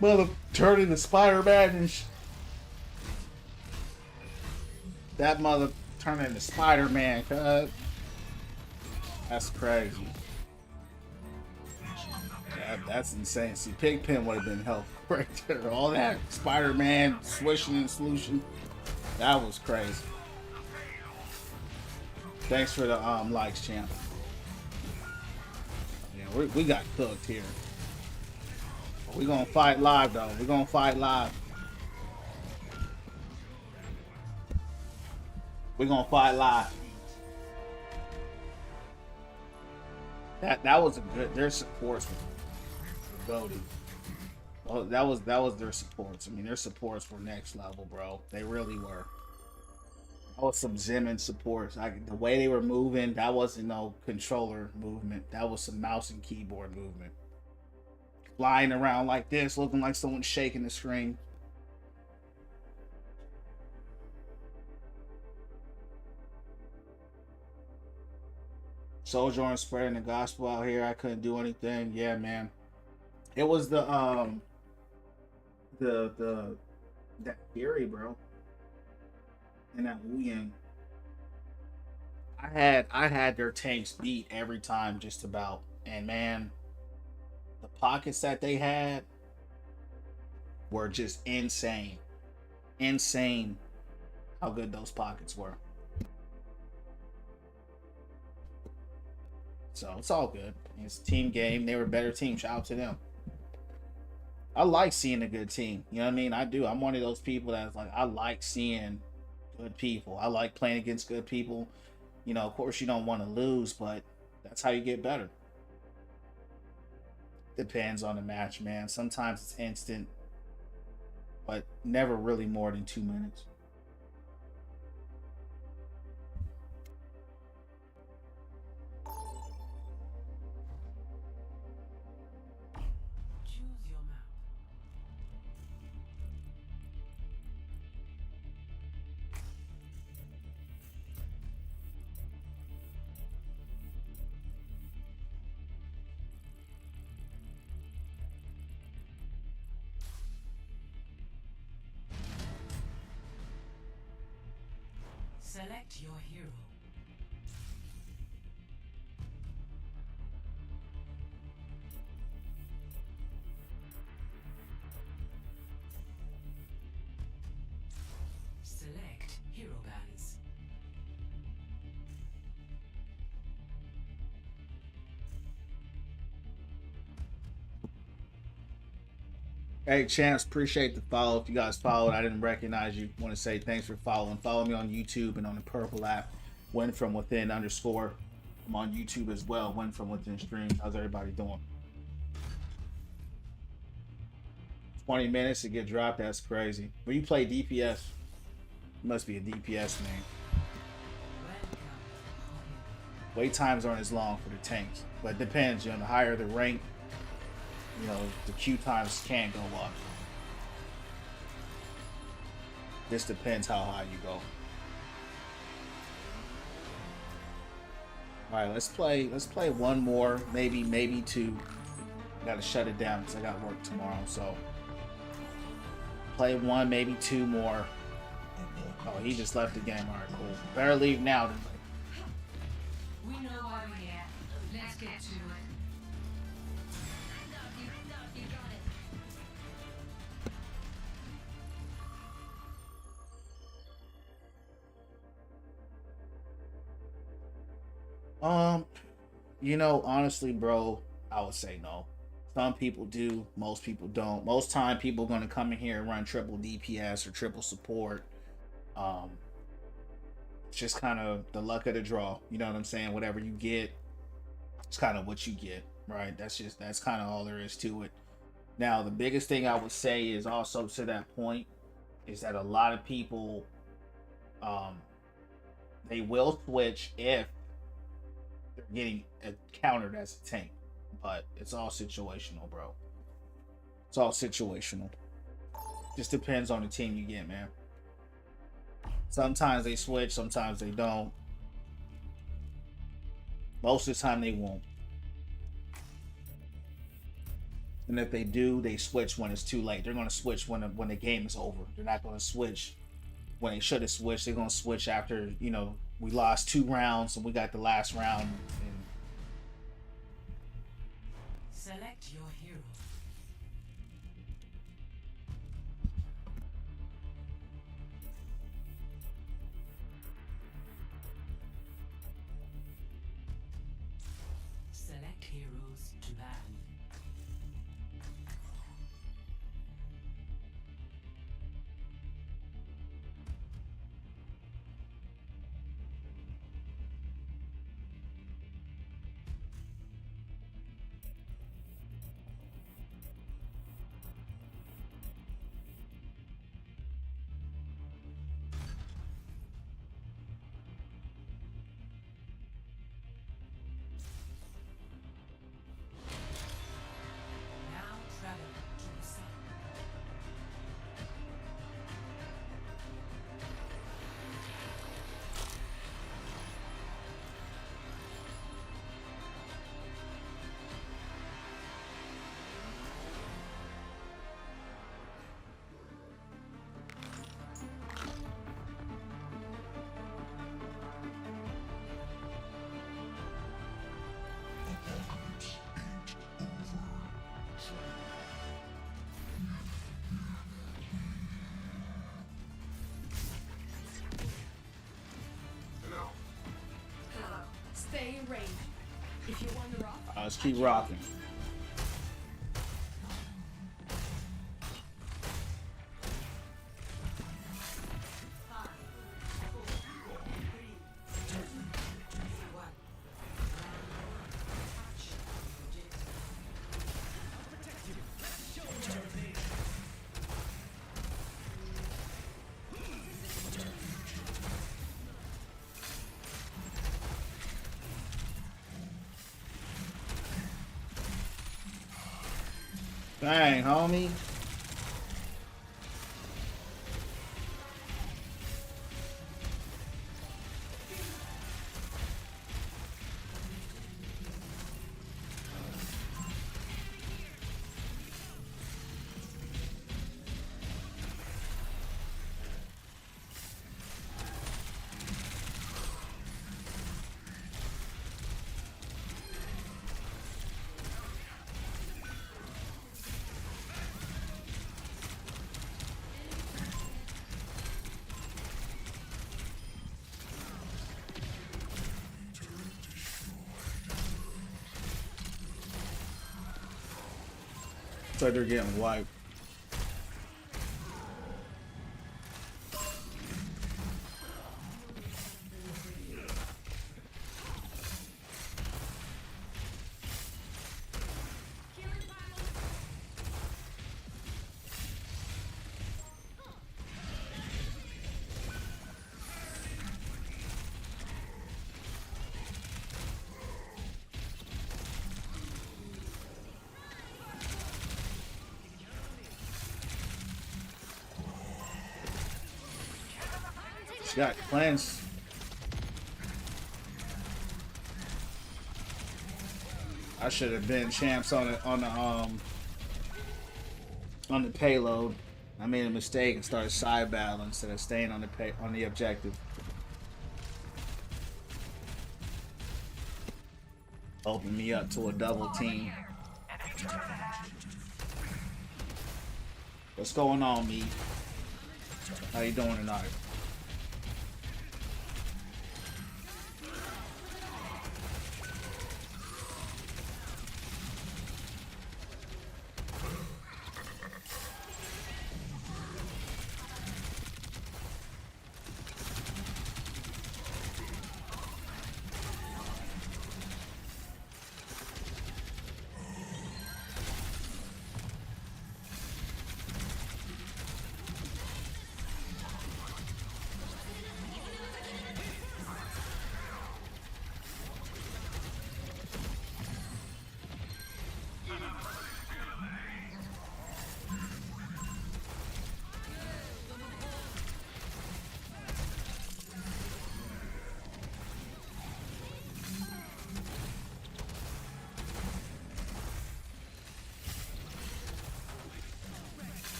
Mother turning to Spider-Man and that mother turning into Spider-Man, cuz. That's crazy. That's insane. See, Pigpen would have been helpful right there. All that Spider-Man swishing and solution. That was crazy. Thanks for the likes, champ. Yeah, we got cooked here. We're gonna fight live though. We're gonna fight live. We're gonna fight live. That was a good. Their supports were goated. Oh, that was their supports. I mean, their supports were next level, bro. They really were. That was some Zeman supports. The way they were moving, that wasn't no controller movement. That was some mouse and keyboard movement. Flying around like this, looking like someone's shaking the screen. Sojourn spreading the gospel out here. I couldn't do anything. Yeah, man. It was that Fury, bro. And that Wu Yang. I had their tanks beat every time just about. And man, the pockets that they had were just insane. Insane how good those pockets were. So it's all good. It's a team game. They were a better team. Shout out to them. I like seeing a good team. You know what I mean? I do. I'm one of those people that's like, I like seeing good people. I like playing against good people. You know, of course you don't want to lose, but that's how you get better. Depends on the match, man. Sometimes it's instant, but never really more than 2 minutes. Choose your map. Select your hero. Select hero bands. Hey, Champs, appreciate the follow. If you guys followed, I didn't recognize you. Want to say thanks for following. Follow me on YouTube and on the Purple app. Win from within _ I'm on YouTube as well. Win from within streams. How's everybody doing? 20 minutes to get dropped. That's crazy. When you play DPS, you must be a DPS man. Wait times aren't as long for the tanks, but it depends. You know, the higher the rank, you know, the queue times can go up. This depends how high you go. All right, let's play one more, maybe two. I gotta shut it down because I got work tomorrow. So play one, maybe two more. Oh, he just left the game. All right, cool. Better leave now than later. We know why we're here. Let's get to it. You know, honestly, bro, I would say no. Some people do, most people don't. Most time, people are gonna come in here and run triple DPS or triple support. It's just kind of the luck of the draw. You know what I'm saying? Whatever you get, it's kind of what you get, right? That's kind of all there is to it. Now, the biggest thing I would say is also to that point is that a lot of people, they will switch if they're getting countered as a tank, but it's all situational, bro. It's all situational. Just depends on the team you get, man. Sometimes they switch, sometimes they don't. Most of the time they won't. And if they do, they switch when it's too late. They're going to switch when the game is over. They're not going to switch when they should have switched. They're going to switch after, you know, we lost 2 rounds and we got the last round. And Select your hero. Select heroes to ban. Now travel to the sun. Stay in range. If you wander off, let's keep rocking. Dang, homie. It's like they're getting wiped. She got cleansed. I should have been champs on the payload. I made a mistake and started side battle instead of staying on the objective. Opened me up to a double team. What's going on, me? How you doing tonight?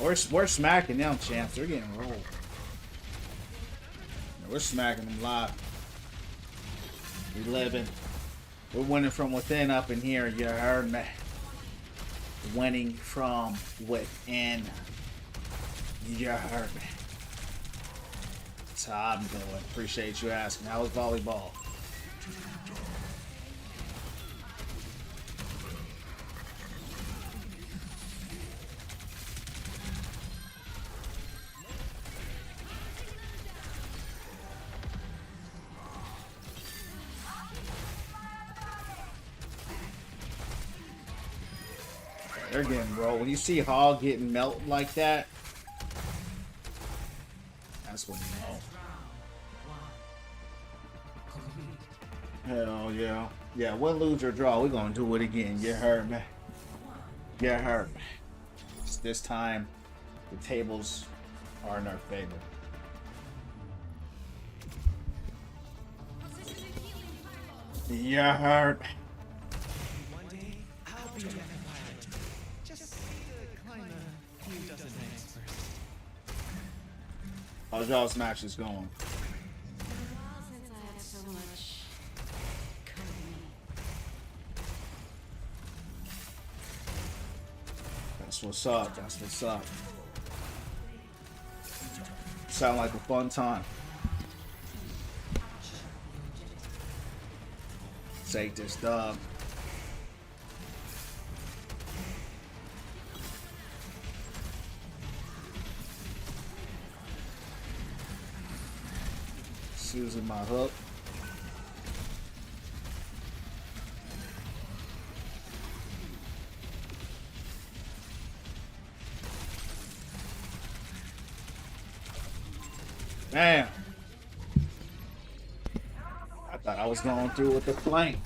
We're smacking them, champs. They're getting rolled. We're smacking them live. We living. We're winning from within up in here. You heard me. Winning from within. You heard me. That's how I'm doing. Appreciate you asking. How was volleyball? They're getting rolled. When you see Hog getting melted like that, that's when you know. Hell yeah. Yeah, win, lose, or draw. We're going to do it again. You heard me. You heard me. This time, the tables are in our favor. You heard me. One day, I'll be a pilot. Just climb a few dozen ranks first. How's y'all's matches going? Since I had so much company. That's what's up. That's what's up. Sound like a fun time. Take this dub. Using my hook. Damn. I thought I was going through with the flank.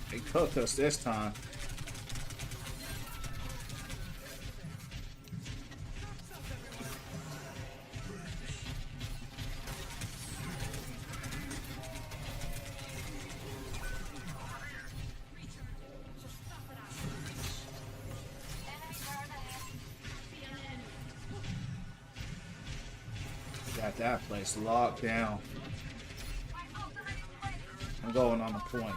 They cooked us this time. Got that place locked down. I'm going on the point.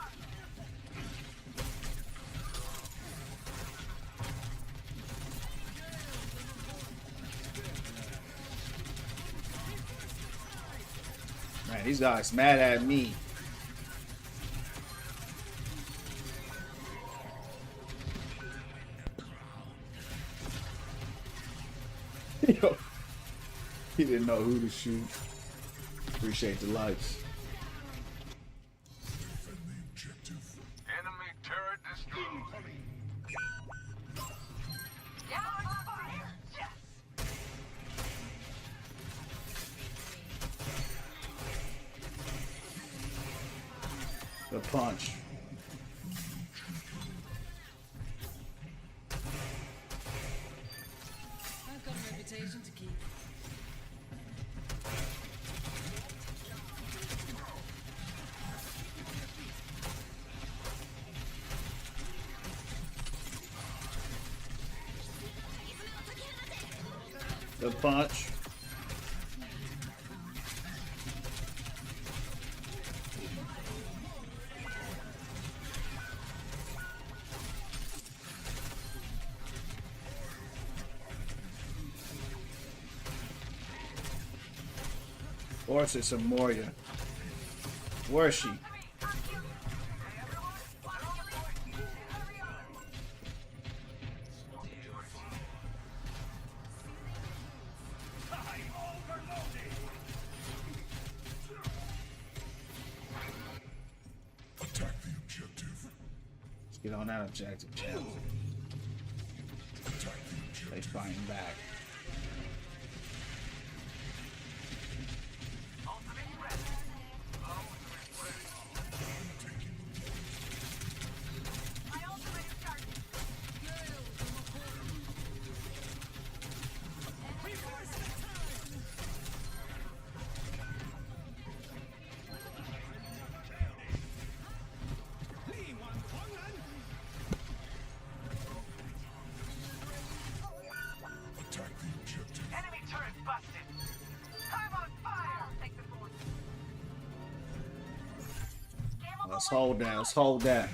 Man, these guys mad at me. Yo, he didn't know who to shoot. Appreciate the likes. Enemy turret destroyed. The punch. I've got a reputation to keep. The punch. Or is it some Moria? Where is she? Let's get on that objective, champ. They fighting back. Let's hold that. Let's hold that.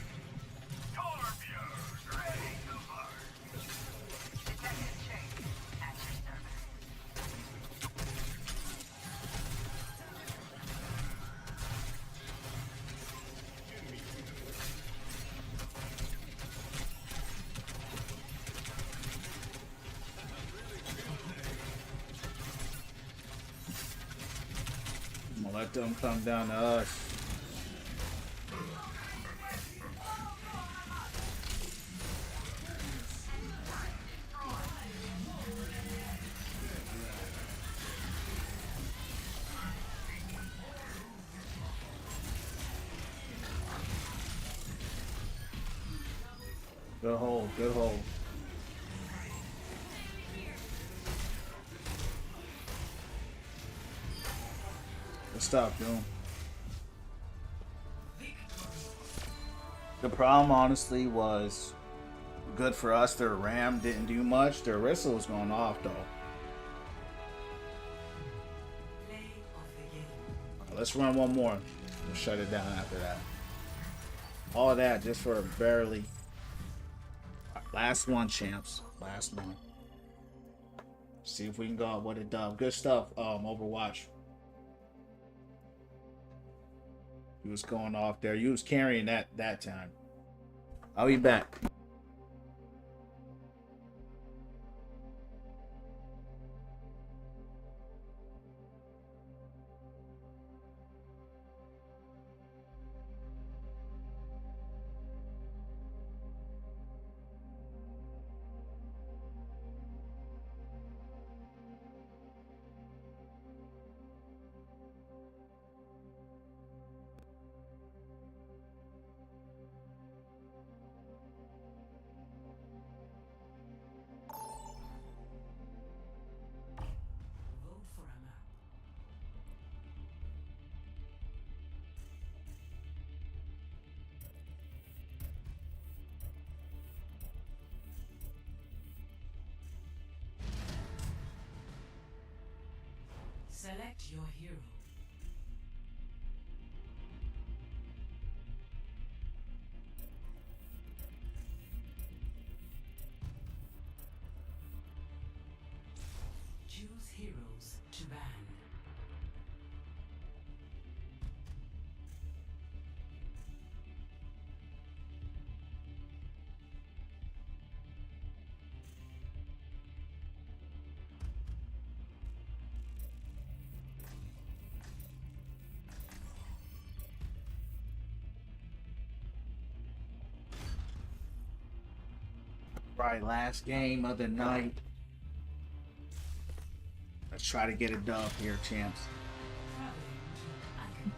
I'm gonna let them come down to us. Good hold, good hold. Good stuff, dude. The problem, honestly, was good for us. Their Ram didn't do much. Their Orisa was going off, though. Play of the game. Let's run one more. We'll shut it down after that. All of that just for barely. Last one, champs. Last one. See if we can go out with a dub. Good stuff, Overwatch. He was going off there. He was carrying that time. I'll be back. Vote for a map. Select your hero. Choose heroes to ban. Right, last game of the night. Let's try to get a dub here, champs. Traveling to Icon.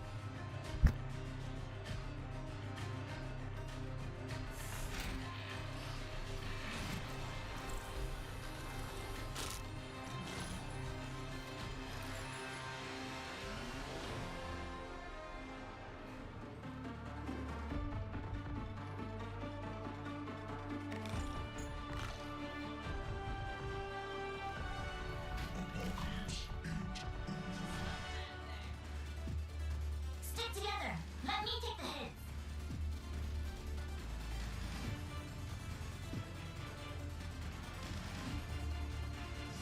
Stick together. Let me take the hit.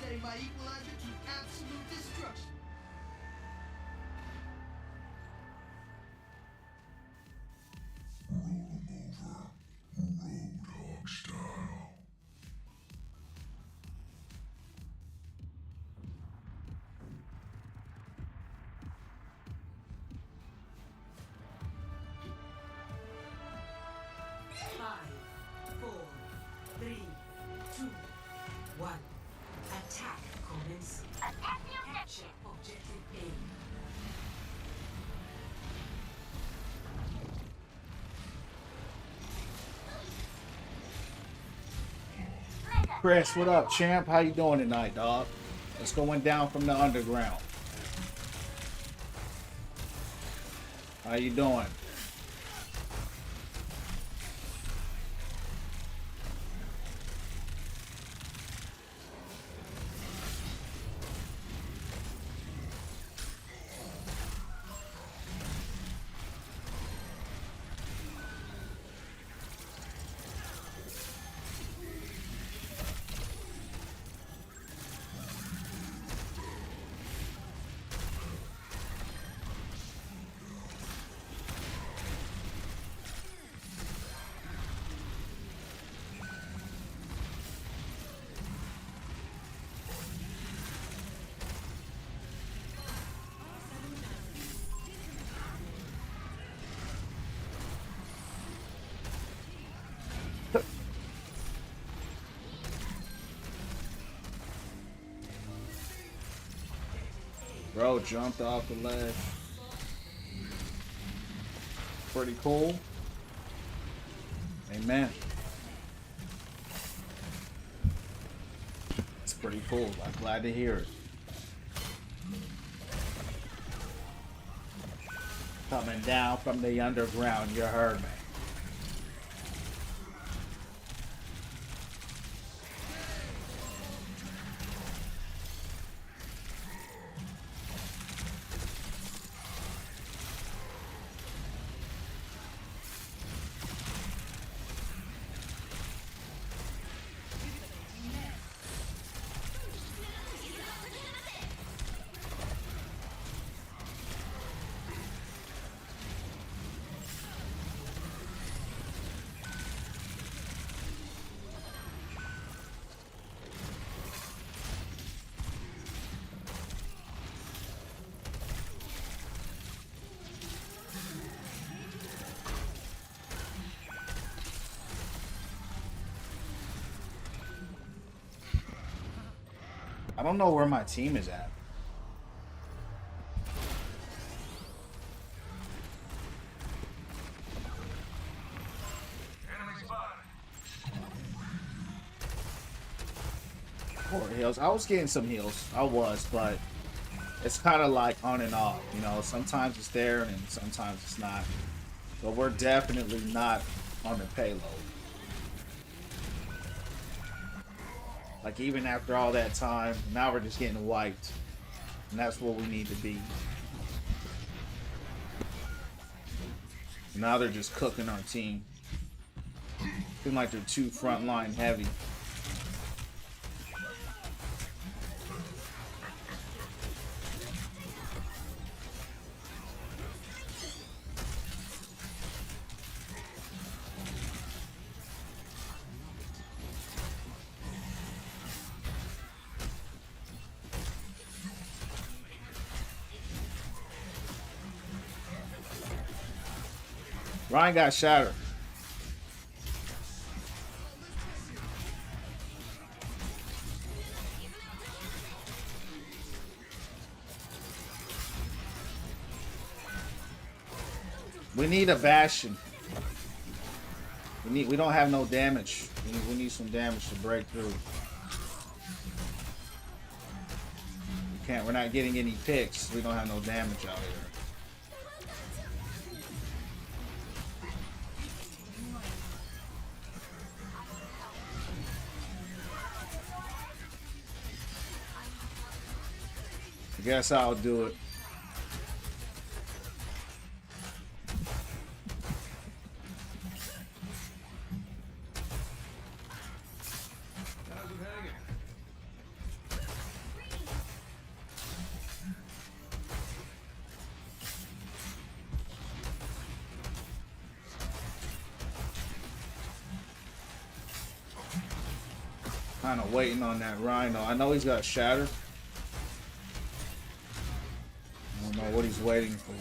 Setting my equalizer to absolute destruction. Five, four, three, two, one. Attack commencing. Attack the Capture objective. objective A. Chris, what up, champ? How you doing tonight, dog? What's going down from the underground? How you doing? Bro jumped off the ledge. Pretty cool. Amen. It's pretty cool. I'm glad to hear it. Coming down from the underground, you heard me. I don't know where my team is at. Poor heals. I was getting some heals. I was, but it's kind of like on and off. You know, sometimes it's there and sometimes it's not. But we're definitely not on the payload. Like, even after all that time, now we're just getting wiped. And that's what we need to be. Now they're just cooking our team. Seems like they're too frontline heavy. Ryan got shattered. We need a bastion. We don't have no damage. We need some damage to break through. We're not getting any picks. We don't have no damage out here. I guess I'll do it. Kind of waiting on that Rhino. I know he's got shatter. I don't know what he's waiting for.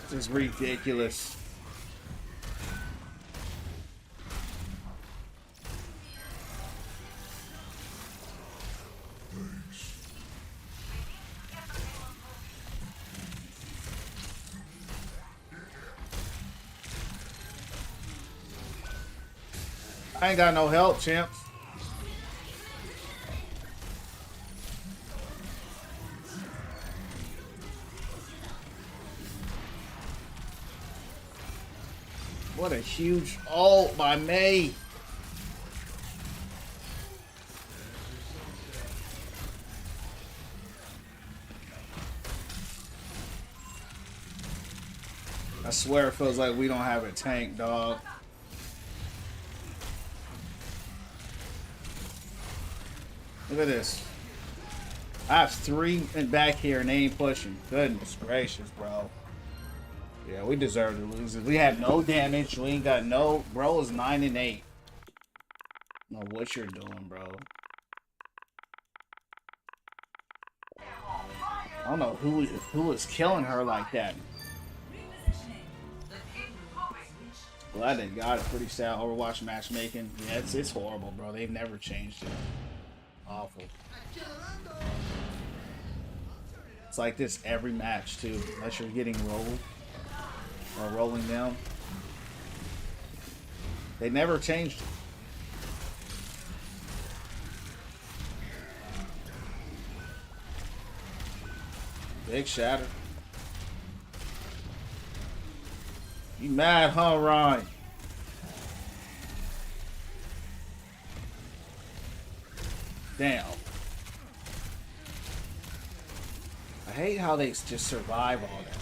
This is ridiculous. I ain't got no help, champs. What a huge ult by me. I swear it feels like we don't have a tank, dog. Look at this. I have 3 in back here and they ain't pushing. Goodness gracious, bro. Yeah, we deserve to lose. We had no damage. We ain't got no. Bro is 9 and 8. I don't know what you're doing, bro. I don't know who is killing her like that. Glad they got it. Pretty sad. Overwatch matchmaking. Yeah, it's horrible, bro. They've never changed it. Awful. It's like this every match too, unless you're getting rolled or rolling down. They never changed it. Big shatter. You mad, huh, Ryan? Damn. I hate how they just survive all that.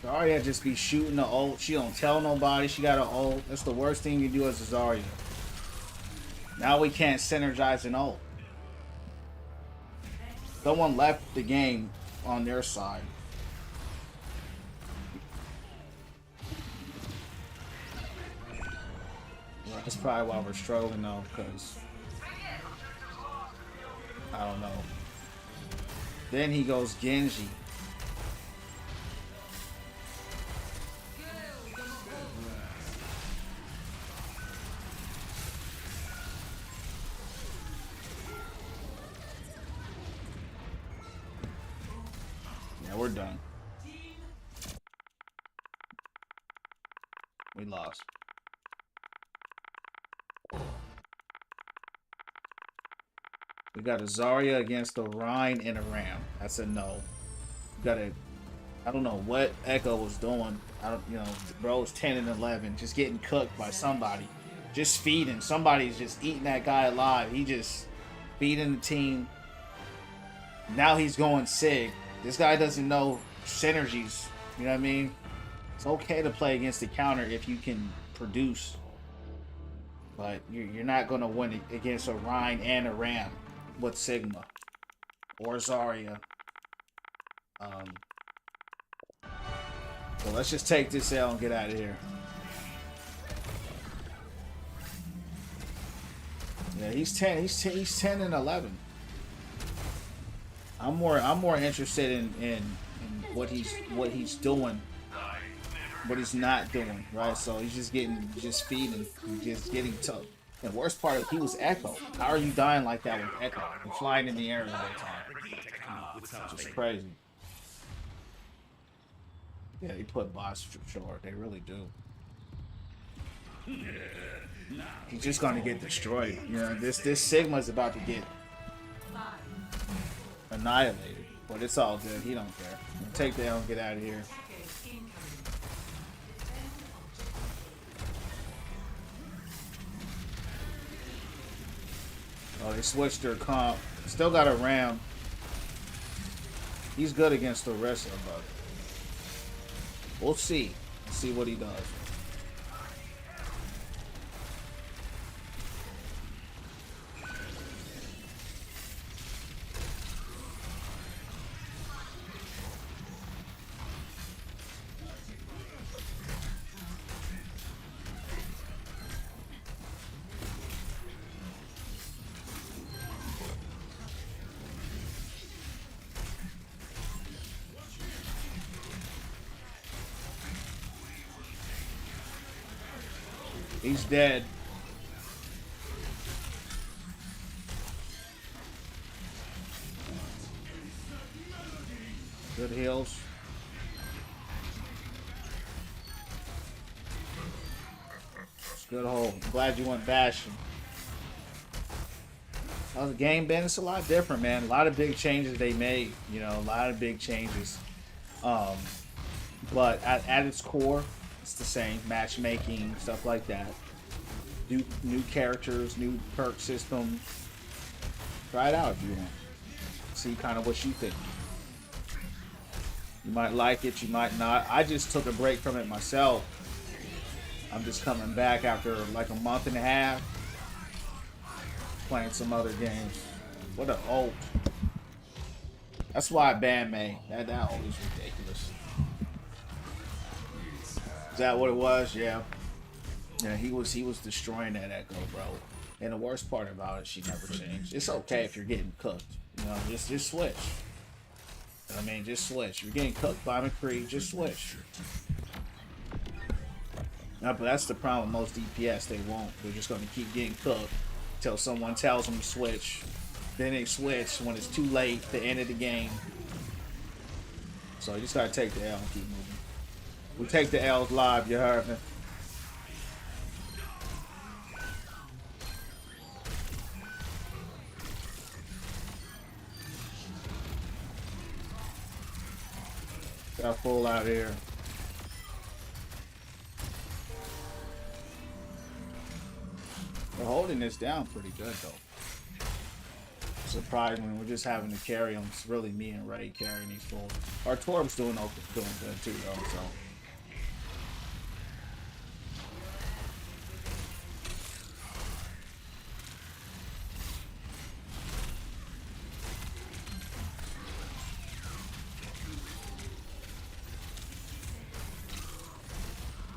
Zarya just be shooting the ult. She don't tell nobody she got an ult. That's the worst thing you do as a Zarya. Now we can't synergize an ult. Someone left the game on their side. Well, that's probably why we're struggling though, because I don't know. Then he goes Genji. We're done. We lost. We got a Zarya against a Rhine and a Ram. That's a no. We got a. I don't know what Echo was doing. I don't. You know, bro was 10 and 11, just getting cooked by somebody, just feeding. Somebody's just eating that guy alive. He just feeding the team. Now he's going Sig. This guy doesn't know synergies. You know what I mean? It's okay to play against the counter if you can produce. But you're not going to win against a Rhine and a Ram with Sigma. Or Zarya. So let's just take this L and get out of here. Yeah, he's 10. He's 10 and 11. I'm more interested in what he's doing, what he's not doing, right? So he's just feeding, just getting tough. And the worst part is he was Echo. How are you dying like that with Echo? And flying in the air the whole time. It's just crazy. Yeah, they put boss short. They really do. He's just gonna get destroyed. You know, this Sigma's about to get annihilated, but it's all good. He don't care. Take that and get out of here. Oh, they switched their comp. Still got a Ram. He's good against the rest of them, but we'll see. See what he does. He's dead. Good heals. It's good hold. I'm glad you went bashing. How's the game been? It's a lot different, man. A lot of big changes they made. You know, a lot of big changes. But at its core, it's the same. Matchmaking, stuff like that. New characters, new perk system. Try it out if you want. See kind of what you think. You might like it, you might not. I just took a break from it myself. I'm just coming back after like a month and a half, playing some other games. What an ult. That's why I banned May. That ult is ridiculous. Is that what it was? Yeah. Yeah, he was destroying that Echo, bro. And the worst part about it, she never changed. It's okay if you're getting cooked. You know, just switch. I mean, just switch. If you're getting cooked by McCree, just switch. No, but that's the problem with most DPS. They won't. They're just going to keep getting cooked until someone tells them to switch. Then they switch when it's too late, the end of the game. So you just got to take the L and keep moving. We take the L's live, you heard me. Got full out here. We're holding this down pretty good though. Surprisingly, we're just having to carry them. It's really me and Ray carrying these fools. Our Torb's doing good too though, so.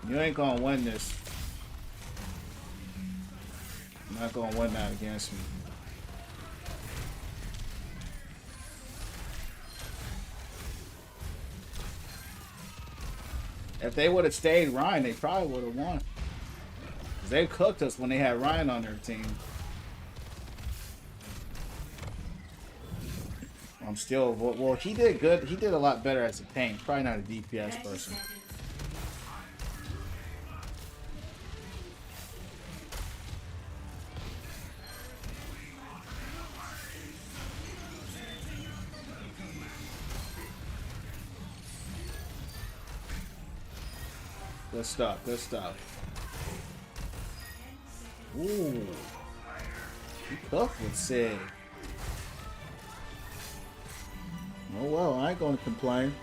You ain't gonna win this. You're not gonna win that against me. If they would have stayed Ryan, they probably would have won. 'Cause they cooked us when they had Ryan on their team. I'm still, well, he did good. He did a lot better as a tank. Probably not a DPS person. Good stuff, good stuff. Ooh. He cooked with Sig. Oh well, I ain't gonna complain.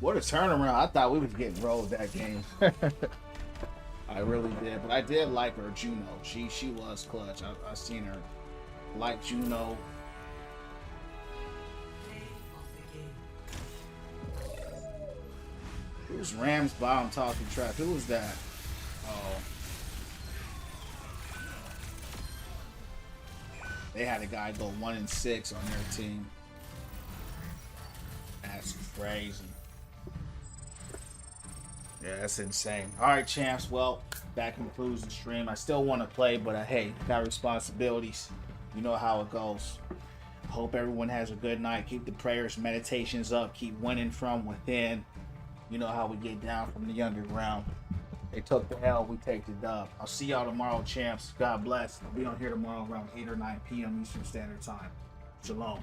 What a turnaround. I thought we was getting rolled that game. I really did. But I did like her Juno. She was clutch. I seen her like Juno. Who's Rams bottom talking trap? Who was that? Oh. They had a guy go 1-6 on their team. That's crazy. Yeah, that's insane. Alright, champs. Well, that concludes the stream. I still want to play, but hey, got responsibilities. You know how it goes. Hope everyone has a good night. Keep the prayers, meditations up. Keep winning from within. You know how we get down from the underground. They took the L, we take the dub. I'll see y'all tomorrow, champs. God bless. I'll be on here tomorrow around 8 or 9 p.m. Eastern Standard Time. Shalom.